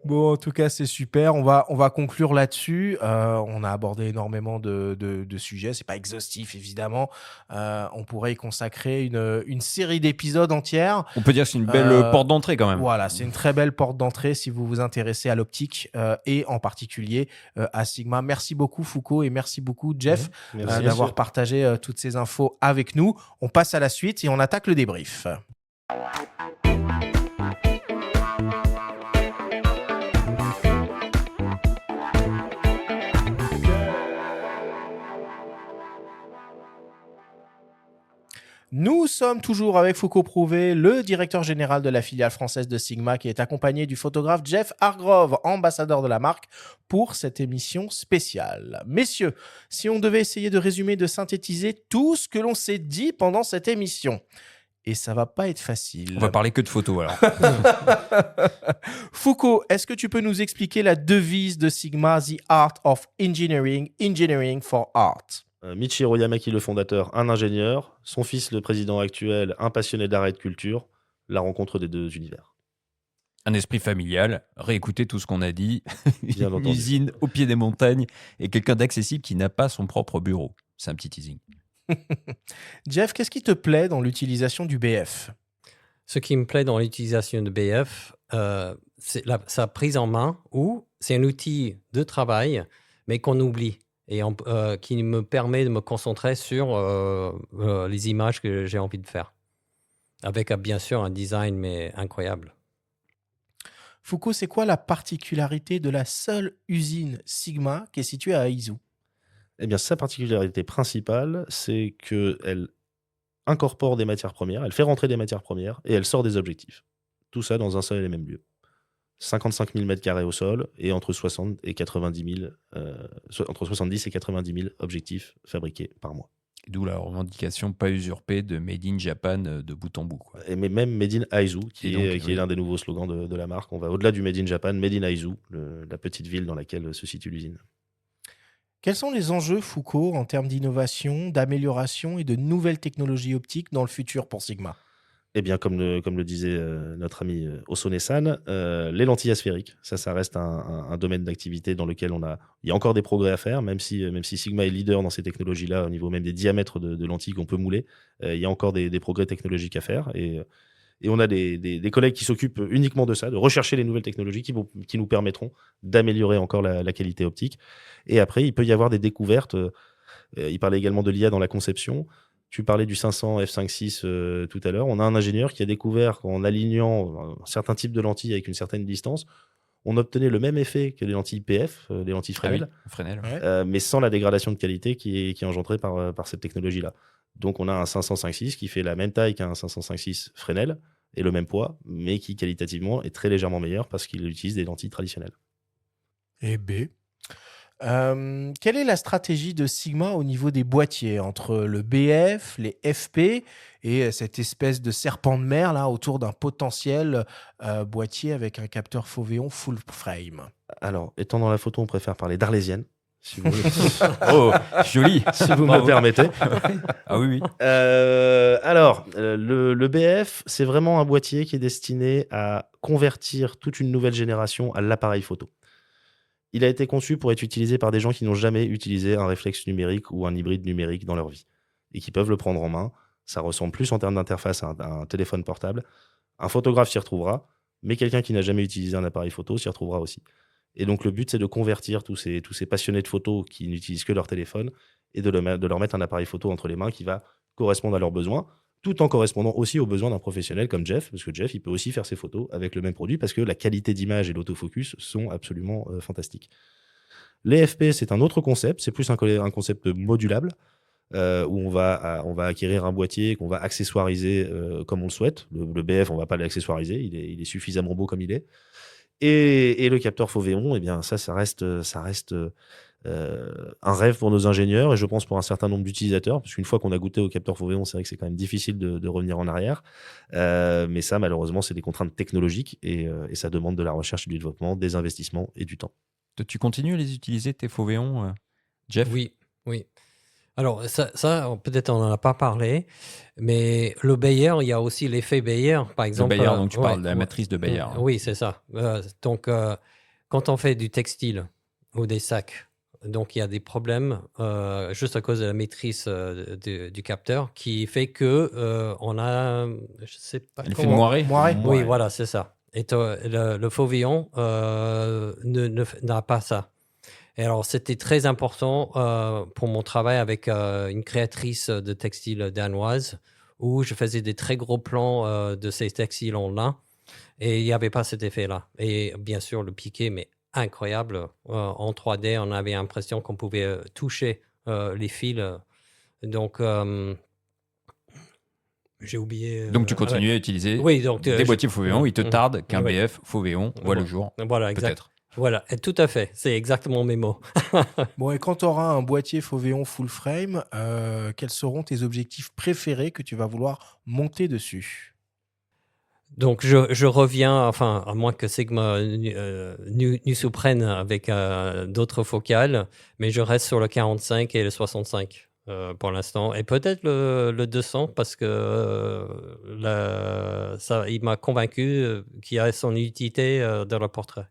Bon, en tout cas, c'est super. On va conclure là-dessus. On a abordé énormément de sujets. C'est pas exhaustif, évidemment. On pourrait y consacrer une série d'épisodes entières. On peut dire que c'est une belle porte d'entrée quand même. Voilà, c'est une très belle porte d'entrée si vous vous intéressez à l'optique et en particulier à Sigma. Merci beaucoup, Foucault, et merci beaucoup, Jeff, d'avoir partagé toutes ces infos avec nous. On passe à la suite et on attaque le débrief. Nous sommes toujours avec Foucault Prouvé, le directeur général de la filiale française de Sigma, qui est accompagné du photographe Jeff Hargrove, ambassadeur de la marque, pour cette émission spéciale. Messieurs, si on devait essayer de résumer, de synthétiser tout ce que l'on s'est dit pendant cette émission, et ça va pas être facile. On va parler que de photos alors. Foucault, est-ce que tu peux nous expliquer la devise de Sigma, The Art of Engineering, Engineering for Art? Michiro Yamaki, le fondateur, un ingénieur. Son fils, le président actuel, un passionné d'art et de culture. La rencontre des deux univers. Un esprit familial, réécouter tout ce qu'on a dit, Bien une entendu. usine au pied des montagnes et quelqu'un d'accessible qui n'a pas son propre bureau. C'est un petit teasing. Jeff, qu'est-ce qui te plaît dans l'utilisation du BF? Ce qui me plaît dans l'utilisation de BF, c'est sa prise en main, où c'est un outil de travail, mais qu'on oublie, et qui me permet de me concentrer sur les images que j'ai envie de faire. Avec bien sûr un design mais incroyable. Foucault, c'est quoi la particularité de la seule usine Sigma qui est située à Aizu? Eh bien, sa particularité principale, c'est qu'elle incorpore des matières premières, elle fait rentrer des matières premières et elle sort des objectifs. Tout ça dans un seul et même lieu. 55 000 m² au sol et entre 70 et 90 000 objectifs fabriqués par mois. D'où la revendication pas usurpée de Made in Japan de bout en bout, quoi. Mais même Made in Aizu, qui Et est donc, oui. l'un des nouveaux slogans de la marque. On va au-delà du Made in Japan, Made in Aizu, la petite ville dans laquelle se situe l'usine. Quels sont les enjeux, Foucault, en termes d'innovation, d'amélioration et de nouvelles technologies optiques dans le futur pour Sigma? Eh bien, comme le disait notre ami Osone-san, les lentilles asphériques, ça reste un domaine d'activité dans lequel il y a encore des progrès à faire, même si Sigma est leader dans ces technologies-là, au niveau même des diamètres de lentilles qu'on peut mouler, il y a encore des progrès technologiques à faire. Et on a des collègues qui s'occupent uniquement de ça, de rechercher les nouvelles technologies qui nous permettront d'améliorer encore la qualité optique. Et après, il peut y avoir des découvertes. Il parlait également de l'IA dans la conception. Tu parlais du 500 f5.6 tout à l'heure. On a un ingénieur qui a découvert qu'en alignant un certain type de lentilles avec une certaine distance, on obtenait le même effet que les lentilles PF, les lentilles Fresnel, Fresnel. Ouais. mais sans la dégradation de qualité qui est engendrée par cette technologie-là. Donc on a un 500-5.6 qui fait la même taille qu'un 500-5.6 Fresnel et le même poids, mais qui qualitativement est très légèrement meilleur parce qu'il utilise des lentilles traditionnelles. Eh B. Quelle est la stratégie de Sigma au niveau des boîtiers entre le BF, les FP et cette espèce de serpent de mer là autour d'un potentiel boîtier avec un capteur Foveon full frame? Alors, étant dans la photo, on préfère parler d'arlésienne, si vous, Oh, joli. si vous me Bravo. le permettez. Ah oui, oui. Le BF, c'est vraiment un boîtier qui est destiné à convertir toute une nouvelle génération à l'appareil photo. Il a été conçu pour être utilisé par des gens qui n'ont jamais utilisé un réflexe numérique ou un hybride numérique dans leur vie et qui peuvent le prendre en main. Ça ressemble plus en termes d'interface à un téléphone portable. Un photographe s'y retrouvera, mais quelqu'un qui n'a jamais utilisé un appareil photo s'y retrouvera aussi. Et donc le but, c'est de convertir tous ces passionnés de photos qui n'utilisent que leur téléphone et de leur mettre un appareil photo entre les mains qui va correspondre à leurs besoins, tout en correspondant aussi aux besoins d'un professionnel comme Jeff, parce que Jeff, il peut aussi faire ses photos avec le même produit, parce que la qualité d'image et l'autofocus sont absolument fantastiques. Les FP, c'est un autre concept, c'est plus un concept modulable, où on va acquérir un boîtier qu'on va accessoiriser comme on le souhaite. Le BF, on ne va pas l'accessoiriser, il est suffisamment beau comme il est. Et le capteur Foveon, eh bien, ça reste un rêve pour nos ingénieurs et je pense pour un certain nombre d'utilisateurs, parce qu'une fois qu'on a goûté au capteur Foveon, c'est vrai que c'est quand même difficile de revenir en arrière. Mais ça, malheureusement, c'est des contraintes technologiques et ça demande de la recherche et du développement, des investissements et du temps. Toi, tu continues à les utiliser, tes Foveon, Jeff? Oui. Alors, ça peut-être on n'en a pas parlé, mais le Bayer, il y a aussi l'effet Bayer, par Le exemple. Bayer, donc tu parles de la matrice de Bayer. Oui, c'est ça. Donc, quand on fait du textile ou des sacs, donc il y a des problèmes juste à cause de la maîtrise du capteur qui fait que on a, je sais pas Elle fait comment. moiré. Oui, voilà, c'est ça. Et le Foveon n'a pas ça. Et alors, c'était très important pour mon travail avec une créatrice de textiles danoise où je faisais des très gros plans de ces textiles en lin et il n'y avait pas cet effet-là. Et bien sûr, le piqué, mais incroyable. En 3D, on avait l'impression qu'on pouvait toucher les fils. Donc, J'ai oublié. Donc tu continues à utiliser Oui, donc, des boîtiers Fauvéon. Il te tarde qu'un Oui. BF Fauvéon voit le jour. Voilà, exact. Peut-être. Voilà, et tout à fait. C'est exactement mes mots. Bon, et quand tu auras un boîtier Fauvéon full frame, quels seront tes objectifs préférés que tu vas vouloir monter dessus? Donc, je reviens, enfin, à moins que Sigma nous surprenne avec d'autres focales, mais je reste sur le 45 et le 65 pour l'instant. Et peut-être le 200 parce que il m'a convaincu qu'il y a son utilité dans le portrait.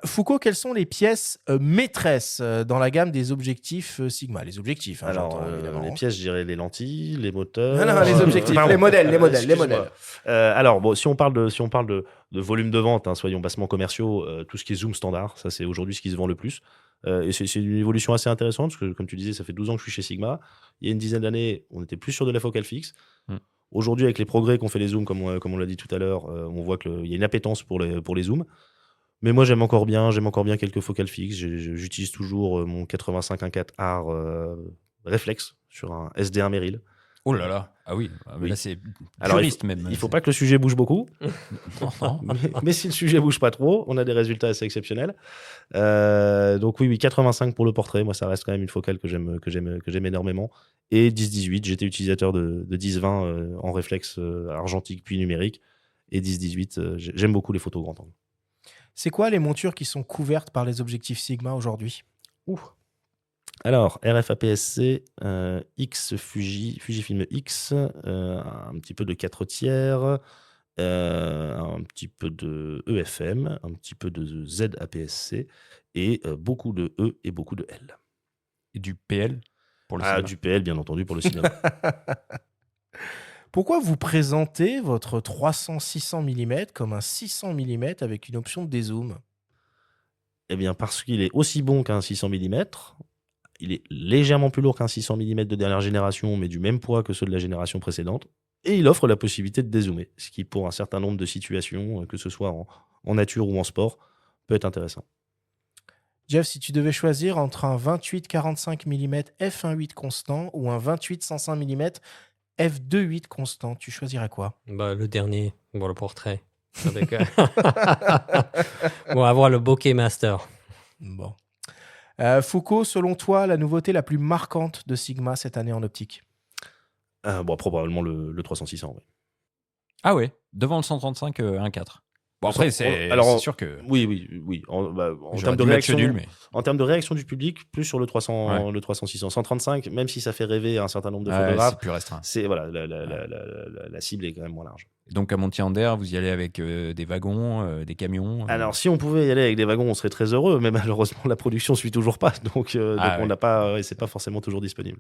Foucault, quelles sont les pièces maîtresses dans la gamme des objectifs Sigma? Les objectifs, hein, Alors, j'entends, évidemment. les pièces, je dirais les lentilles, les moteurs. Non, les objectifs, pardon. les modèles. Excuse-moi. Alors, bon, si on parle de volume de vente, hein, soyons bassement commerciaux, tout ce qui est zoom standard, ça c'est aujourd'hui ce qui se vend le plus. Et c'est une évolution assez intéressante, parce que comme tu disais, ça fait 12 ans que je suis chez Sigma. Il y a une dizaine d'années, on était plus sur de la focale fixe. Aujourd'hui, avec les progrès qu'ont fait les zooms, comme on l'a dit tout à l'heure, on voit qu'il y a une appétence pour les zooms. Mais moi, j'aime encore bien quelques focales fixes. J'utilise toujours mon 85 1.4R réflexe sur un SD1 Merrill. Oh là là, ah oui, mais Oui. là c'est Alors, juriste même. il faut pas que le sujet bouge beaucoup, Non. mais si le sujet bouge pas trop, on a des résultats assez exceptionnels. Donc oui, 85 pour le portrait, moi ça reste quand même une focale que j'aime énormément. Et 10-18, j'étais utilisateur de 10-20 en réflexe argentique puis numérique. Et 10-18, j'aime beaucoup les photos grand angle. C'est quoi les montures qui sont couvertes par les objectifs Sigma aujourd'hui? Alors, RF APS-C, X Fujifilm X, un petit peu de 4/3, un petit peu de EFM, un petit peu de Z APS-C et beaucoup de E et beaucoup de L. Et du PL pour le cinéma. Du PL, bien entendu, pour le cinéma. Pourquoi vous présentez votre 300-600 mm comme un 600 mm avec une option de dézoom? Eh bien, parce qu'il est aussi bon qu'un 600 mm, il est légèrement plus lourd qu'un 600 mm de dernière génération, mais du même poids que ceux de la génération précédente, et il offre la possibilité de dézoomer, ce qui, pour un certain nombre de situations, que ce soit en nature ou en sport, peut être intéressant. Jeff, si tu devais choisir entre un 28-45 mm f1.8 constant ou un 28-105 mm f2.8 constant, tu choisirais quoi? Bah, le dernier, pour le portrait. Avec, bon, avoir le bokeh master. Bon. Foucault, selon toi, la nouveauté la plus marquante de Sigma cette année en optique? Probablement le 300-600. Oui. Ah ouais, devant le 135 1.4. Bon après c'est sûr que oui. En termes de réaction, en termes de réaction du public, plus sur le 300, ouais. le 300-600, 135, même si ça fait rêver un certain nombre de ouais, photographes, c'est plus restreint. c'est voilà, la cible est quand même moins large. Donc à Montier-Ander, vous y allez avec des wagons, des camions. Alors si on pouvait y aller avec des wagons, on serait très heureux, mais malheureusement la production suit toujours pas, donc on n'a pas, c'est pas forcément toujours disponible.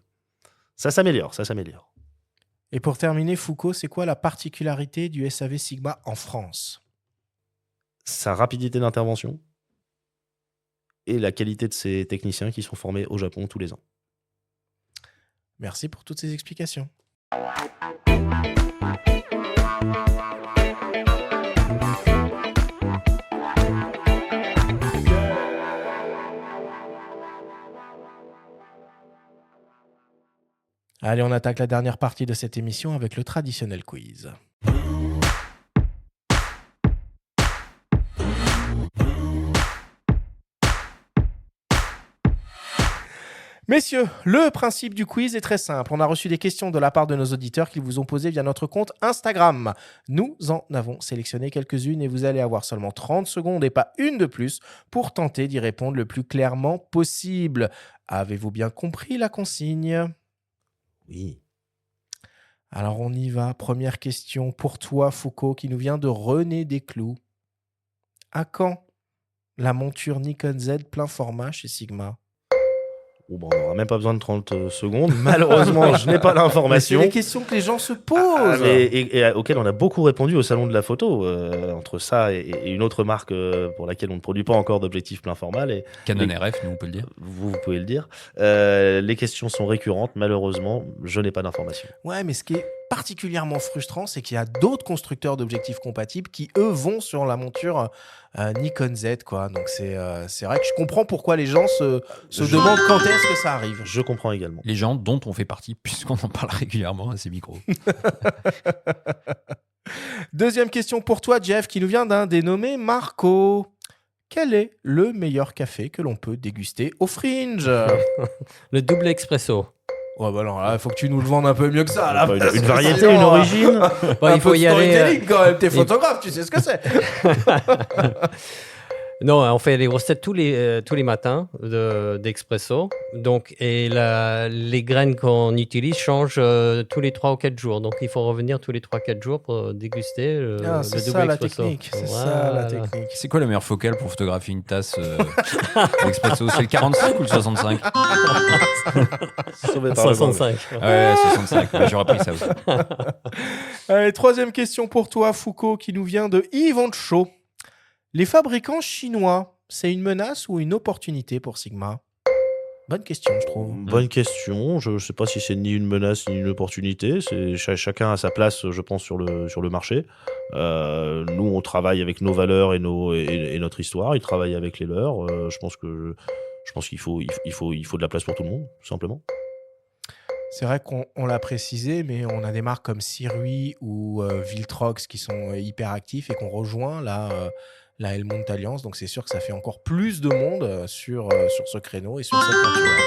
Ça s'améliore. Et pour terminer, Foucault, c'est quoi la particularité du SAV Sigma en France? Sa rapidité d'intervention et la qualité de ses techniciens qui sont formés au Japon tous les ans. Merci pour toutes ces explications. Allez, on attaque la dernière partie de cette émission avec le traditionnel quiz. Messieurs, le principe du quiz est très simple. On a reçu des questions de la part de nos auditeurs qu'ils vous ont posées via notre compte Instagram. Nous en avons sélectionné quelques-unes et vous allez avoir seulement 30 secondes et pas une de plus pour tenter d'y répondre le plus clairement possible. Avez-vous bien compris la consigne? Oui. Alors on y va. Première question pour toi, Foucault, qui nous vient de René Desclous. À quand la monture Nikon Z plein format chez Sigma? On n'aura même pas besoin de 30 secondes. Malheureusement, je n'ai pas l'information. C'est des questions que les gens se posent. Et auxquelles on a beaucoup répondu au Salon de la Photo. Entre ça et une autre marque pour laquelle on ne produit pas encore d'objectifs plein format. Canon RF, nous on peut le dire. Vous pouvez le dire. Les questions sont récurrentes. Malheureusement, je n'ai pas d'information. Ouais, mais ce qui est particulièrement frustrant, c'est qu'il y a d'autres constructeurs d'objectifs compatibles qui, eux, vont sur la monture Nikon Z, quoi. Donc, c'est vrai que je comprends pourquoi les gens se demandent quand est-ce que ça arrive. Je comprends également. Les gens dont on fait partie, puisqu'on en parle régulièrement à ces micros. Deuxième question pour toi, Jeff, qui nous vient d'un dénommé Marco. Quel est le meilleur café que l'on peut déguster au Fringe? Le double expresso. Ouais, bah non, là, il faut que tu nous le vendes un peu mieux que ça. Là, Une variété, une origine. Bah, il faut y aller. Storytelling, quand même. T'es photographe, tu sais ce que c'est. Non, on fait les grosses têtes tous les matins d'expresso. Donc, et les graines qu'on utilise changent tous les 3 ou 4 jours. Donc, il faut revenir tous les 3-4 jours pour déguster le C'est double ça la expresso. technique. C'est ça la Voilà. technique. C'est quoi la meilleure focale pour photographier une tasse d'expresso? C'est le 45 ou le 65? Sauvé par le 65. Ouais, 65. Ouais, j'aurais pris ça aussi. Allez, troisième question pour toi, Foucault, qui nous vient de Yves Ancho. Les fabricants chinois, c'est une menace ou une opportunité pour Sigma? Bonne question, je trouve. Bonne question. Je ne sais pas si c'est ni une menace ni une opportunité. Chacun a sa place, je pense, sur le marché. Nous, on travaille avec nos valeurs et notre histoire. Ils travaillent avec les leurs. Je pense qu'il faut de la place pour tout le monde, tout simplement. C'est vrai qu'on l'a précisé, mais on a des marques comme Sirui ou Viltrox qui sont hyper actifs et qu'on rejoint la Helmont Alliance. Donc c'est sûr que ça fait encore plus de monde sur ce créneau et sur cette monture.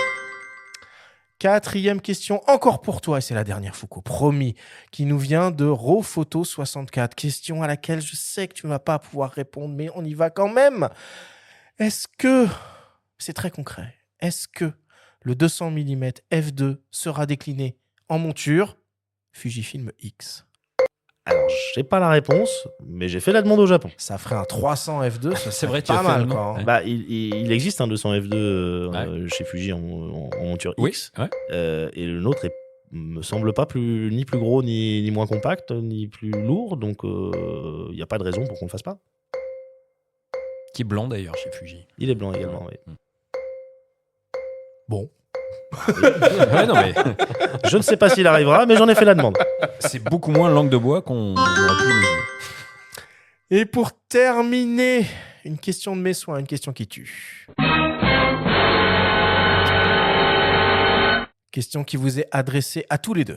Quatrième question, encore pour toi, et c'est la dernière, Foucault, promis, qui nous vient de Rophoto64. Question à laquelle je sais que tu ne vas pas pouvoir répondre, mais on y va quand même. Est-ce que, c'est très concret, est-ce que le 200 mm f2 sera décliné en monture Fujifilm X? Alors, j'ai pas la réponse, mais j'ai fait la demande au Japon. Ça ferait un 300 f2, ça C'est vrai, serait tu as pas fait mal. le Quoi, nom. hein. Ouais. Bah, il existe un 200 f2 chez Fuji en monture Oui, X. ouais. Et le nôtre me semble pas ni plus gros, ni moins compact, ni plus lourd. Donc, il n'y a pas de raison pour qu'on le fasse pas. Qui est blanc d'ailleurs chez Fuji. Il est blanc également, oui. Bon. Ouais, non, mais Je ne sais pas s'il arrivera, mais j'en ai fait la demande. c'est beaucoup moins langue de bois qu'on aurait pu imaginer. Et pour terminer, une question de mes soins, une question qui tue. Question qui vous est adressée à tous les deux.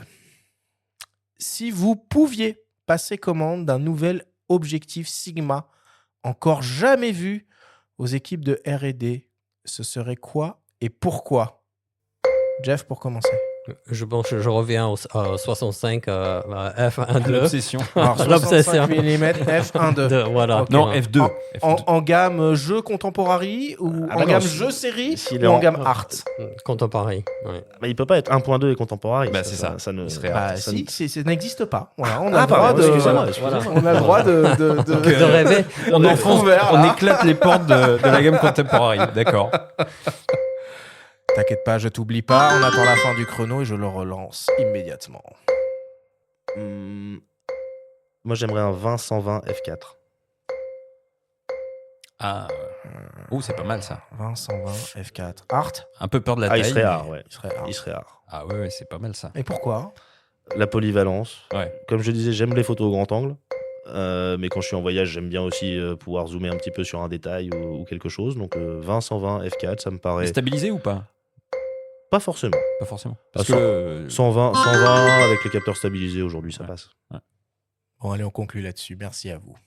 Si vous pouviez passer commande d'un nouvel objectif Sigma encore jamais vu aux équipes de R&D, ce serait quoi et pourquoi? Jeff, pour commencer. Je pense que je reviens au 65 à F1.2. L'obsession. Alors, 65 mm f1.2. Voilà. Ok. Non, F2. En gamme jeu contemporary ou Ah en bah non, gamme si- jeu série s'il ou est en en- gamme art? Contemporain. Ouais. Bah, il peut pas être 1.2 et contemporain. Bah, c'est ça. Ça ne Il serait Bah ça si, ne- ça n'existe pas. Voilà, on a Ah, le droit pardon, de... excusez-moi. On a le droit de De rêver. On de enfonce, ouvert, on là. éclate les portes de la gamme contemporaine. D'accord. T'inquiète pas, je t'oublie pas. On attend la fin du chrono et je le relance immédiatement. Moi, j'aimerais un 20-120 F4. Ah. Oh, c'est pas mal ça. 20, 120, F4. Art? Un peu peur de la Ah, taille. il serait mais- rare, ouais. Il serait art. Il serait rare. Ah ouais, c'est pas mal ça. Et pourquoi? La polyvalence. Ouais. Comme je disais, j'aime les photos au grand angle. Mais quand je suis en voyage, j'aime bien aussi pouvoir zoomer un petit peu sur un détail ou quelque chose. Donc 20-120 F4, ça me Mais paraît stabilisé ou pas? pas forcément. Pas forcément. Ah, Parce que 120 avec les capteurs stabilisés aujourd'hui, ça Ouais. passe. Bon, allez, on conclut là-dessus. Merci à vous.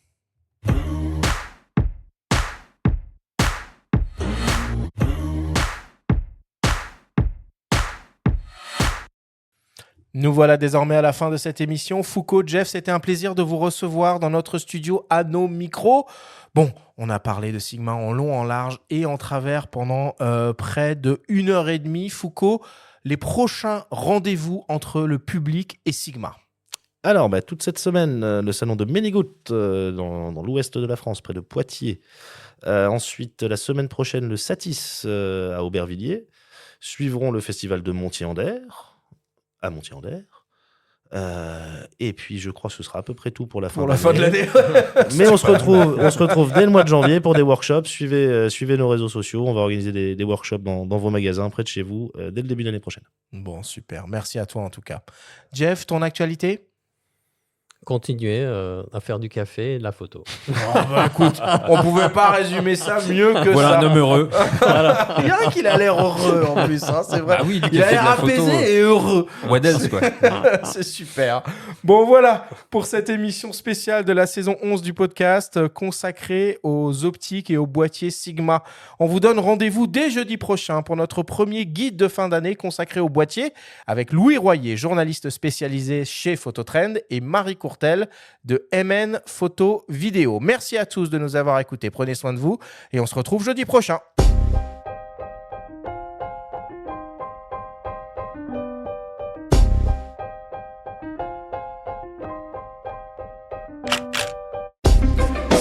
Nous voilà désormais à la fin de cette émission. Foucault, Jeff, c'était un plaisir de vous recevoir dans notre studio à nos micros. Bon, on a parlé de Sigma en long, en large et en travers pendant près de 1h30. Foucault, les prochains rendez-vous entre le public et Sigma. Alors, toute cette semaine, le salon de Ménégout dans l'ouest de la France, près de Poitiers. Ensuite, la semaine prochaine, le Satis à Aubervilliers. Suivront le festival de Montier-en-Der, à Montier-en-Der. Et puis, je crois que ce sera à peu près tout pour la fin de l'année. Mais on se retrouve dès le mois de janvier pour des workshops. Suivez nos réseaux sociaux. On va organiser des workshops dans vos magasins, près de chez vous, dès le début de l'année prochaine. Bon, super. Merci à toi en tout cas. Jeff, ton actualité? continuer à faire du café et de la photo. Écoute, on pouvait pas résumer ça mieux que Voilà ça. un homme heureux. Il y a qu'il a l'air heureux en plus, hein, c'est vrai. Bah oui, du Il a café, de l'air la photo. apaisé et heureux. What else, quoi. C'est super. Bon, voilà pour cette émission spéciale de la saison 11 du podcast consacrée aux optiques et aux boîtiers Sigma. On vous donne rendez-vous dès jeudi prochain pour notre premier guide de fin d'année consacré aux boîtiers avec Louis Royer, journaliste spécialisé chez Phototrend, et Marie Courtel de MN Photo Vidéo. Merci à tous de nous avoir écoutés. Prenez soin de vous et on se retrouve jeudi prochain.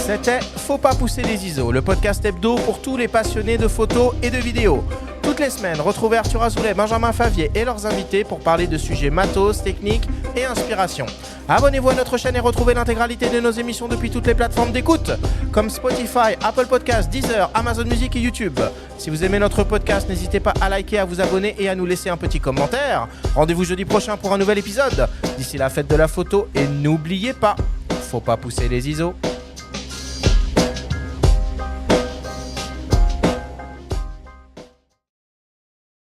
C'était Faut pas pousser les ISO, le podcast hebdo pour tous les passionnés de photos et de vidéos. Toutes les semaines, retrouvez Arthur Azoulay, Benjamin Favier et leurs invités pour parler de sujets matos, techniques et inspiration. Abonnez-vous à notre chaîne et retrouvez l'intégralité de nos émissions depuis toutes les plateformes d'écoute, comme Spotify, Apple Podcasts, Deezer, Amazon Music et YouTube. Si vous aimez notre podcast, n'hésitez pas à liker, à vous abonner et à nous laisser un petit commentaire. Rendez-vous jeudi prochain pour un nouvel épisode. D'ici là, faites de la photo et n'oubliez pas, faut pas pousser les ISO.